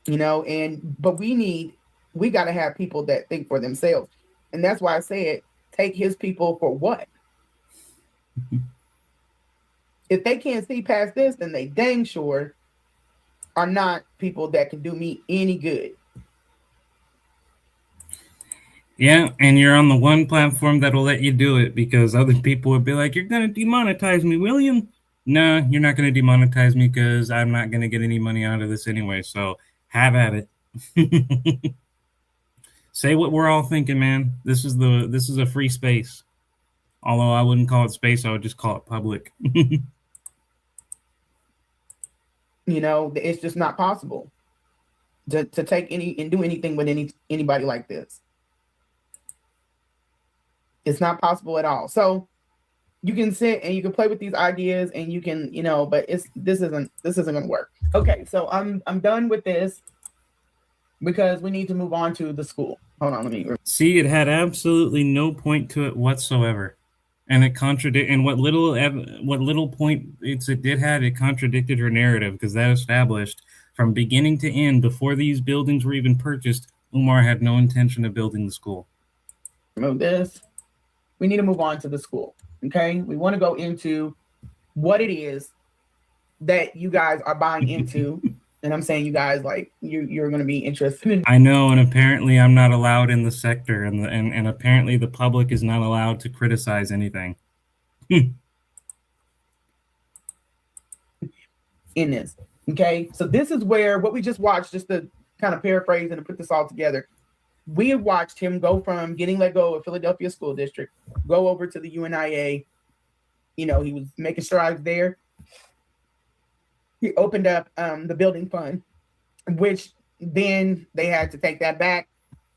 But we got to have people that think for themselves. And that's why I said, take his people for what? If they can't see past this, then they dang sure are not people that can do me any good. Yeah, and you're on the one platform that'll let you do it, because other people would be like, you're going to demonetize me, William. No, you're not going to demonetize me because I'm not going to get any money out of this anyway. So have at it. Say what we're all thinking, man. This is a free space. Although I wouldn't call it space, I would just call it public. It's just not possible to take any and do anything with anybody like this. It's not possible at all. So you can sit and you can play with these ideas and you can, but this isn't gonna work. Okay, so I'm done with this because we need to move on to the school. Hold on, let me see. It had absolutely no point to it whatsoever, and it and what little point it did have, it contradicted her narrative, because that established from beginning to end, before these buildings were even purchased, Umar had no intention of building the school. Remove this. We need to move on to the school. Okay, we want to go into what it is that you guys are buying into. And I'm saying you guys, like, you're going to be interested in. I know, and apparently I'm not allowed in the sector, and apparently the public is not allowed to criticize anything. In this. Okay, so this is where what we just watched, just to kind of paraphrase and to put this all together. We have watched him go from getting let go of Philadelphia School District, go over to the UNIA. He was making strides there. He opened up the building fund, which then they had to take that back.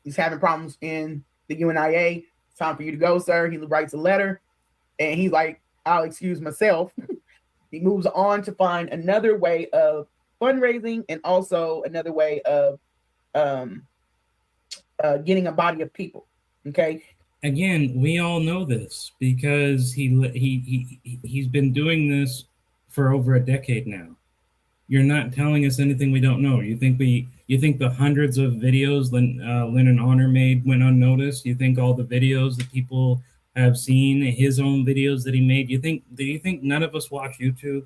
He's having problems in the UNIA. It's time for you to go, sir. He writes a letter, and he's like, I'll excuse myself. He moves on to find another way of fundraising and also another way of getting a body of people. Okay. Again, we all know this because he's been doing this for over a decade now. You're not telling us anything we don't know. You think the hundreds of videos Lynn and Honor made went unnoticed? You think all the videos that people have seen, his own videos that he made, do you think none of us watch YouTube,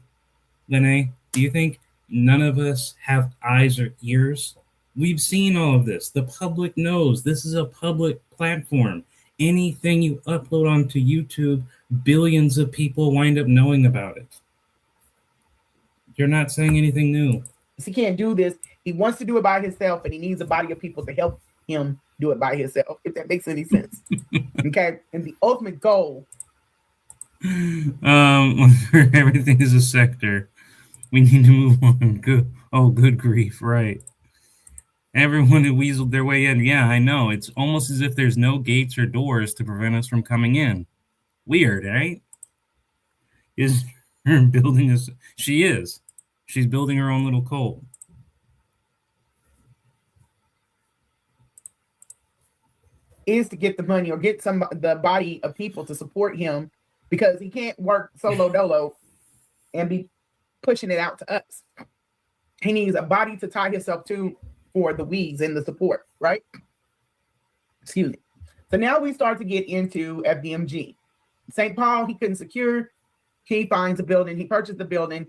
Lanae? Do you think none of us have eyes or ears? We've seen all of this. The public knows. This is a public platform. Anything you upload onto YouTube, billions of people wind up knowing about it. You're not saying anything new. He can't do this. He wants to do it by himself, and he needs a body of people to help him do it by himself, if that makes any sense. Okay? And the ultimate goal. Everything is a sector. We need to move on. Good grief, right. Everyone who weaseled their way in. Yeah, I know. It's almost as if there's no gates or doors to prevent us from coming in. Weird, right? Is her building is she is. She's building her own little cult. Is to get the money or get the body of people to support him, because he can't work solo dolo and be pushing it out to us. He needs a body to tie himself to for the weeds and the support, right? Excuse me. So now we start to get into FDMG. St. Paul, he couldn't secure. He finds a building. He purchased the building.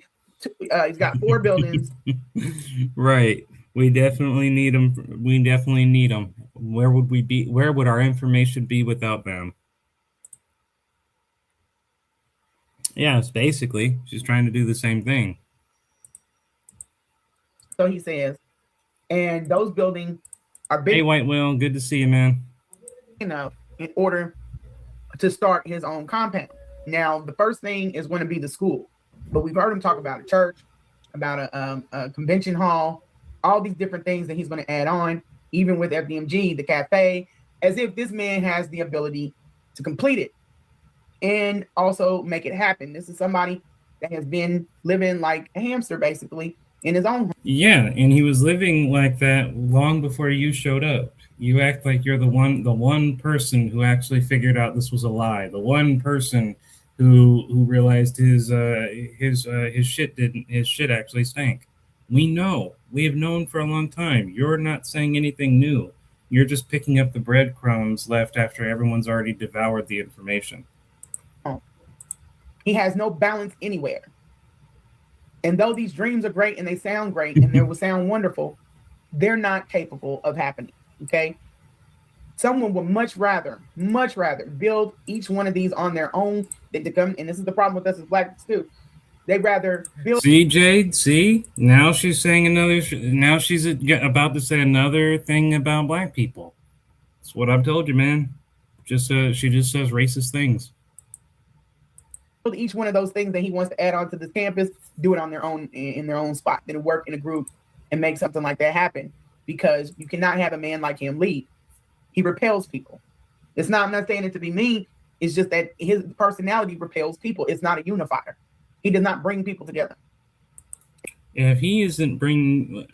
He's got 4 buildings. Right. We definitely need them. We definitely need them. Where would we be? Where would our information be without them? Yes, basically, she's trying to do the same thing. So he says, and those buildings are big. Hey, White Whale, good to see you, man. Enough in order to start his own compound. Now, the first thing is going to be the school, but we've heard him talk about a church, about a convention hall, all these different things that he's going to add on, even with FDMG, the cafe, as if this man has the ability to complete it and also make it happen. This is somebody that has been living like a hamster, basically, in his own home. Yeah, and he was living like that long before you showed up. You act like you're the one person who actually figured out this was a lie. The one person who realized his shit actually stank. We know. We have known for a long time. You're not saying anything new. You're just picking up the breadcrumbs left after everyone's already devoured the information. He has no balance anywhere. And though these dreams are great and they sound great and they will sound wonderful, they're not capable of happening. Okay. Someone would much rather build each one of these on their own than to come. And this is the problem with us as blacks too. They'd rather build. See, Jade, see? Now she's saying now she's about to say another thing about black people. That's what I've told you, man. She just says racist things. each one of those things that he wants to add on to this campus, do it on their own, in their own spot, then work in a group and make something like that happen. Because you cannot have a man like him lead. He repels people. It's not, I'm not saying it to be mean. It's just that his personality repels people. It's not a unifier. He does not bring people together. If he isn't bringing,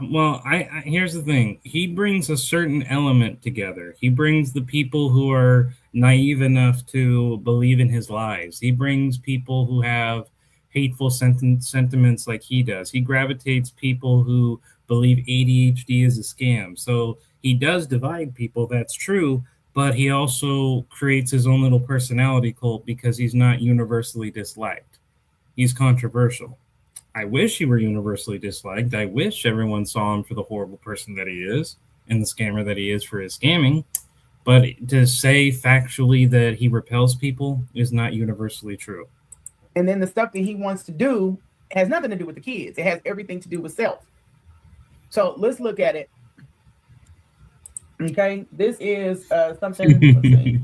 well, here's the thing. He brings a certain element together. He brings the people who are naive enough to believe in his lies. He brings people who have hateful sentiments like he does. He gravitates people who believe ADHD is a scam. So he does divide people, that's true, but he also creates his own little personality cult because he's not universally disliked. He's controversial. I wish he were universally disliked. I wish everyone saw him for the horrible person that he is and the scammer that he is for his scamming. But to say factually that he repels people is not universally true. And then the stuff that he wants to do has nothing to do with the kids. It has everything to do with self. So let's look at it. Okay, this is something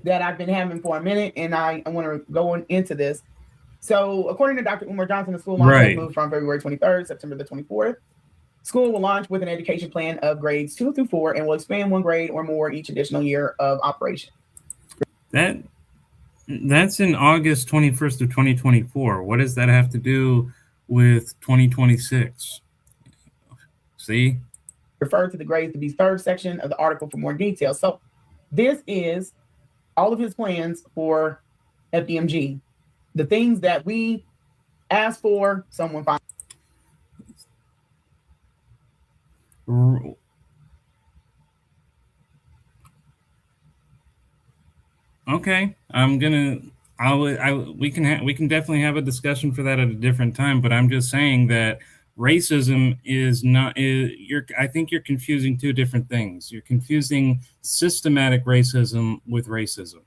that I've been having for a minute, and I want to go into this. So according to Dr. Umar Johnson, the school launch has moved from February 23rd, September the 24th. School will launch with an education plan of grades 2 through 4 and will expand 1 grade or more each additional year of operation. That's in August 21st of 2024. What does that have to do with 2026? See? Refer to the grades to be third section of the article for more details. So this is all of his plans for FDMG. The things that we asked for, someone found. Okay, we can definitely have a discussion for that at a different time, but I'm just saying that racism I think you're confusing two different things. You're confusing systematic racism with racism,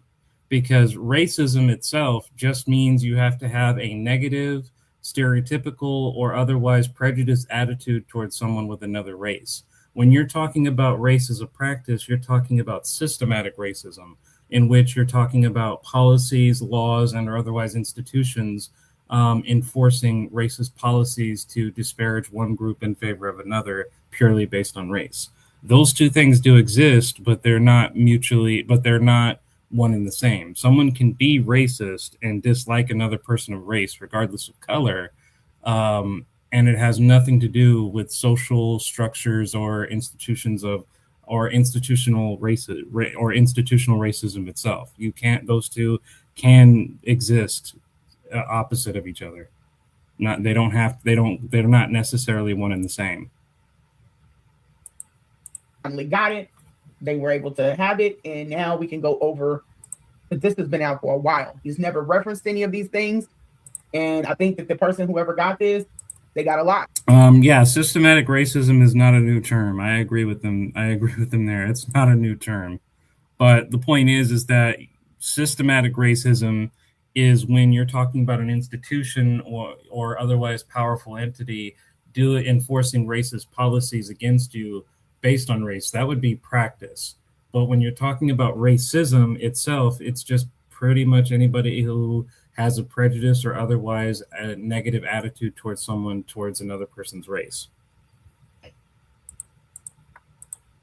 because racism itself just means you have to have a negative, stereotypical, or otherwise prejudiced attitude towards someone with another race. When you're talking about race as a practice, you're talking about systematic racism, in which you're talking about policies, laws, and or otherwise institutions enforcing racist policies to disparage one group in favor of another purely based on race. Those two things do exist, but they're not one and the same. Someone can be racist and dislike another person of race, regardless of color, and it has nothing to do with social structures or institutions or institutional racism itself. Those two can exist opposite of each other. They're not necessarily one and the same. Finally got it. They were able to have it, and now we can go over. But this has been out for a while. He's never referenced any of these things, and I think that the person whoever got this, they got a lot. Yeah, systematic racism is not a new term. I agree with them there. It's not a new term. But the point is that systematic racism is when you're talking about an institution or otherwise powerful entity enforcing racist policies against you based on race. That would be practice. But when you're talking about racism itself, it's just pretty much anybody who has a prejudice or otherwise a negative attitude towards another person's race.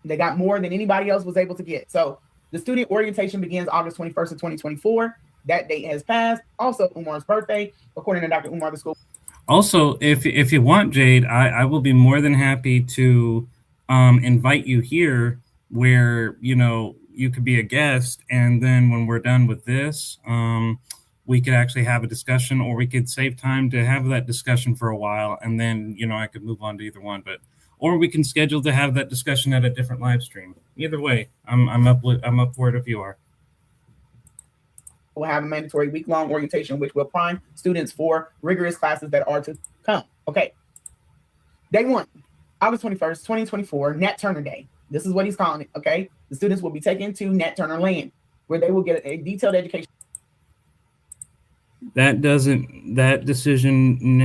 They got more than anybody else was able to get. So the student orientation begins August 21st of 2024. That date has passed. Also, Umar's birthday, according to Dr. Umar, the school. Also, if you want, Jade, I will be more than happy to invite you here where, you could be a guest. And then when we're done with this, we could actually have a discussion, or we could save time to have that discussion for a while. And then, I could move on to either one, or we can schedule to have that discussion at a different live stream. Either way, I'm up for it if you are. We'll have a mandatory week-long orientation, which will prime students for rigorous classes that are to come. Okay. Day 1, August 21st, 2024, Nat Turner Day. This is what he's calling it, okay? The students will be taken to Nat Turner Land, where they will get a detailed education. That decision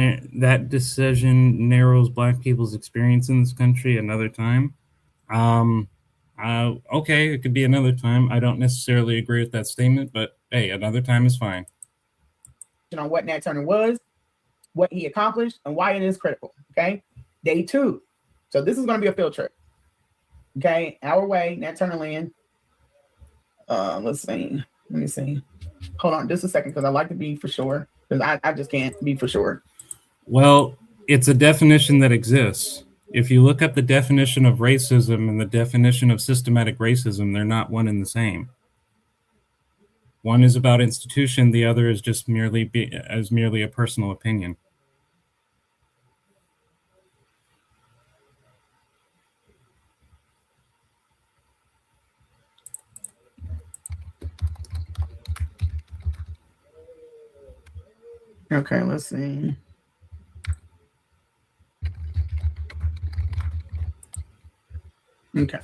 narrows Black people's experience in this country another time. Okay, it could be another time. I don't necessarily agree with that statement, but hey, another time is fine. on what Nat Turner was, what he accomplished, and why it is critical. Okay. Day 2. So this is going to be a field trip. Okay. Our way, Nat Turner land. Let's see. Let me see. Hold on just a second, because I like to be for sure. Because I just can't be for sure. Well, it's a definition that exists. If you look up the definition of racism and the definition of systematic racism, they're not one and the same. One is about institution, the other is just merely a personal opinion. Okay, let's see. Okay.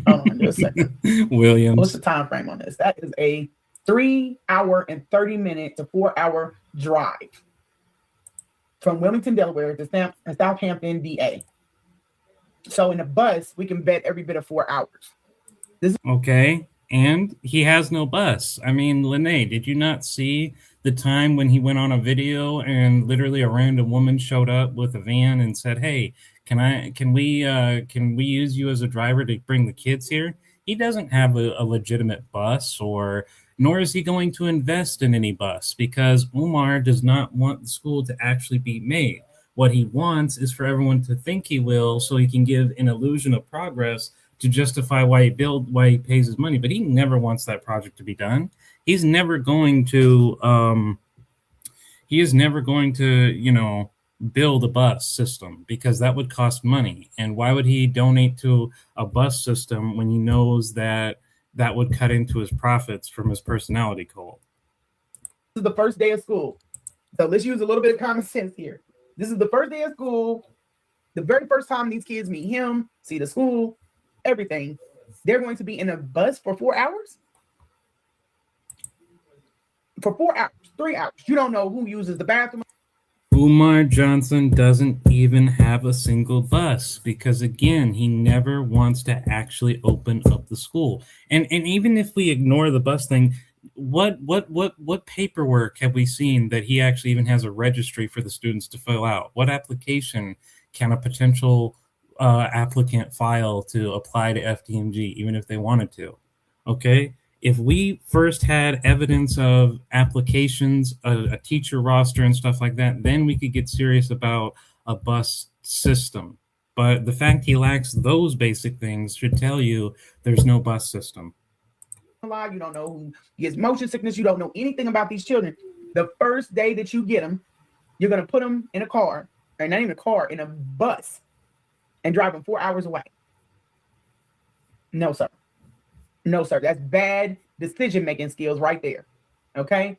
Hold on just a second. Williams. What's the time frame on this? That is a 3 hour and 30 minute to 4 hour drive from Wilmington, Delaware to Southampton, DA. So in a bus, we can bet every bit of 4 hours. Okay. And he has no bus. I mean, Lanae, did you not see the time when he went on a video and literally a random woman showed up with a van and said, "Hey, can we use you as a driver to bring the kids here?" He doesn't have a legitimate bus, nor is he going to invest in any bus, because Umar does not want the school to actually be made. What he wants is for everyone to think he will, so he can give an illusion of progress to justify why he pays his money. But he never wants that project to be done. He's never going to build a bus system, because that would cost money. And why would he donate to a bus system when he knows that would cut into his profits from his personality cult? This is the first day of school. So let's use a little bit of common sense here. This is the first day of school. The very first time these kids meet him, see the school, everything. They're going to be in a bus for 4 hours? For 4 hours, 3 hours. You don't know who uses the bathroom. Umar Johnson doesn't even have a single bus, because again, he never wants to actually open up the school. And even if we ignore the bus thing, what paperwork have we seen that he actually even has a registry for the students to fill out? What application can a potential applicant file to apply to FDMG, even if they wanted to? Okay. If we first had evidence of applications, a teacher roster and stuff like that, then we could get serious about a bus system. But the fact he lacks those basic things should tell you there's no bus system. You don't know who gets motion sickness. You don't know anything about these children. The first day that you get them, you're going to put them in a car, or not even a car, in a bus, and drive them 4 hours away. No, sir. No, sir. That's bad decision-making skills right there. Okay?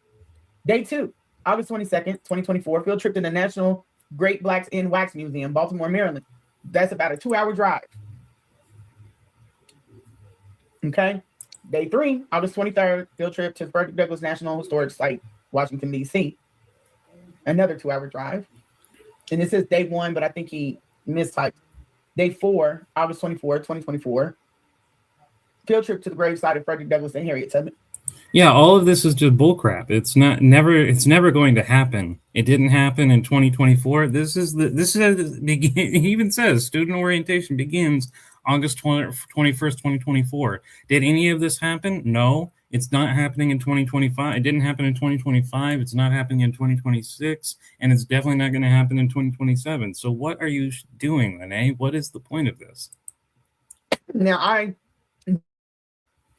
Day 2, August 22nd, 2024, field trip to the National Great Blacks in Wax Museum, Baltimore, Maryland. That's about a 2-hour drive. Okay? Day 3, August 23rd, field trip to Frederick Douglass National Historic Site, Washington, D.C. Another 2-hour drive. And it says day 1, but I think he mistyped. Day 4, August 24th, 2024. Field trip to the gravesite of Frederick Douglass and Harriet Tubman. Yeah, all of this is just bullcrap. It's never going to happen. It didn't happen in 2024. He even says student orientation begins August 21st, 2024. Did any of this happen? No, it's not happening in 2025. It didn't happen in 2025. It's not happening in 2026, and it's definitely not going to happen in 2027. So what are you doing, Lanae? What is the point of this? Now,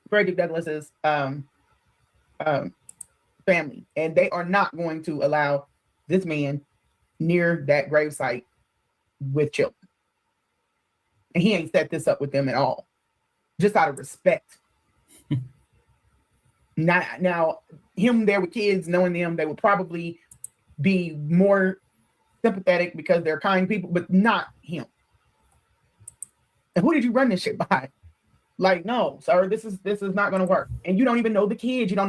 Frederick Douglass's family, and they are not going to allow this man near that gravesite with children. And he ain't set this up with them at all, just out of respect. Now, him there with kids, knowing them, they would probably be more sympathetic because they're kind people, but not him. And who did you run this shit by? Like, no, sir, this is not going to work. And you don't even know the kids. You don't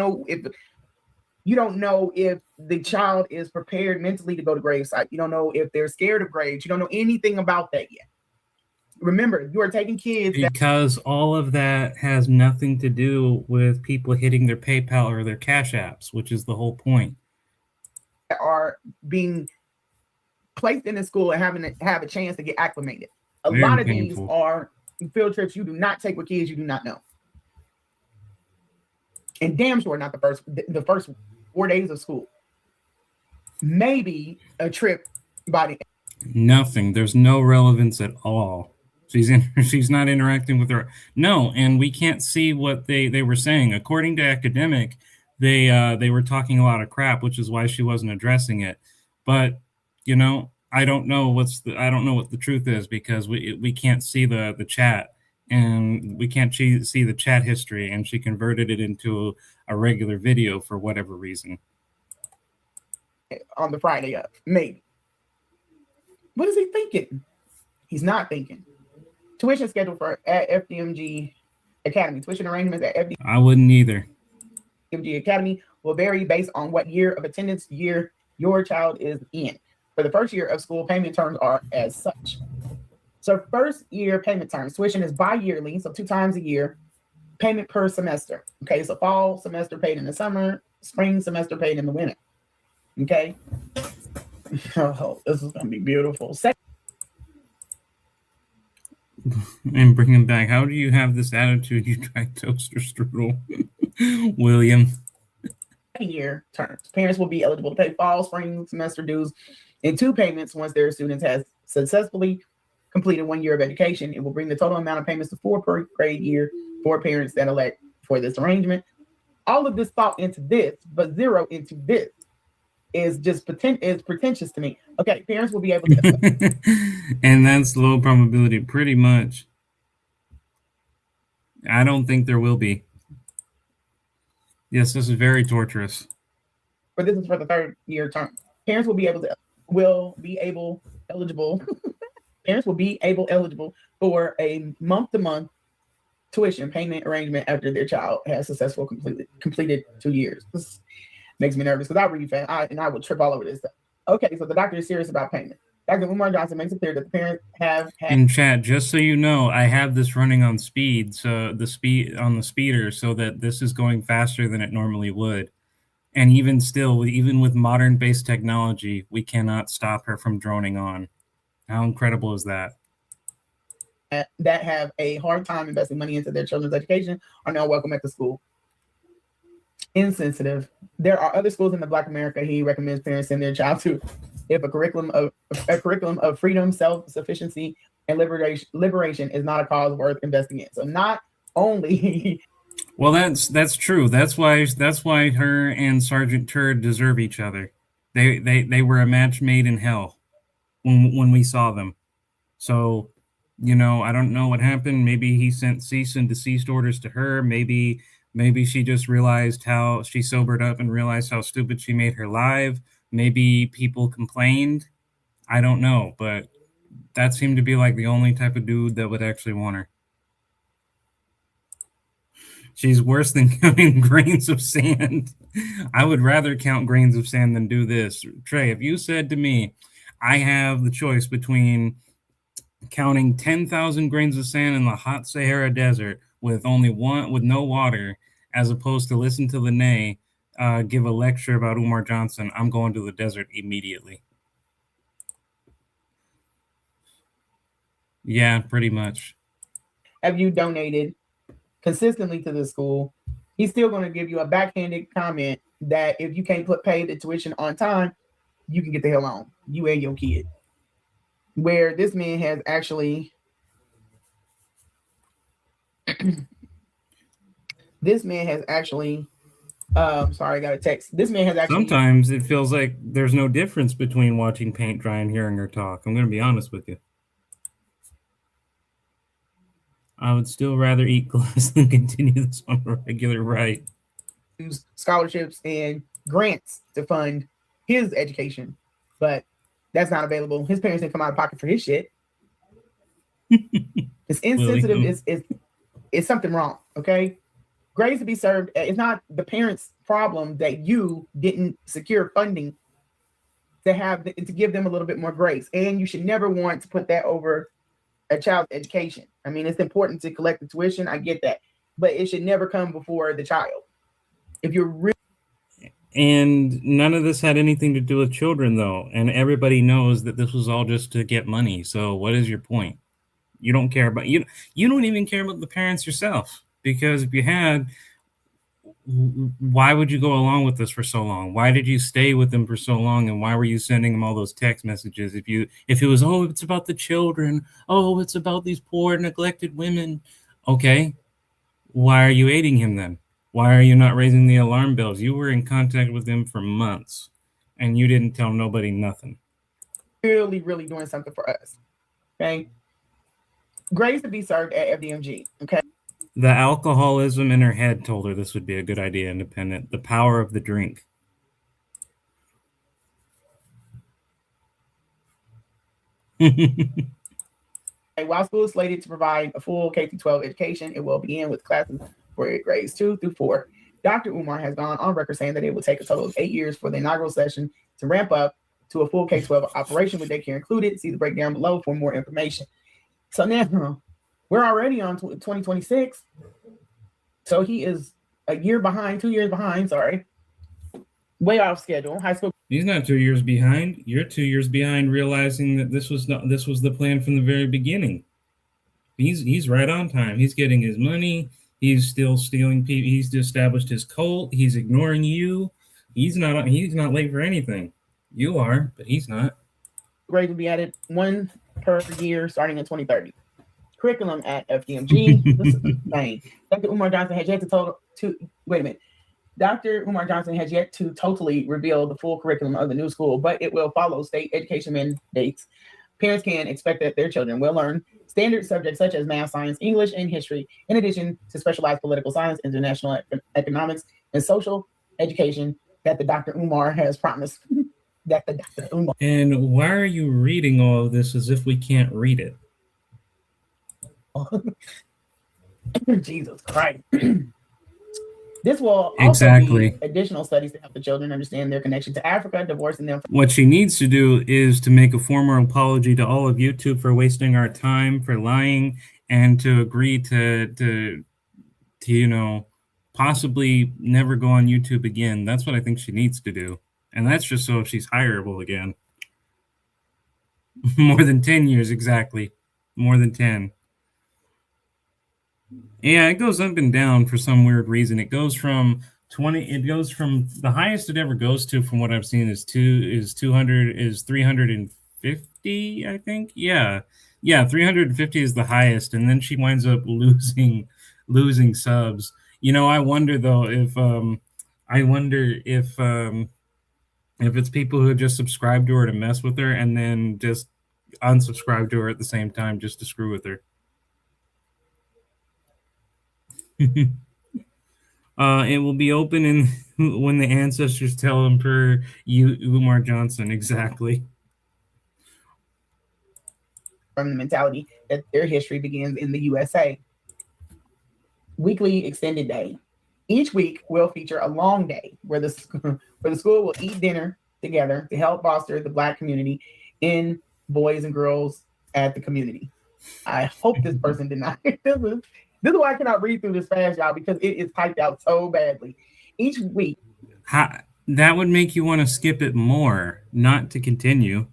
know if the child is prepared mentally to go to gravesite. You don't know if they're scared of graves. You don't know anything about that yet. Remember, you are taking kids. Because all of that has nothing to do with people hitting their PayPal or their Cash Apps, which is the whole point. that are being placed in the school and having to have a chance to get acclimated. A Very lot of painful. these are field trips you do not take with kids you do not know. And damn sure not the first 4 days of school. Maybe a trip by the Nothing. There's no relevance at all. She's not interacting with her. No, and we can't see what they were saying. According to academic, they were talking a lot of crap, which is why she wasn't addressing it. But I don't know what the truth is, because we can't see the chat, and we can't see the chat history, and she converted it into a regular video for whatever reason. On the Friday of, maybe. What is he thinking? He's not thinking. Tuition schedule for at FDMG Academy. Tuition arrangements at FDMG. I wouldn't either. Academy will vary based on what year of attendance year your child is in. For the first year of school, payment terms are as such. So first year payment terms, tuition is bi-yearly, so 2 times a year, payment per semester. Okay, so fall semester paid in the summer, spring semester paid in the winter. Okay. Oh, this is gonna be beautiful. And bring him back. How do you have this attitude? You try toaster strudel, William. Year terms. Parents will be eligible to pay fall, spring semester dues in 2 payments once their students has successfully completed 1 year of education. It will bring the total amount of payments to 4 per grade year for parents that elect for this arrangement. All of this thought into this, but 0 into this is just pretentious to me. Okay, parents will be able to. And that's low probability, pretty much. I don't think there will be. Yes, this is very torturous. But this is for the 3rd year term. Parents will be eligible. Parents will be eligible for a month-to-month tuition payment arrangement after their child has successfully completed 2 years. This makes me nervous because I read fast and I will trip all over this stuff. Okay, so the doctor is serious about payment. Dr. Umar Johnson makes it clear that the parents have had in chat, just so you know, I have this running on speed, so the speeder, so that this is going faster than it normally would. And even still, even with modern based technology, we cannot stop her from droning on. How incredible is that? That have a hard time investing money into their children's education are now welcome at the school. Insensitive. There are other schools in the Black America he recommends parents send their child to if a curriculum of freedom, self-sufficiency, and liberation is not a cause worth investing in. So not only well, that's true. That's why her and Sergeant Turd deserve each other. They were a match made in hell when we saw them. So, I don't know what happened. Maybe he sent cease and desist orders to her. Maybe she just realized how she sobered up and realized how stupid she made her live. Maybe people complained. I don't know, but that seemed to be like the only type of dude that would actually want her. She's worse than counting grains of sand. I would rather count grains of sand than do this. Trey, if you said to me, I have the choice between counting 10,000 grains of sand in the hot Sahara Desert with no water, as opposed to listen to Lanae give a lecture about Umar Johnson, I'm going to the desert immediately. Yeah, pretty much. Have you donated consistently to the school? He's still going to give you a backhanded comment that if you can't pay the tuition on time, you can get the hell on, you and your kid. Where this man has actually sorry, I got a text. This man has actually. Sometimes it feels like there's no difference between watching paint dry and hearing her talk. I'm going to be honest with you. I would still rather eat glass than continue this on a regular rate. Use scholarships and grants to fund his education, but that's not available. His parents didn't come out of pocket for his shit. It's insensitive. It's something wrong. Okay, grades to be served. It's not the parents' problem that you didn't secure funding to give them a little bit more grace, and you should never want to put that over a child's education. I mean, it's important to collect the tuition. I get that, but it should never come before the child. If you're really And none of this had anything to do with children, though. And everybody knows that this was all just to get money. So what is your point? You don't care about you. You don't even care about the parents yourself, because if you had, why would you go along with this for so long? Why did you stay with them for so long? And why were you sending them all those text messages? If it was, oh, it's about the children, oh, it's about these poor neglected women. Okay, why are you aiding him then? Why are you not raising the alarm bells? You were in contact with him for months and you didn't tell nobody nothing. Really, really doing something for us. Okay. Grades to be served at FDMG. Okay. The alcoholism in her head told her this would be a good idea, Independent. The power of the drink. While school is slated to provide a full K-12 education, it will begin with classes for grades 2 through 4. Dr. Umar has gone on record saying that it will take a total of 8 years for the inaugural session to ramp up to a full K-12 operation with daycare included. See the breakdown below for more information. So now we're already on 2026. So he is a year behind, 2 years behind, sorry. Way off schedule. High school. He's not 2 years behind. You're 2 years behind, realizing that this was the plan from the very beginning. He's right on time. He's getting his money. He's still stealing people. He's established his cult. He's ignoring you. He's not late for anything. You are, but he's not. Grades will be added 1 per year starting in 2030. Curriculum at FDMG. This is insane. Dr. Umar Johnson has yet Dr. Umar Johnson has yet to totally reveal the full curriculum of the new school, but it will follow state education mandates. Parents can expect that their children will learn standard subjects such as math, science, English, and history, in addition to specialized political science, international economics, and social education that the Dr. Umar has promised. And why are you reading all of this as if we can't read it? Jesus Christ. This will also be additional studies to help the children understand their connection to Africa, divorcing them. What she needs to do is to make a formal apology to all of YouTube for wasting our time, for lying, and to agree to possibly never go on YouTube again. That's what I think she needs to do. And that's just so if she's hireable again. More than 10 years, exactly. More than 10. Yeah, it goes up and down for some weird reason. It goes from 20. It goes from the highest it ever goes to, from what I've seen, is 350. I think. Yeah, 350 is the highest, and then she winds up losing subs. I wonder though if it's people who just subscribe to her to mess with her, and then just unsubscribe to her at the same time just to screw with her. It will be open when the ancestors tell him, per Umar Johnson. Exactly. From the mentality that their history begins in the USA. Weekly extended day. Each week will feature a long day where the school will eat dinner together to help foster the Black community in boys and girls at the community. I hope this person did not. This is why I cannot read through this fast, y'all, because it is typed out so badly. Each week. That would make you want to skip it more, not to continue.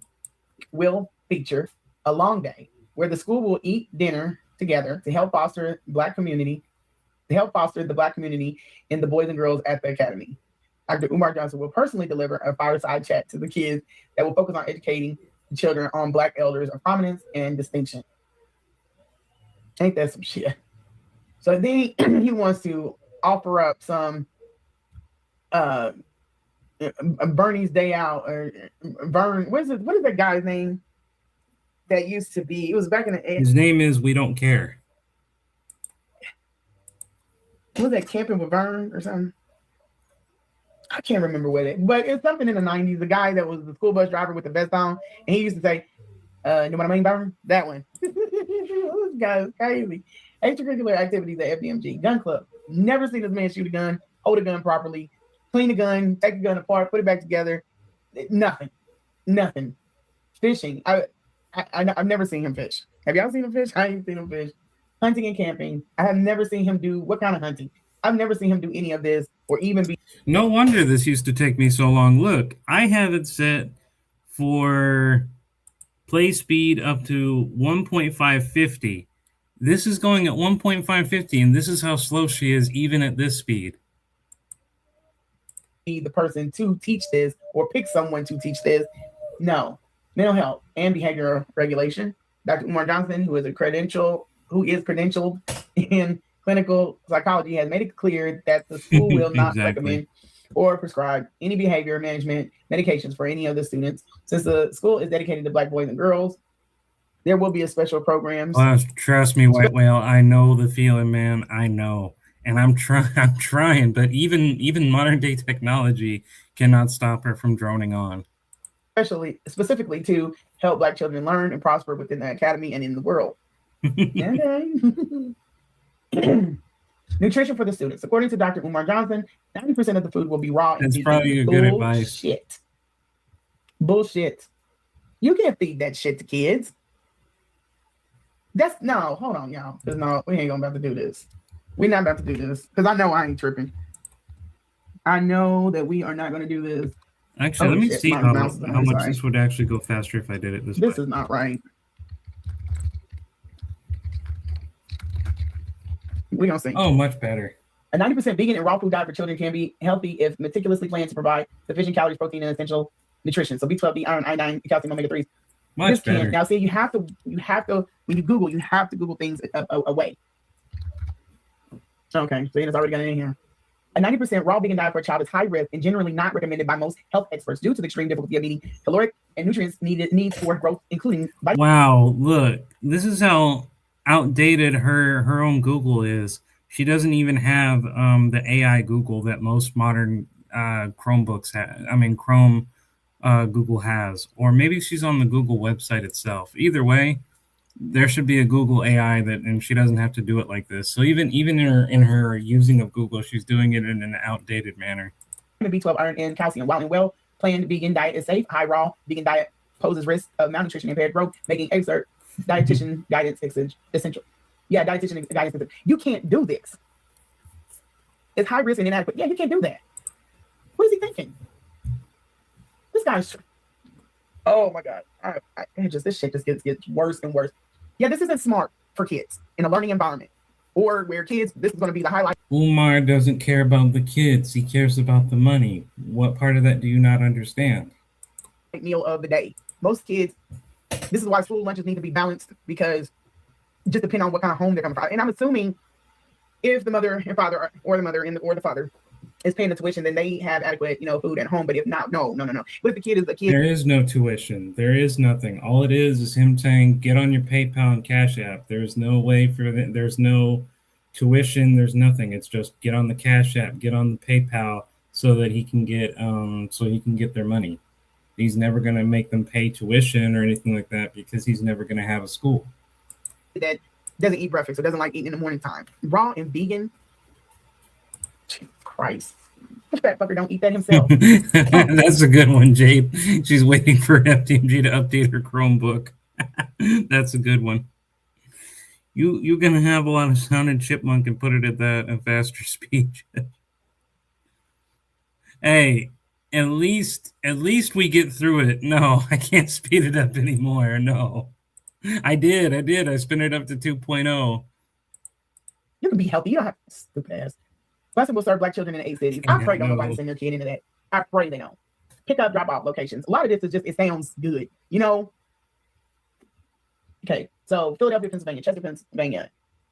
Will feature a long day where the school will eat dinner together to help foster the Black community in the boys and girls at the academy. Dr. Umar Johnson will personally deliver a fireside chat to the kids that will focus on educating the children on Black elders of prominence and distinction. Ain't that some shit? So then he wants to offer up some Bernie's Day Out, or what is that guy's name that used to be? It was back in the 80s. His name is We Don't Care. Was that Camping with Vern or something? I can't remember what but it's something in the 90s. The guy that was the school bus driver with the vest on, and he used to say, you know what I mean, Vern? That one. This guy is crazy. Extracurricular activities at FDMG. Gun club. Never seen this man shoot a gun, hold a gun properly, clean the gun, take the gun apart, put it back together. Nothing. Fishing. I've never seen him fish. Have y'all seen him fish? I ain't seen him fish. Hunting and camping. I have never seen him do what kind of hunting? I've never seen him do any of this or even be. No wonder this used to take me so long. Look, I have it set for play speed up to 1.550. This is going at 1.550, and this is how slow she is even at this speed. Be the person to teach this or pick someone to teach this. No. Mental health and behavioral regulation. Dr. Umar Johnson, who is credentialed in clinical psychology, has made it clear that the school will not recommend or prescribe any behavior management medications for any of the students. Since the school is dedicated to Black boys and girls, there will be a special programs. Trust me, White Whale, I know the feeling, man. I know. And I'm trying, but even modern day technology cannot stop her from droning on. Specifically to help Black children learn and prosper within the academy and in the world. Nutrition for the students. According to Dr. Umar Johnson, 90% of the food will be raw. That's probably a good advice. Bullshit. You can't feed that shit to kids. Hold on, y'all. Because no, we ain't gonna about to do this. We're not about to do this. Because I know I ain't tripping. I know that we are not gonna do this. Actually, let me see how much this would actually go faster if I did it this way. This is not right. We're going to see. Oh, much better. A 90% vegan and raw food diet for children can be healthy if meticulously planned to provide sufficient calories, protein, and essential nutrition. So B12, D, iron, iodine, calcium, omega-3s. Much better. Now, see, you have to, when you Google, you have to Google things away. Okay, so it's already got it in here. A 90% raw vegan diet for a child is high risk and generally not recommended by most health experts due to the extreme difficulty of meeting caloric and nutrients needs for growth, including vitamins. Wow, look, this is how outdated her own Google is. She doesn't even have the AI Google that most modern Chromebooks have. I mean, Chrome Google has, or maybe she's on the Google website itself. Either way, there should be a Google AI and she doesn't have to do it like this. So even in her using of Google, she's doing it in an outdated manner. B12, iron, and calcium. While in well-planned vegan diet is safe, high raw vegan diet poses risk of malnutrition, impaired growth, making exert dietitian guidance essential. Yeah, dietitian guidance essential. You can't do this. It's high risk and inadequate. Yeah, you can't do that. What is he thinking? This guy's. Oh my God! This shit just gets worse and worse. Yeah, this isn't smart for kids in a learning environment, or where kids. This is going to be the highlight. Umar doesn't care about the kids. He cares about the money. What part of that do you not understand? Meal of the day. Most kids. This is why school lunches need to be balanced, because just depending on what kind of home they're coming from. And I'm assuming if the mother and father, or the mother and the father is paying the tuition, then they have adequate, food at home. But if not, no. But if the kid is a kid, there is no tuition. There is nothing. All it is him saying, "Get on your PayPal and Cash App." There's no way for that. There's no tuition. There's nothing. It's just get on the Cash App, get on the PayPal, so that he can get their money. He's never going to make them pay tuition or anything like that, because he's never going to have a school that doesn't eat breakfast or doesn't like eating in the morning time. Raw and vegan. Jesus Christ. This fat fucker don't eat that himself. That's a good one, Jade. She's waiting for FTMG to update her Chromebook. That's a good one. You're going to have a lot of sound and chipmunk and put it at a faster speed. Hey, at least we get through it. No, I can't speed it up anymore. No. I did. I spin it up to 2.0. You can be healthy. You don't have stupid ass. Blessing will serve Black children in 8 cities. I pray don't nobody send their kid into that. I pray they don't. Pick up, drop off locations. A lot of this is just, it sounds good, Okay, so Philadelphia, Pennsylvania,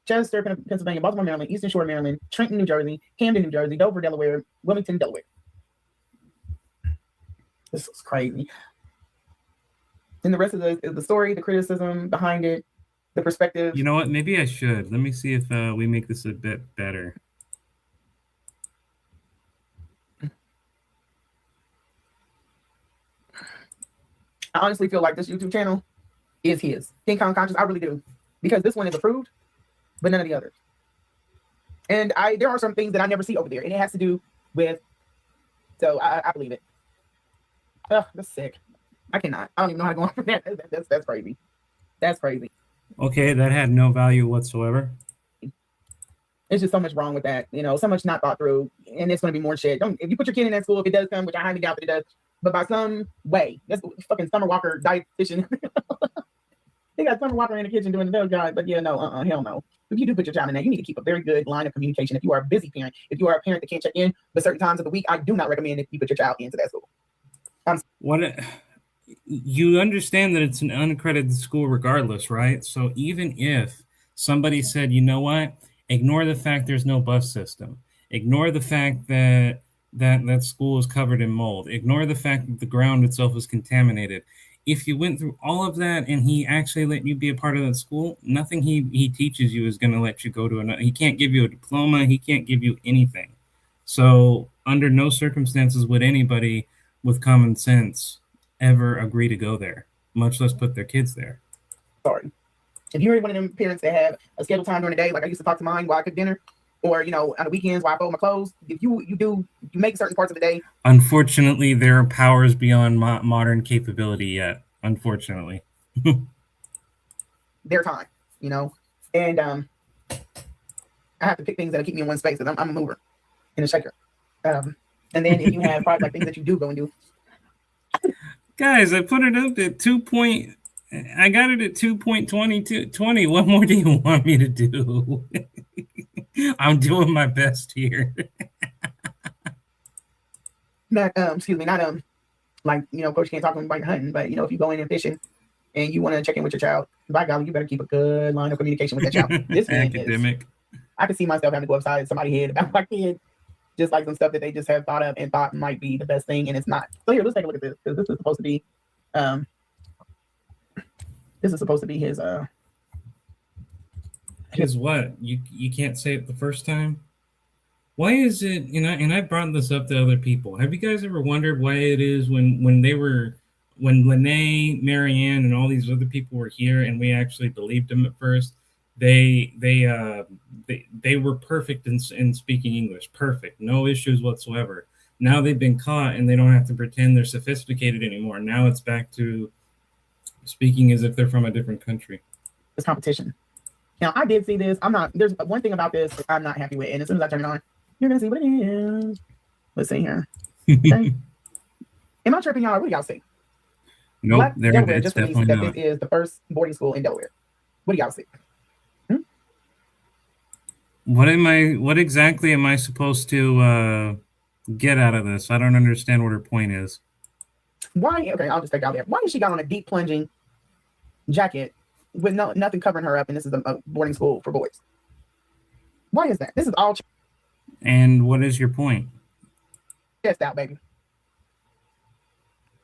Chester, Pennsylvania, Baltimore, Maryland, Eastern Shore, Maryland, Trenton, New Jersey, Camden, New Jersey, Dover, Delaware, Wilmington, Delaware. This is crazy. And the rest of the story, the criticism behind it, the perspective. You know what? Maybe I should. Let me see if we make this a bit better. I honestly feel like this YouTube channel is his. King Kong Conscious, I really do. Because this one is approved, but none of the others. And there are some things that I never see over there. And it has to do with, so I believe it. Ugh, that's sick. I cannot. I don't even know how to go on from that. That's crazy. That's crazy. Okay, that had no value whatsoever. It's just so much wrong with that, so much not thought through, and it's going to be more shit. If you put your kid in that school, if it does come, which I highly doubt that it does, but by some way, that's fucking Summer Walker dietitian. They got Summer Walker in the kitchen doing the bell job, but yeah, no, hell no. If you do put your child in that, you need to keep a very good line of communication. If you are a busy parent, if you are a parent that can't check in, but certain times of the week, I do not recommend that you put your child into that school. You understand that it's an unaccredited school regardless, right? So even if somebody said, you know what, ignore the fact there's no bus system, ignore the fact that that school is covered in mold, ignore the fact that the ground itself is contaminated. If you went through all of that and he actually let you be a part of that school, nothing he teaches you is going to let you go to another. He can't give you a diploma. He can't give you anything. So under no circumstances would anybody with common sense ever agree to go there, much less put their kids there. Sorry. If you're one of them parents that have a scheduled time during the day, like I used to talk to mine while I cook dinner, or on the weekends while I fold my clothes, if you make certain parts of the day. Unfortunately, there are powers beyond modern capability yet. Unfortunately. Their time, and I have to pick things that'll keep me in one space because I'm a mover and a shaker. And then if you have probably like things that you do go and do. Guys, I put it up at 2. I got it at 2.20. What more do you want me to do? I'm doing my best here. Not like of course you can't talk to them about hunting, but if you go in and fishing and you want to check in with your child, by golly, you better keep a good line of communication with that child. This academic. I could see myself having to go upside somebody's head about my kid, just like some stuff that they just have thought of and thought might be the best thing, and it's not. So here, let's take a look at this, because this is supposed to be his what? You can't say it the first time? Why is it, and I brought this up to other people. Have you guys ever wondered why it is when Lanae, Marianne, and all these other people were here and we actually believed them at first, they were perfect in speaking English, perfect, no issues whatsoever. Now they've been caught and they don't have to pretend they're sophisticated anymore. Now it's back to speaking as if they're from a different country. It's competition. Now I did see this. There's one thing about this I'm not happy with, and as soon as I turn it on, you're gonna see what it is. Let's see here. Okay. Am I tripping, y'all? What do y'all see? Nope, Delaware just released that this is the first boarding school in Delaware. What do y'all see? What exactly am I supposed to get out of this? I don't understand what her point is. Why? Okay, I'll just take out there. Why has she got on a deep plunging jacket with nothing covering her up, and this is a boarding school for boys? Why is that? This is all. And what is your point? Chest out, baby.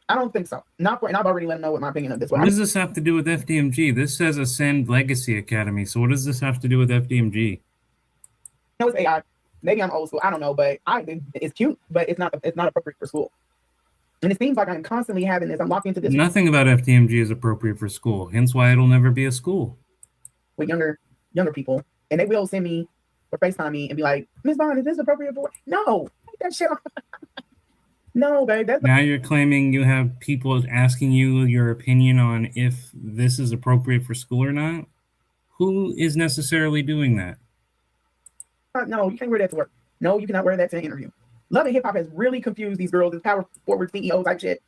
I don't think so. And I've already let them know what my opinion of this was. What does this have to do with FDMG? This says Ascend Legacy Academy. So what does this have to do with FDMG? No, it's AI. Maybe I'm old school. I don't know, but it's cute, but it's not appropriate for school. And it seems like I'm constantly having this. I'm locked into this. Nothing about FDMG is appropriate for school. Hence why it'll never be a school. With younger people, and they will send me or FaceTime me and be like, "Ms. Bond, is this appropriate for?" No, that shit. No, babe. Now you're claiming you have people asking you your opinion on if this is appropriate for school or not. Who is necessarily doing that? No, you can't wear that to work. No, you cannot wear that to an interview. Love and Hip Hop has really confused these girls. This power forward CEO type shit.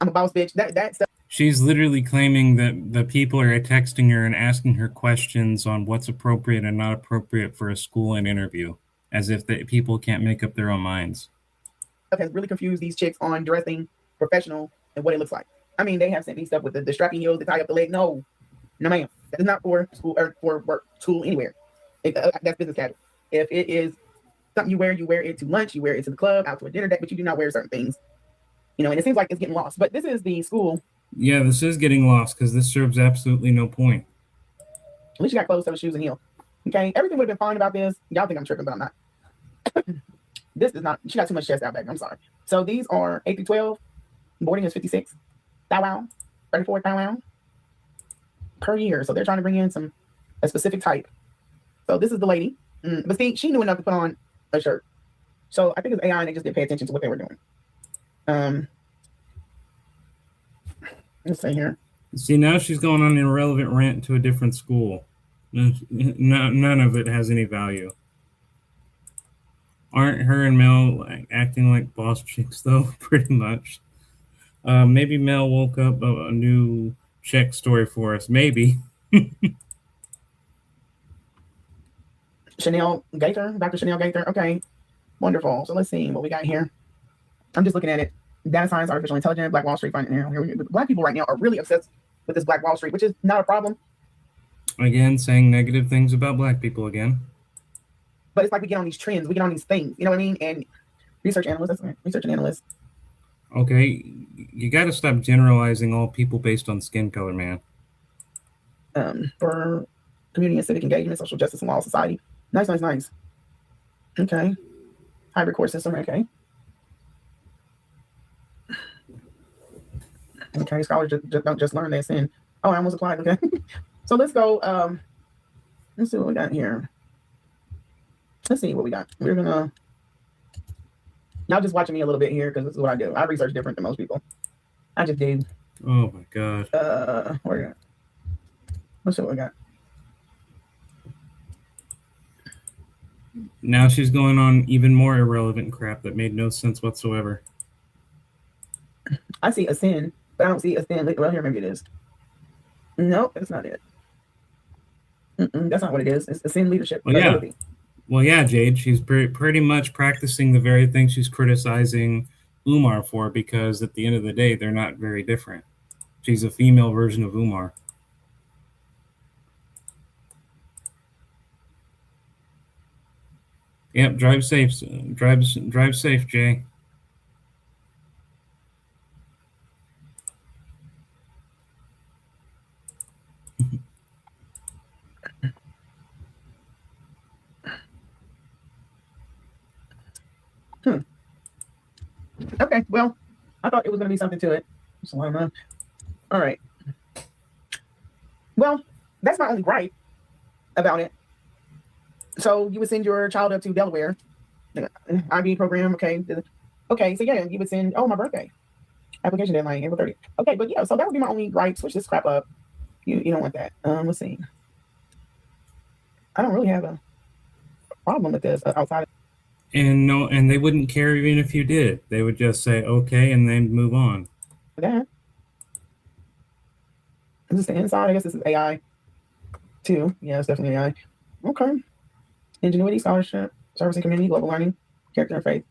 I'm a boss bitch. That stuff. She's literally claiming that the people are texting her and asking her questions on what's appropriate and not appropriate for a school and interview, as if the people can't make up their own minds. Has really confused these chicks on dressing professional and what it looks like. I mean, they have sent me stuff with the strappy heels that tie up the leg. No, ma'am. That is not for school or for work, school, anywhere. That's business casual. If it is something you wear it to lunch, you wear it to the club, out to a dinner date, but you do not wear certain things. And it seems like it's getting lost. But this is the school. Yeah, this is getting lost because this serves absolutely no point. At least you got clothes, so shoes, and heels. Okay, everything would have been fine about this. Y'all think I'm tripping, but I'm not. This is not. She got too much chest out back. I'm sorry. So these are 8 through 12. Boarding is 56. Wow. 34 wow per year. So they're trying to bring in a specific type. So this is the lady. But see, she knew enough to put on a shirt. So I think it's AI and they just didn't pay attention to what they were doing. Let's see here. See, now she's going on an irrelevant rant to a different school. None of it has any value. Aren't her and Mel acting like boss chicks though? Pretty much. Maybe Mel woke up a new check story for us. Maybe. Chanel Gaither, Dr. Chanel Gaither. Okay, wonderful. So let's see what we got here. I'm just looking at it. Data science, artificial intelligence, Black Wall Street. Black people right now are really obsessed with this Black Wall Street, which is not a problem. Again, saying negative things about Black people again. But it's like we get on these trends, we get on these things. You know what I mean? And research analyst, that's right. Research and analyst. Okay, you got to stop generalizing all people based on skin color, man. For community and civic engagement, social justice and law society. Nice. Okay. Hybrid course system. Okay. Okay. Scholars don't just learn this. And I almost applied. Okay. So let's go. Let's see what we got here. Let's see what we got. We're gonna. Y'all just watching me a little bit here because this is what I do. I research different than most people. I just do. Oh my god. Where we got? Let's see what we got. Now she's going on even more irrelevant crap that made no sense whatsoever. I see a sin, but I don't see a sin. Well, here maybe it is. No, that's not it. That's not what it is. It's a sin leadership. Well, yeah, Jade. She's pretty much practicing the very thing she's criticizing Umar for, because at the end of the day, they're not very different. She's a female version of Umar. Yep, drive safe. Drive safe, Jay. Okay, well, I thought it was going to be something to it. So I don't know. All right. Well, that's my only gripe about it. So you would send your child up to Delaware, the IB program. Okay. Okay. So yeah, you would send. Oh, my birthday. Application deadline April 30th. Okay, but yeah, so that would be my only gripe. Switch this crap up. You don't want that. Let's see. I don't really have a problem with this outside. And they wouldn't care even if you did. They would just say okay and then move on. That. Is this the inside? I guess this is AI too. Yeah, it's definitely AI. Okay. Ingenuity, scholarship, service and community, global learning, character and faith.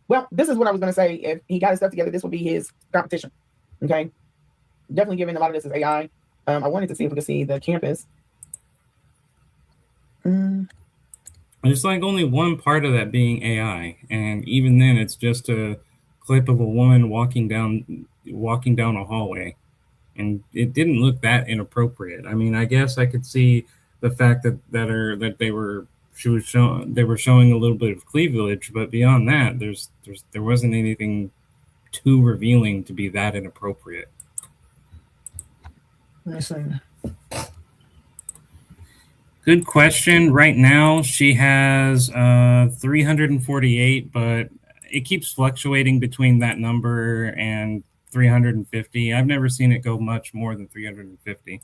Well, this is what I was going to say. If he got his stuff together, this would be his competition. Okay. Definitely given a lot of this is AI. I wanted to see if we could see the campus. There's like only one part of that being AI, and even then, it's just a clip of a woman walking down a hallway, and it didn't look that inappropriate. I mean, I guess I could see the fact that they were showing a little bit of cleavage, but beyond that, there wasn't anything too revealing to be that inappropriate. Let me see. Good question. Right now, she has 348, but it keeps fluctuating between that number and 350. I've never seen it go much more than 350.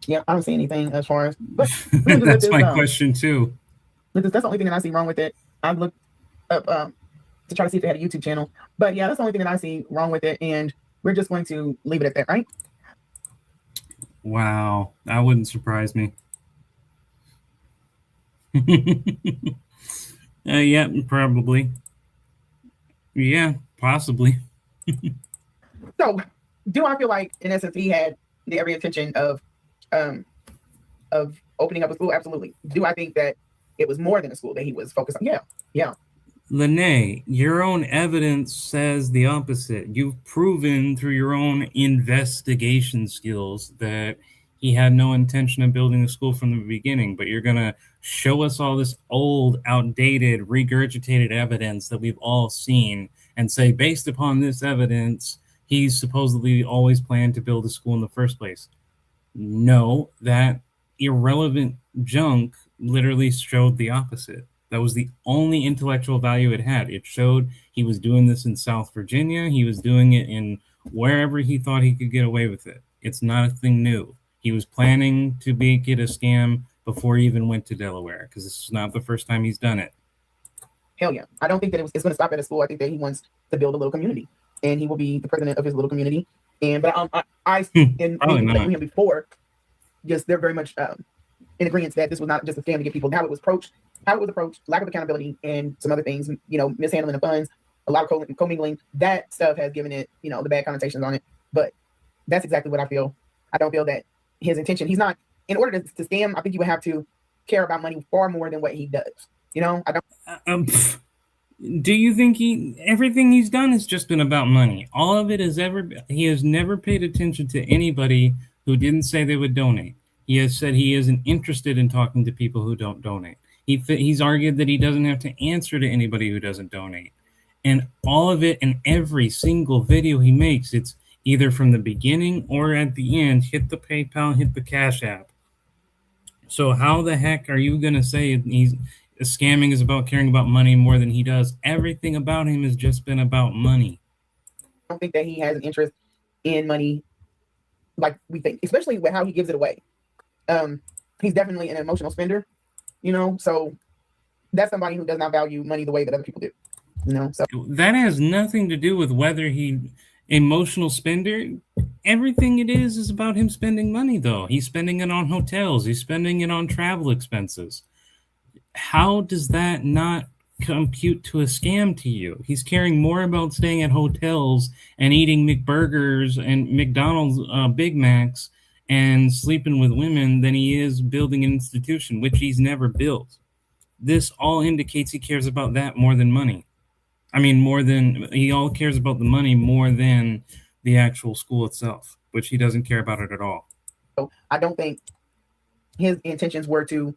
Yeah, I don't see anything as far as. But that's my question too. That's the only thing that I see wrong with it. I've looked up to try to see if they had a YouTube channel, but yeah, that's the only thing that I see wrong with it, and we're just going to leave it at that, right? Wow, that wouldn't surprise me. Yeah, probably. Yeah, possibly. So, do I feel like, in essence, he had the every intention of opening up a school? Absolutely. Do I think that it was more than a school that he was focused on? Yeah. Lanae, your own evidence says the opposite. You've proven through your own investigation skills that he had no intention of building a school from the beginning, but you're going to show us all this old, outdated, regurgitated evidence that we've all seen and say, based upon this evidence, he's supposedly always planned to build a school in the first place. No, that irrelevant junk literally showed the opposite. That was the only intellectual value it had. It showed he was doing this in South Virginia. He was doing it in wherever he thought he could get away with it. It's not a thing new. He was planning to make it a scam before he even went to Delaware, because this is not the first time he's done it. Hell yeah. I don't think that it's going to stop at a school. I think that he wants to build a little community, and he will be the president of his little community. But I and Probably people that not. knew him before, just they're very much in agreement that this was not just a scam to get people. How it was approached, lack of accountability, and some other things, mishandling of funds, a lot of commingling. That stuff has given it, the bad connotations on it. But that's exactly what I feel. I don't feel that his intention. He's not, in order to scam. I think you would have to care about money far more than what he does. I don't. Do you think everything he's done has just been about money? All of it he has never paid attention to anybody who didn't say they would donate. He has said he isn't interested in talking to people who don't donate. He's argued that he doesn't have to answer to anybody who doesn't donate. And all of it, in every single video he makes, it's either from the beginning or at the end, hit the PayPal, hit the Cash App. So how the heck are you going to say scamming is about caring about money more than he does? Everything about him has just been about money. I don't think that he has an interest in money like we think, especially with how he gives it away. He's definitely an emotional spender, so that's somebody who does not value money the way that other people do, so that has nothing to do with whether he emotional spender. Everything it is about him spending money, though. He's spending it on hotels. He's spending it on travel expenses. How does that not compute to a scam to you? He's caring more about staying at hotels and eating McBurgers and McDonald's Big Macs and sleeping with women than he is building an institution, which he's never built. This all indicates he cares about that more than money. I mean, he all cares about the money more than the actual school itself, which he doesn't care about it at all. So I don't think his intentions were to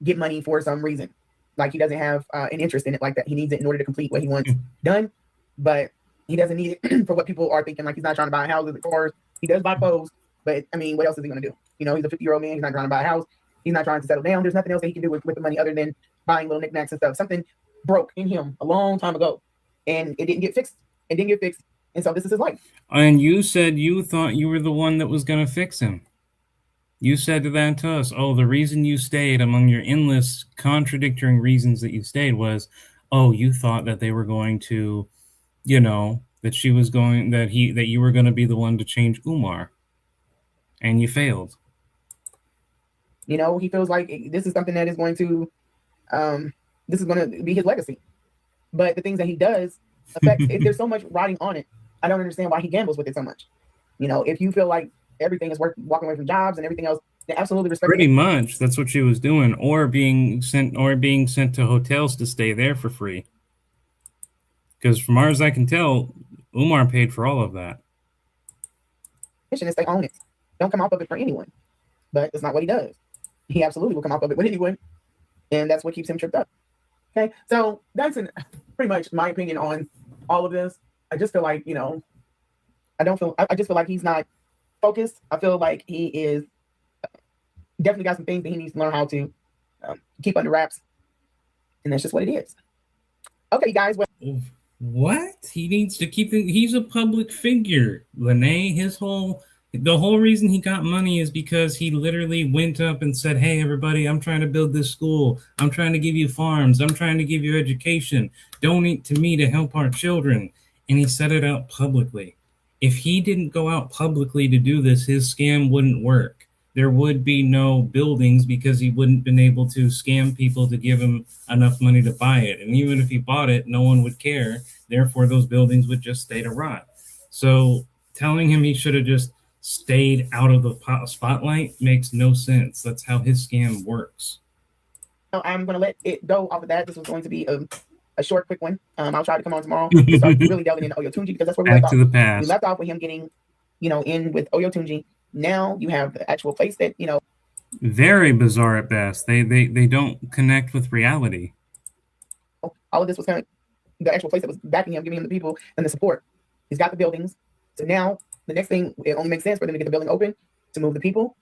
get money for some reason. Like, he doesn't have an interest in it like that. He needs it in order to complete what he wants done, but he doesn't need it for what people are thinking. Like, he's not trying to buy houses or cars. He does buy clothes, but I mean, what else is he going to do? He's a 50-year-old man. He's not trying to buy a house. He's not trying to settle down. There's nothing else that he can do with the money other than buying little knickknacks and stuff. Something broke in him a long time ago, and it didn't get fixed. And so this is his life. And you said you thought you were the one that was going to fix him. You said that to us. Oh, the reason you stayed, among your endless contradicting reasons that you stayed, was, you thought that they were going to, that you were going to be the one to change Umar, and you failed. He feels like this is something that is going to, this is going to be his legacy. But the things that he does affect, if there's so much riding on it, I don't understand why he gambles with it so much. If you feel like everything is worth walking away from jobs and everything else, then absolutely respect. Pretty much, that's what she was doing, or being sent to hotels to stay there for free. Because from far as I can tell, Umar paid for all of that. Mission is they own it. Don't come off of it for anyone. But that's not what he does. He absolutely will come off of it with anyone, and that's what keeps him tripped up. Okay, so that's pretty much my opinion on all of this. I just feel like, I just feel like he's not focused. I feel like he is definitely got some things that he needs to learn how to keep under wraps, and that's just what it is. Okay, guys. What? He needs to keep it. He's a public figure, Lanae. The whole reason he got money is because he literally went up and said, "Hey, everybody, I'm trying to build this school. I'm trying to give you farms. I'm trying to give you education. Donate to me to help our children." And he said it out publicly. If he didn't go out publicly to do this, his scam wouldn't work. There would be no buildings because he wouldn't been able to scam people to give him enough money to buy it. And even if he bought it, no one would care. Therefore, those buildings would just stay to rot. So telling him he should have just stayed out of the spotlight makes no sense. That's how his scam works. So I'm going to let it go off of that. This was going to be a short, quick one. I'll try to come on tomorrow to start really delving into Oyotunji, because that's where we left off. To the past. We left off with him getting, in with Oyotunji. Now you have the actual place that, very bizarre at best. They don't connect with reality. All of this was kind of the actual place that was backing him, giving him the people and the support. He's got the buildings. So now the next thing, it only makes sense for them to get the building open, to move the people.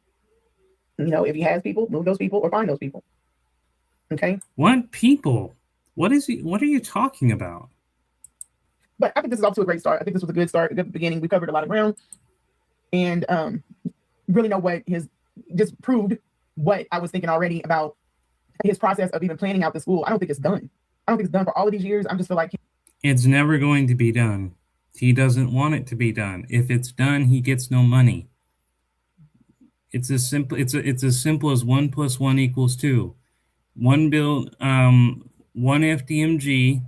If he has people, move those people or find those people. Okay. What people? What are you talking about? But I think this is off to a great start. I think this was a good start, a good beginning. We covered a lot of ground, and really know what his just proved what I was thinking already about his process of even planning out the school. I don't think it's done. I don't think it's done for all of these years. I'm just feel like It's never going to be done. He doesn't want it to be done. If it's done, he gets no money. It's as simple. It's as simple as 1 + 1 = 2. One FDMG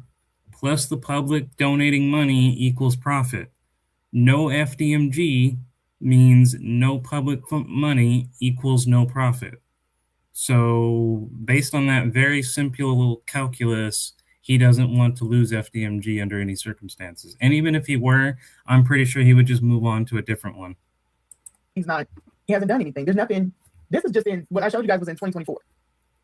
plus the public donating money equals profit. No FDMG means no public money equals no profit. So based on that very simple calculus, he doesn't want to lose FDMG under any circumstances. And even if he were, I'm pretty sure he would just move on to a different one. he hasn't done anything. There's nothing. This is just in what I showed you guys was in 2024.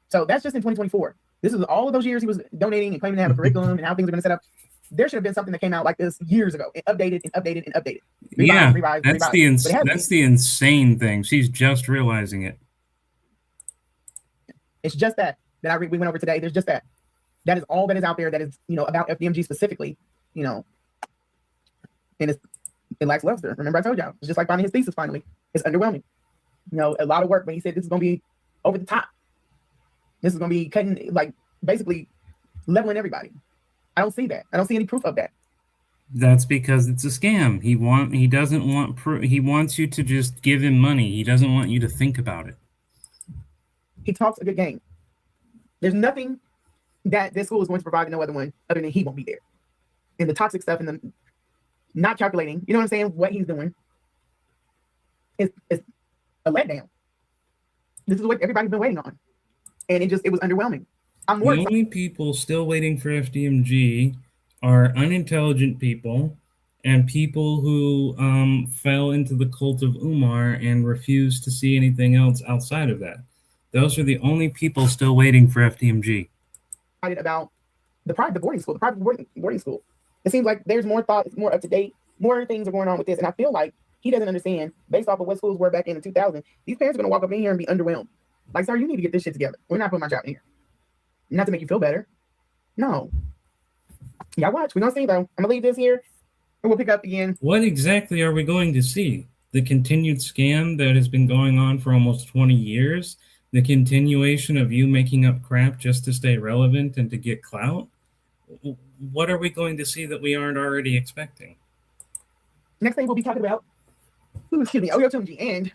So that's just in 2024. This is all of those years he was donating and claiming to have a curriculum and how things are going to set up. There should have been something that came out like this years ago, and updated and updated and updated. Revised. That's the insane thing. She's just realizing it. It's just that we went over today. There's just that. That is all that is out there that is, about FDMG specifically, and it lacks luster. Remember I told y'all, it's just like finding his thesis finally. It's underwhelming. A lot of work, but he said this is going to be over the top. This is going to be cutting, like, basically leveling everybody. I don't see that. I don't see any proof of that. That's because it's a scam. He doesn't want proof. He wants you to just give him money. He doesn't want you to think about it. He talks a good game. There's nothing that this school is going to provide to no other one other than he won't be there. And the toxic stuff and the not calculating, you know what I'm saying, what he's doing is a letdown. This is what everybody's been waiting on. And it was underwhelming. The only people still waiting for FDMG are unintelligent people and people who fell into the cult of Umar and refuse to see anything else outside of that. Those are the only people still waiting for FDMG. About the private boarding school, It seems like there's more thought, it's more up to date, more things are going on with this. And I feel like he doesn't understand, based off of what schools were back in the 2000s, these parents are going to walk up in here and be underwhelmed. Like, sir, you need to get this shit together. We're not putting my child in here. Not to make you feel better. No. Y'all watch. We're going to see, though. I'm going to leave this here, and we'll pick up again. What exactly are we going to see? The continued scam that has been going on for almost 20 years? The continuation of you making up crap just to stay relevant and to get clout? What are we going to see that we aren't already expecting? Next thing we'll be talking about, Oyotunji. And,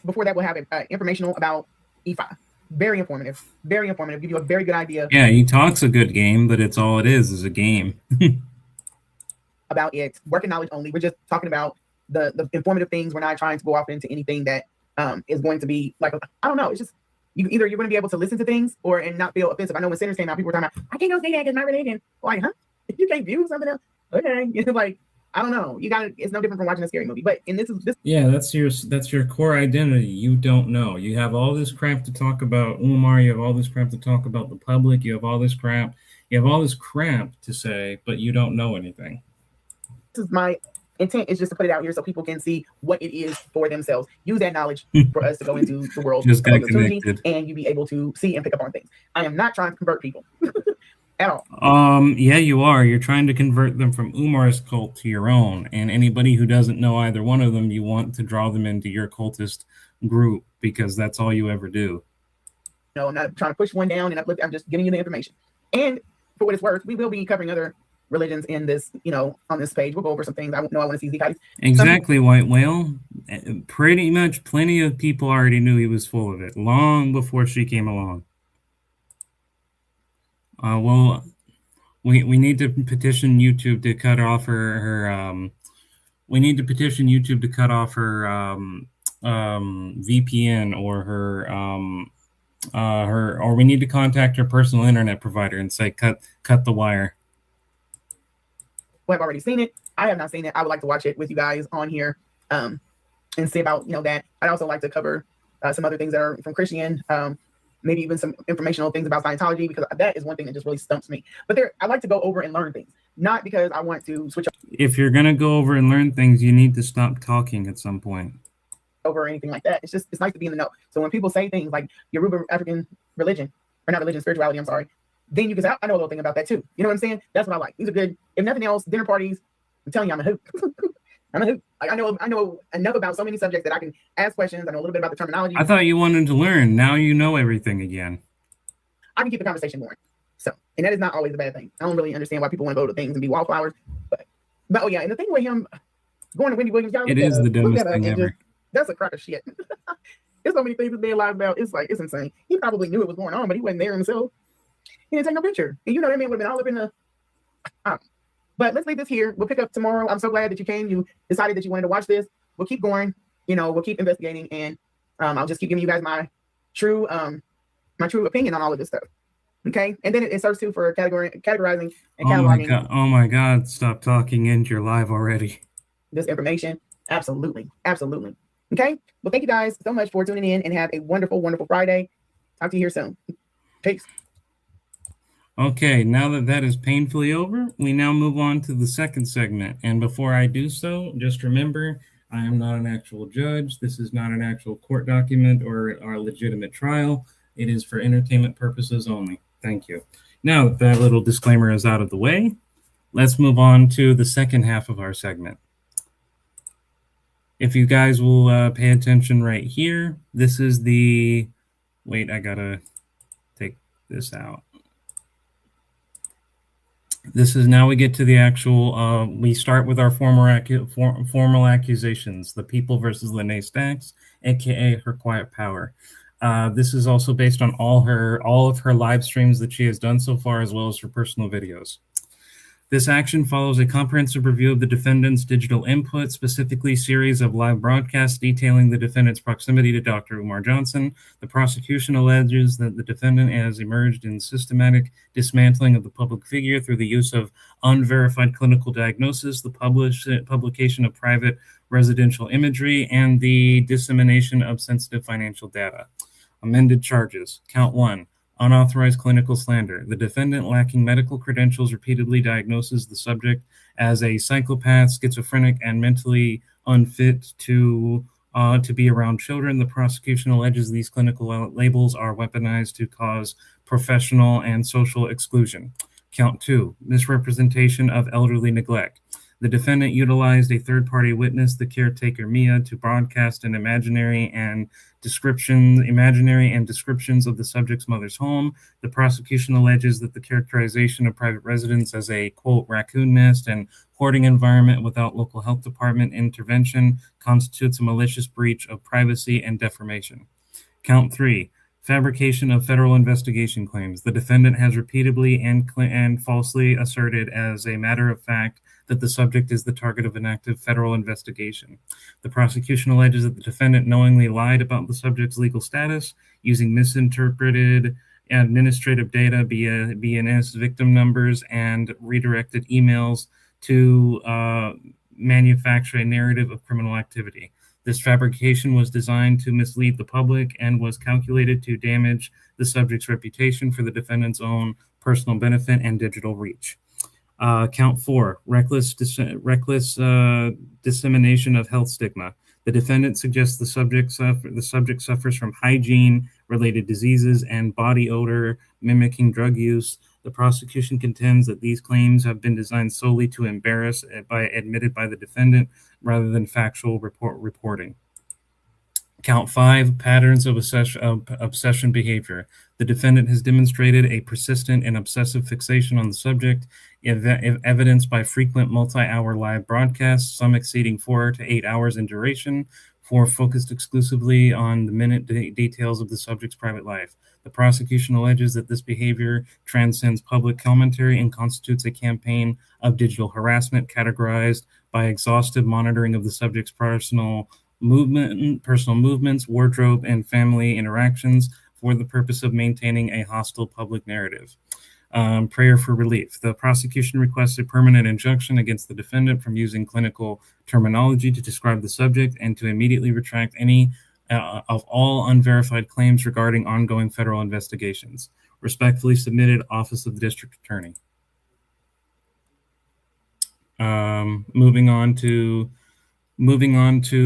before that, we'll have informational about Ifa. Very informative. Give you a very good idea. Yeah, he talks a good game, but it's all it is a game. About it. Working knowledge only. We're just talking about the informative things. We're not trying to go off into anything that is going to be like, I don't know. It's just, you're going to be able to listen to things and not feel offensive. I know when Sinners came out, people were talking about, I can't go say that because my religion. Like, huh? If you can't view something else, okay. Like, I don't know. It's no different from watching a scary movie. But yeah, that's your core identity. You don't know. You have all this crap to talk about Umar. You have all this crap to talk about the public. You have all this crap. You have all this crap to say, but you don't know anything. This is my intent, is just to put it out here so people can see what it is for themselves. Use that knowledge for us to go into the world just got connected, and you be able to see and pick up on things. I am not trying to convert people. At all. Yeah, you are. You're trying to convert them from Umar's cult to your own. And anybody who doesn't know either one of them, you want to draw them into your cultist group because that's all you ever do. No, I'm not trying to push one down and uplift. I'm just giving you the information. And for what it's worth, we will be covering other religions in this, on this page. We'll go over some things. I want to see Zekites. Exactly, White Whale. Pretty much plenty of people already knew he was full of it long before she came along. Well, we need to petition YouTube to cut off her we need to petition YouTube to cut off her VPN or we need to contact her personal internet provider and say cut the wire. Well, I've already seen it. I have not seen it. I would like to watch it with you guys on here and see about that. I'd also like to cover some other things that are from Christian. Maybe even some informational things about Scientology, because that is one thing that just really stumps me. But I like to go over and learn things, not because I want to switch up. If you're going to go over and learn things, you need to stop talking at some point. Over or anything like that. It's nice to be in the know. So when people say things like Yoruba African religion, or not religion, spirituality, I'm sorry, then you can say, I know a little thing about that too. You know what I'm saying? That's what I like. These are good. If nothing else, dinner parties, I'm telling you, I'm a hoot. I'm a hoot. Like I know enough about so many subjects that I can ask questions. I know a little bit about the terminology. I thought you wanted to learn. Now you know everything again. I can keep the conversation going. So, and that is not always a bad thing. I don't really understand why people want to go to things and be wallflowers, but oh yeah, and the thing with him going to Wendy Williams, y'all It is the dumbest thing ever. That's a crock of shit. There's so many things that they lied about. It's like, it's insane. He probably knew it was going on, but he wasn't there himself. He didn't take no picture. And you know, that man would have been all up in the. But let's leave this here. We'll pick up tomorrow. I'm so glad that you came. You decided that you wanted to watch this. We'll keep going. You know, we'll keep investigating, and I'll just keep giving you guys my true opinion on all of this stuff. Okay, and then it serves too for categorizing and cataloging. Oh my God! Stop talking into your live already. This information, absolutely. Okay, well, thank you guys so much for tuning in, and have a wonderful, wonderful Friday. Talk to you here soon. Peace. Okay, now that is painfully over, we now move on to the second segment. And before I do so, just remember, I am not an actual judge. This is not an actual court document or a legitimate trial. It is for entertainment purposes only. Thank you. Now that little disclaimer is out of the way, let's move on to the second half of our segment. If you guys will pay attention right here, this is the... Wait, I gotta take this out. This is now we get to the actual, we start with our formal accusations, the People versus Lanae Stacks, aka her quiet power. This is also based on all of her live streams that she has done so far, as well as her personal videos. This action follows a comprehensive review of the defendant's digital input, specifically series of live broadcasts detailing the defendant's proximity to Dr. Umar Johnson. The prosecution alleges that the defendant has emerged in systematic dismantling of the public figure through the use of unverified clinical diagnosis, the publication of private residential imagery, and the dissemination of sensitive financial data. Amended charges. Count 1. Unauthorized clinical slander. The defendant, lacking medical credentials, repeatedly diagnoses the subject as a psychopath, schizophrenic, and mentally unfit to be around children. The prosecution alleges these clinical labels are weaponized to cause professional and social exclusion. Count 2. Misrepresentation of elderly neglect. The defendant utilized a third-party witness, the caretaker Mia, to broadcast an imaginary and descriptions of the subject's mother's home. The prosecution alleges that the characterization of private residence as a, quote, raccoon nest and hoarding environment without local health department intervention constitutes a malicious breach of privacy and defamation. Count 3. Fabrication of federal investigation claims. The defendant has repeatedly and falsely asserted as a matter of fact that the subject is the target of an active federal investigation. The prosecution alleges that the defendant knowingly lied about the subject's legal status using misinterpreted administrative data, BNS victim numbers, and redirected emails to manufacture a narrative of criminal activity. This fabrication was designed to mislead the public and was calculated to damage the subject's reputation for the defendant's own personal benefit and digital reach. Count 4, reckless dissemination of health stigma. The defendant suggests the subject suffers from hygiene-related diseases and body odor mimicking drug use. The prosecution contends that these claims have been designed solely to embarrass admitted by the defendant rather than factual reporting. Count 5, patterns of obsession behavior. The defendant has demonstrated a persistent and obsessive fixation on the subject, evidenced by frequent multi-hour live broadcasts, some exceeding 4 to 8 hours in duration, focused exclusively on the minute details of the subject's private life. The prosecution alleges that this behavior transcends public commentary and constitutes a campaign of digital harassment categorized by exhaustive monitoring of the subject's personal movements, wardrobe, and family interactions for the purpose of maintaining a hostile public narrative. Prayer for relief. The prosecution requests a permanent injunction against the defendant from using clinical terminology to describe the subject and to immediately retract any of all unverified claims regarding ongoing federal investigations. Respectfully submitted, Office of the District Attorney. Moving on to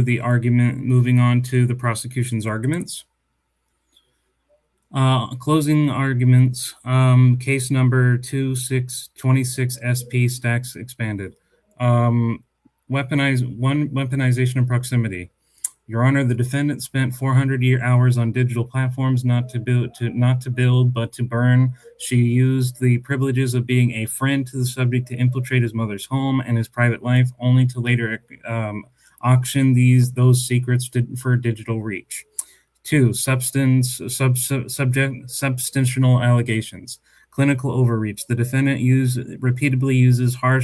the prosecution's arguments. Closing arguments, case number 2626 SP Stacks expanded. Weaponization of proximity. Your Honor, the defendant spent 400 hours on digital platforms not to build, but to burn. She used the privileges of being a friend to the subject to infiltrate his mother's home and his private life, only to later auction those secrets for digital reach. 2. Substantial allegations. Clinical overreach. The defendant repeatedly uses her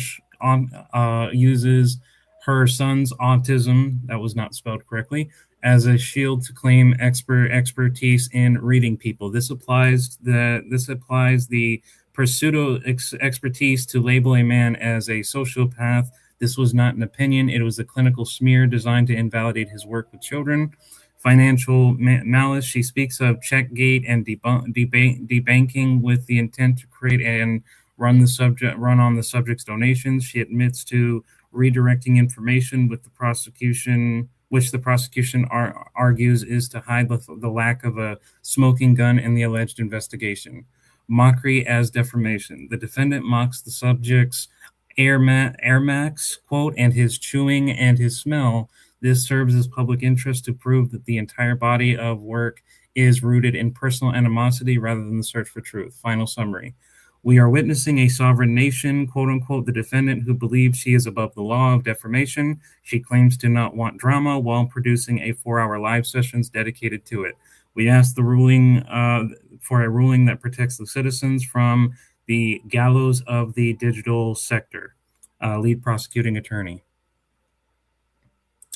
son's autism, that was not spelled correctly, as a shield to claim expertise in reading people. This applies the pseudo expertise to label a man as a sociopath. This was not an opinion. It was a clinical smear designed to invalidate his work with children. Financial malice. She speaks of Checkgate and debanking with the intent to create and run on the subject's donations. She admits to redirecting information with the prosecution, which the prosecution argues is to hide the lack of a smoking gun in the alleged investigation. Mockery as defamation. The defendant mocks the subject's Air Max, quote, and his chewing and his smell. This serves as public interest to prove that the entire body of work is rooted in personal animosity rather than the search for truth. Final summary. We are witnessing a sovereign nation, quote unquote, the defendant who believes she is above the law of defamation. She claims to not want drama while producing a 4-hour live sessions dedicated to it. We ask the ruling for a ruling that protects the citizens from the gallows of the digital sector. Lead prosecuting attorney.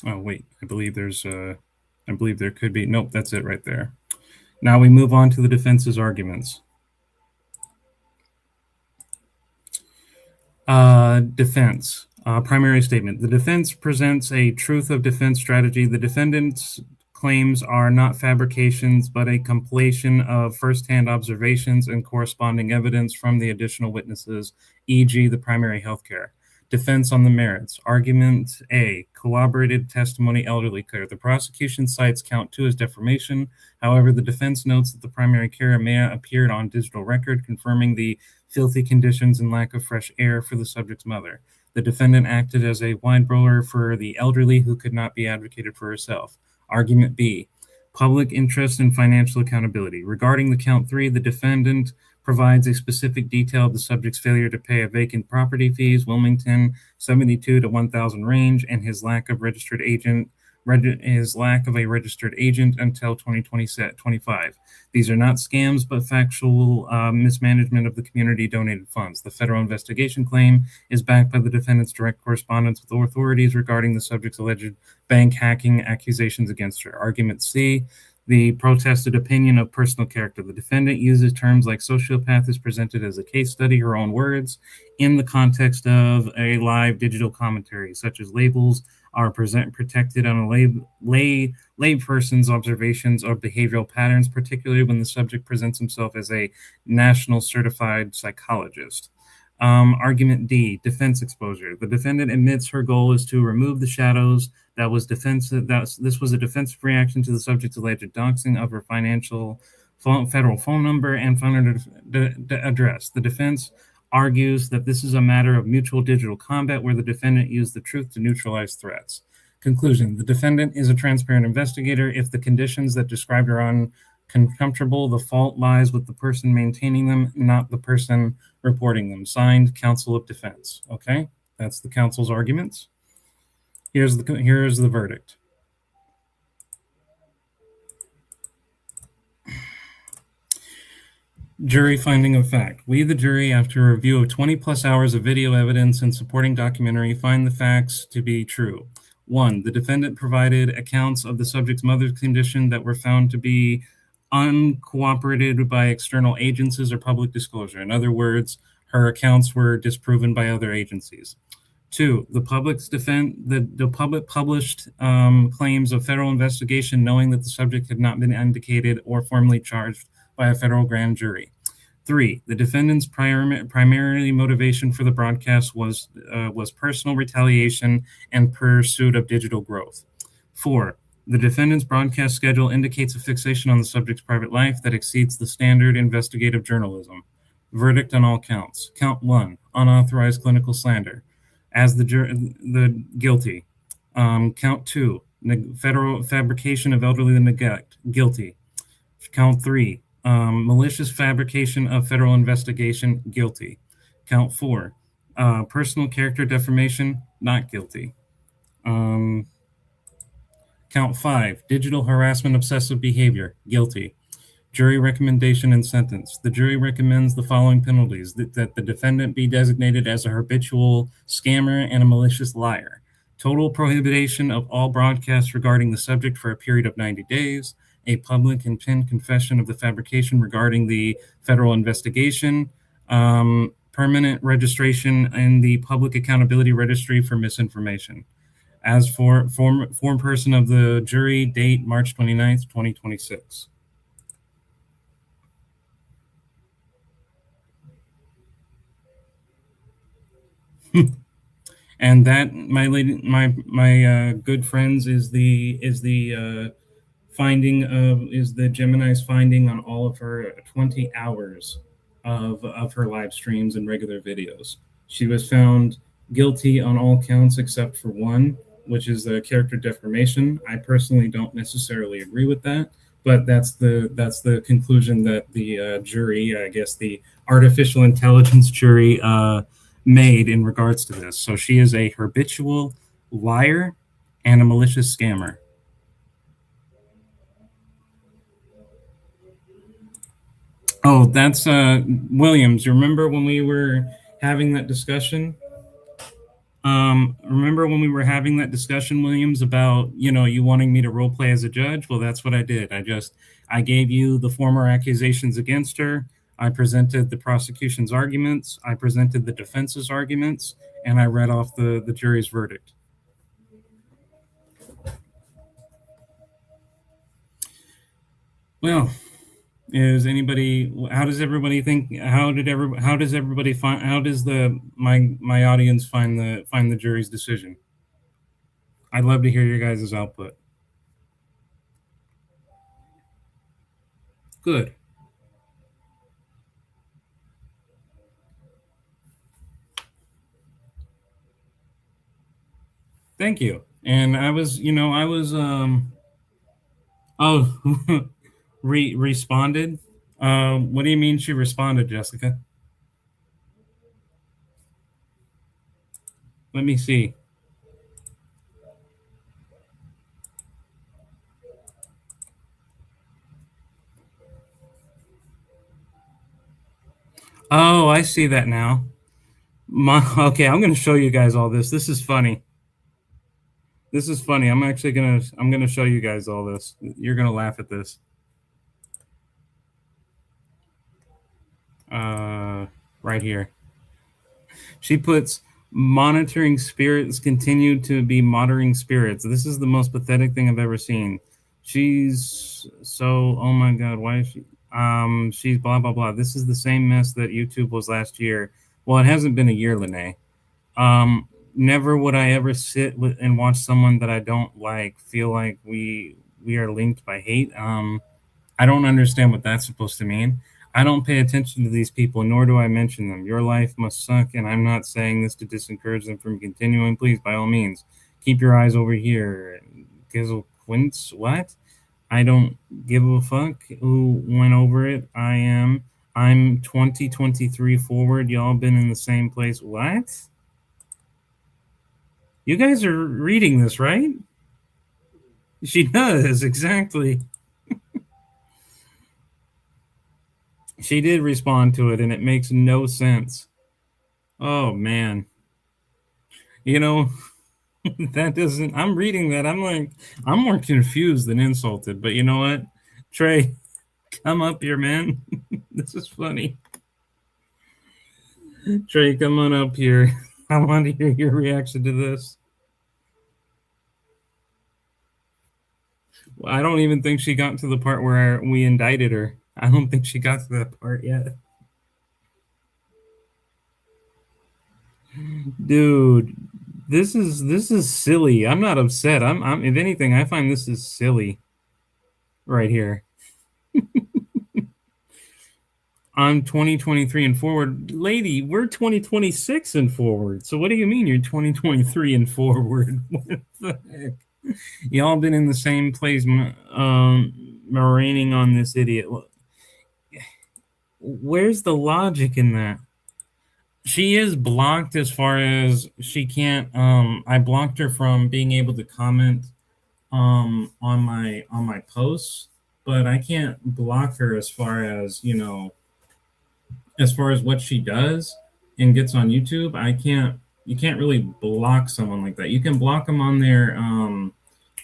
Oh, wait, I believe there could be, nope, that's it right there. Now we move on to the defense's arguments. Defense. Primary statement. The defense presents a truth of defense strategy. The defendant's claims are not fabrications, but a compilation of firsthand observations and corresponding evidence from the additional witnesses, e.g. the primary healthcare. Defense on the merits. Argument A, corroborated testimony elderly care. The prosecution cites count 2 as defamation. However, the defense notes that the primary care may have appeared on digital record, confirming the filthy conditions and lack of fresh air for the subject's mother. The defendant acted as a whistleblower for the elderly who could not be advocated for herself. Argument B, public interest and financial accountability. Regarding the count 3, the defendant provides a specific detail of the subject's failure to pay a vacant property fees, Wilmington 72 to 1,000 range, and his lack of a registered agent until 2025. These are not scams, but factual mismanagement of the community donated funds. The federal investigation claim is backed by the defendant's direct correspondence with authorities regarding the subject's alleged bank hacking accusations against her. Argument C, the protested opinion of personal character. The defendant uses terms like sociopath is presented as a case study, her own words, in the context of a live digital commentary, such as labels are protected on a lay person's observations of behavioral patterns, particularly when the subject presents himself as a national certified psychologist. Argument D, defense exposure. The defendant admits her goal is to remove the shadows. This was a defensive reaction to the subject's alleged doxing of her federal phone number and phone address. The defense argues that this is a matter of mutual digital combat where the defendant used the truth to neutralize threats. Conclusion, the defendant is a transparent investigator. If the conditions that described are uncomfortable, the fault lies with the person maintaining them, not the person reporting them. Signed, Counsel of Defense. Okay, that's the counsel's arguments. Here's the verdict. Jury finding of fact. We, the jury, after a review of 20 plus hours of video evidence and supporting documentary, find the facts to be true. 1, the defendant provided accounts of the subject's mother's condition that were found to be uncooperated by external agencies or public disclosure. In other words, her accounts were disproven by other agencies. 2, the public published claims of federal investigation knowing that the subject had not been indicated or formally charged by a federal grand jury. 3, the defendant's primary motivation for the broadcast was personal retaliation and pursuit of digital growth. 4, the defendant's broadcast schedule indicates a fixation on the subject's private life that exceeds the standard investigative journalism. Verdict on all counts. Count 1, unauthorized clinical slander. as the guilty. Count 2, federal fabrication of elderly neglect, guilty. Count 3, malicious fabrication of federal investigation, guilty. Count 4, personal character defamation, not guilty. Count 5, digital harassment, obsessive behavior, guilty. Jury recommendation and sentence. The jury recommends the following penalties: that the defendant be designated as a habitual scammer and a malicious liar. Total prohibition of all broadcasts regarding the subject for a period of 90 days. A public and pinned confession of the fabrication regarding the federal investigation. Permanent registration in the Public Accountability Registry for misinformation. As for form person of the jury, date March 29th, 2026. And that, my lady, my good friends, is the finding of the Gemini's finding on all of her 20 hours of her live streams and regular videos. She was found guilty on all counts except for one, which is the character defamation. I personally don't necessarily agree with that, but that's the conclusion that the jury, I guess the artificial intelligence jury, made in regards to this. So she is a habitual liar and a malicious scammer. Oh, that's Williams. You remember when we were having that discussion? Remember when we were having that discussion, Williams, about, you wanting me to role play as a judge? Well, that's what I did. I gave you the former accusations against her. I presented the prosecution's arguments. I presented the defense's arguments, and I read off the jury's verdict. Well, how does everybody think? How does everybody find? How does my audience find the jury's decision? I'd love to hear your guys' output. Good. Thank you. And I was responded. What do you mean she responded, Jessica? Let me see. Oh, I see that now. Okay, I'm going to show you guys all this. This is funny. This is funny. I'm going to show you guys all this. You're going to laugh at this. Right here. She puts, monitoring spirits continue to be monitoring spirits. This is the most pathetic thing I've ever seen. She's so, oh my God, why is she? She's blah, blah, blah. This is the same mess that YouTube was last year. Well, it hasn't been a year, Lanae. Never would I ever sit and watch someone that I don't like feel like we are linked by hate. I don't understand what that's supposed to mean. I don't pay attention to these people, nor do I mention them. Your life must suck, and I'm not saying this to disencourage them from continuing. Please, by all means, keep your eyes over here. Gizzle Quince, what? I don't give a fuck who went over it. I'm 2023 forward. Y'all been in the same place. What? You guys are reading this, right? She does, exactly. She did respond to it, and it makes no sense. Oh, man. That doesn't... I'm reading that. I'm like, I'm more confused than insulted. But you know what? Trey, come up here, man. This is funny. Trey, come on up here. I want to hear your reaction to this. I don't even think she got to the part where we indicted her. I don't think she got to that part yet. Dude, this is silly. I'm not upset. I'm if anything, I find this is silly right here. I'm 2023 and forward. Lady, we're 2026 and forward. So what do you mean you're 2023 and forward? What the heck? Y'all been in the same place maraining on this idiot. Where's the logic in that? She is blocked as far as she can't I blocked her from being able to comment on my posts, but I can't block her as far as, as far as what she does and gets on YouTube. You can't really block someone like that. You can block them on their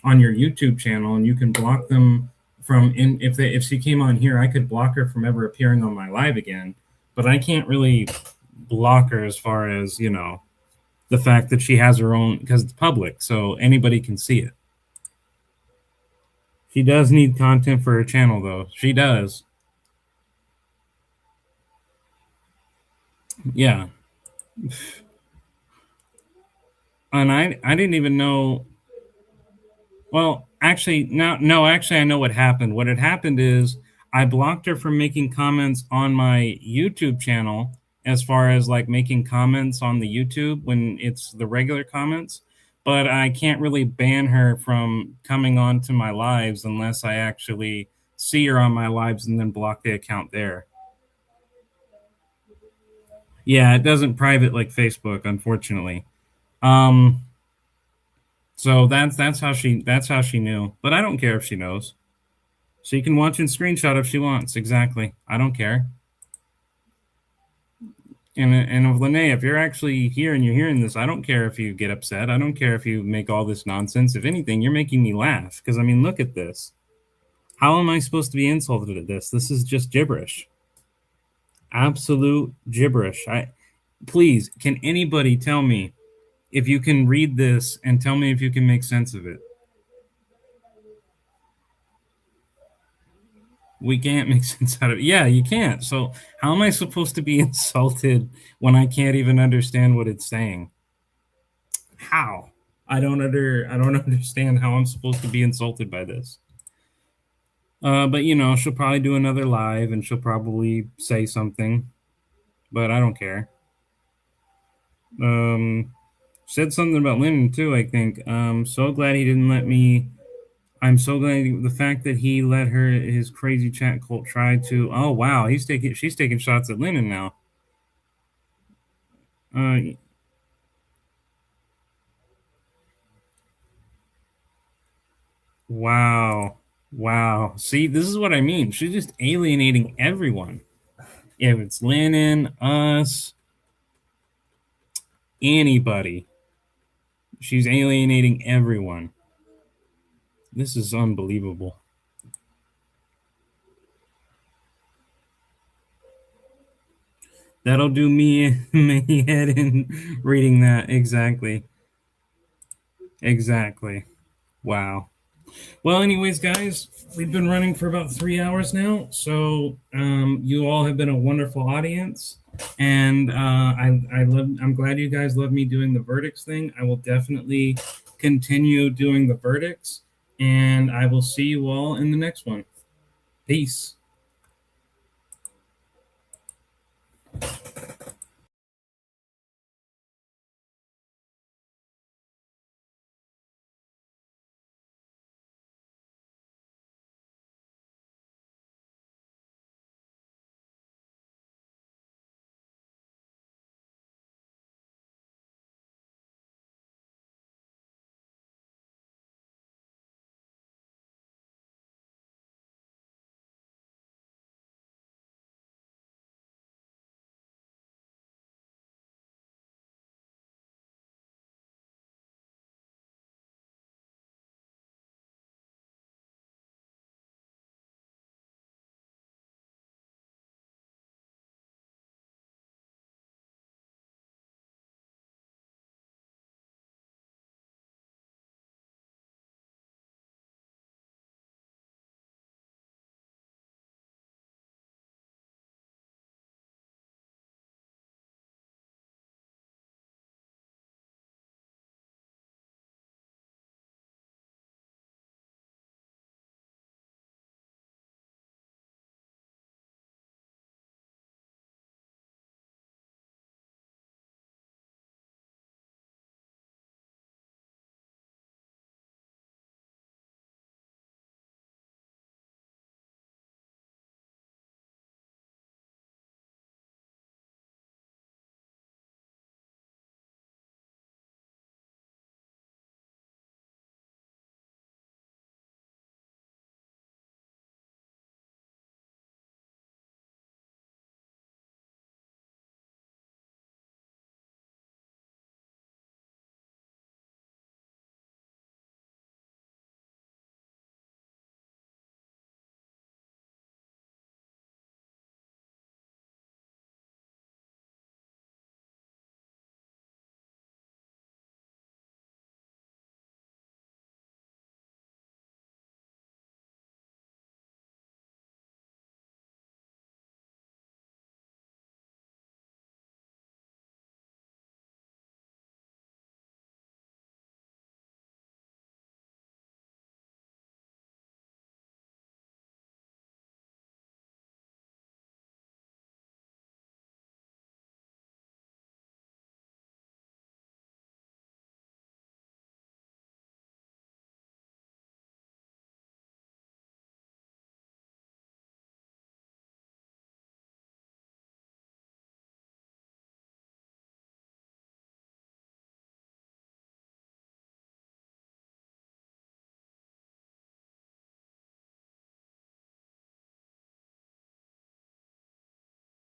on your YouTube channel, and you can block them from if she came on here, I could block her from ever appearing on my live again. But I can't really block her as far as, the fact that she has her own, because it's public, so anybody can see it. She does need content for her channel, though. She does. Yeah. And I didn't even know. Well, actually, no, actually, I know what happened. What had happened is I blocked her from making comments on my YouTube channel, as far as like making comments on the YouTube when it's the regular comments. But I can't really ban her from coming on to my lives unless I actually see her on my lives and then block the account there. Yeah, it doesn't private like Facebook, unfortunately. So that's how she knew. But I don't care if she knows. She can watch and screenshot if she wants. Exactly. I don't care. And of Lanae, if you're actually here and you're hearing this, I don't care if you get upset. I don't care if you make all this nonsense. If anything, you're making me laugh. Because, I mean, look at this. How am I supposed to be insulted at this? This is just gibberish. Absolute gibberish. Please, can anybody tell me if you can read this and tell me if you can make sense of it? We can't make sense out of it. Yeah, you can't. So how am I supposed to be insulted when I can't even understand what it's saying? How? I don't understand how I'm supposed to be insulted by this. But she'll probably do another live and she'll probably say something, but I don't care. Said something about Lennon too, I think. So glad he didn't let me. I'm so glad the fact that he let his crazy chat cult try to. Oh wow, she's taking shots at Lennon now. Wow. See, this is what I mean. She's just alienating everyone. If it's Lennon, us, anybody, she's alienating everyone. This is unbelievable. That'll do me head in reading that. Exactly. Wow. Well, anyways, guys, we've been running for about 3 hours now. So you all have been a wonderful audience. And I'm glad you guys love me doing the verdicts thing. I will definitely continue doing the verdicts. And I will see you all in the next one. Peace.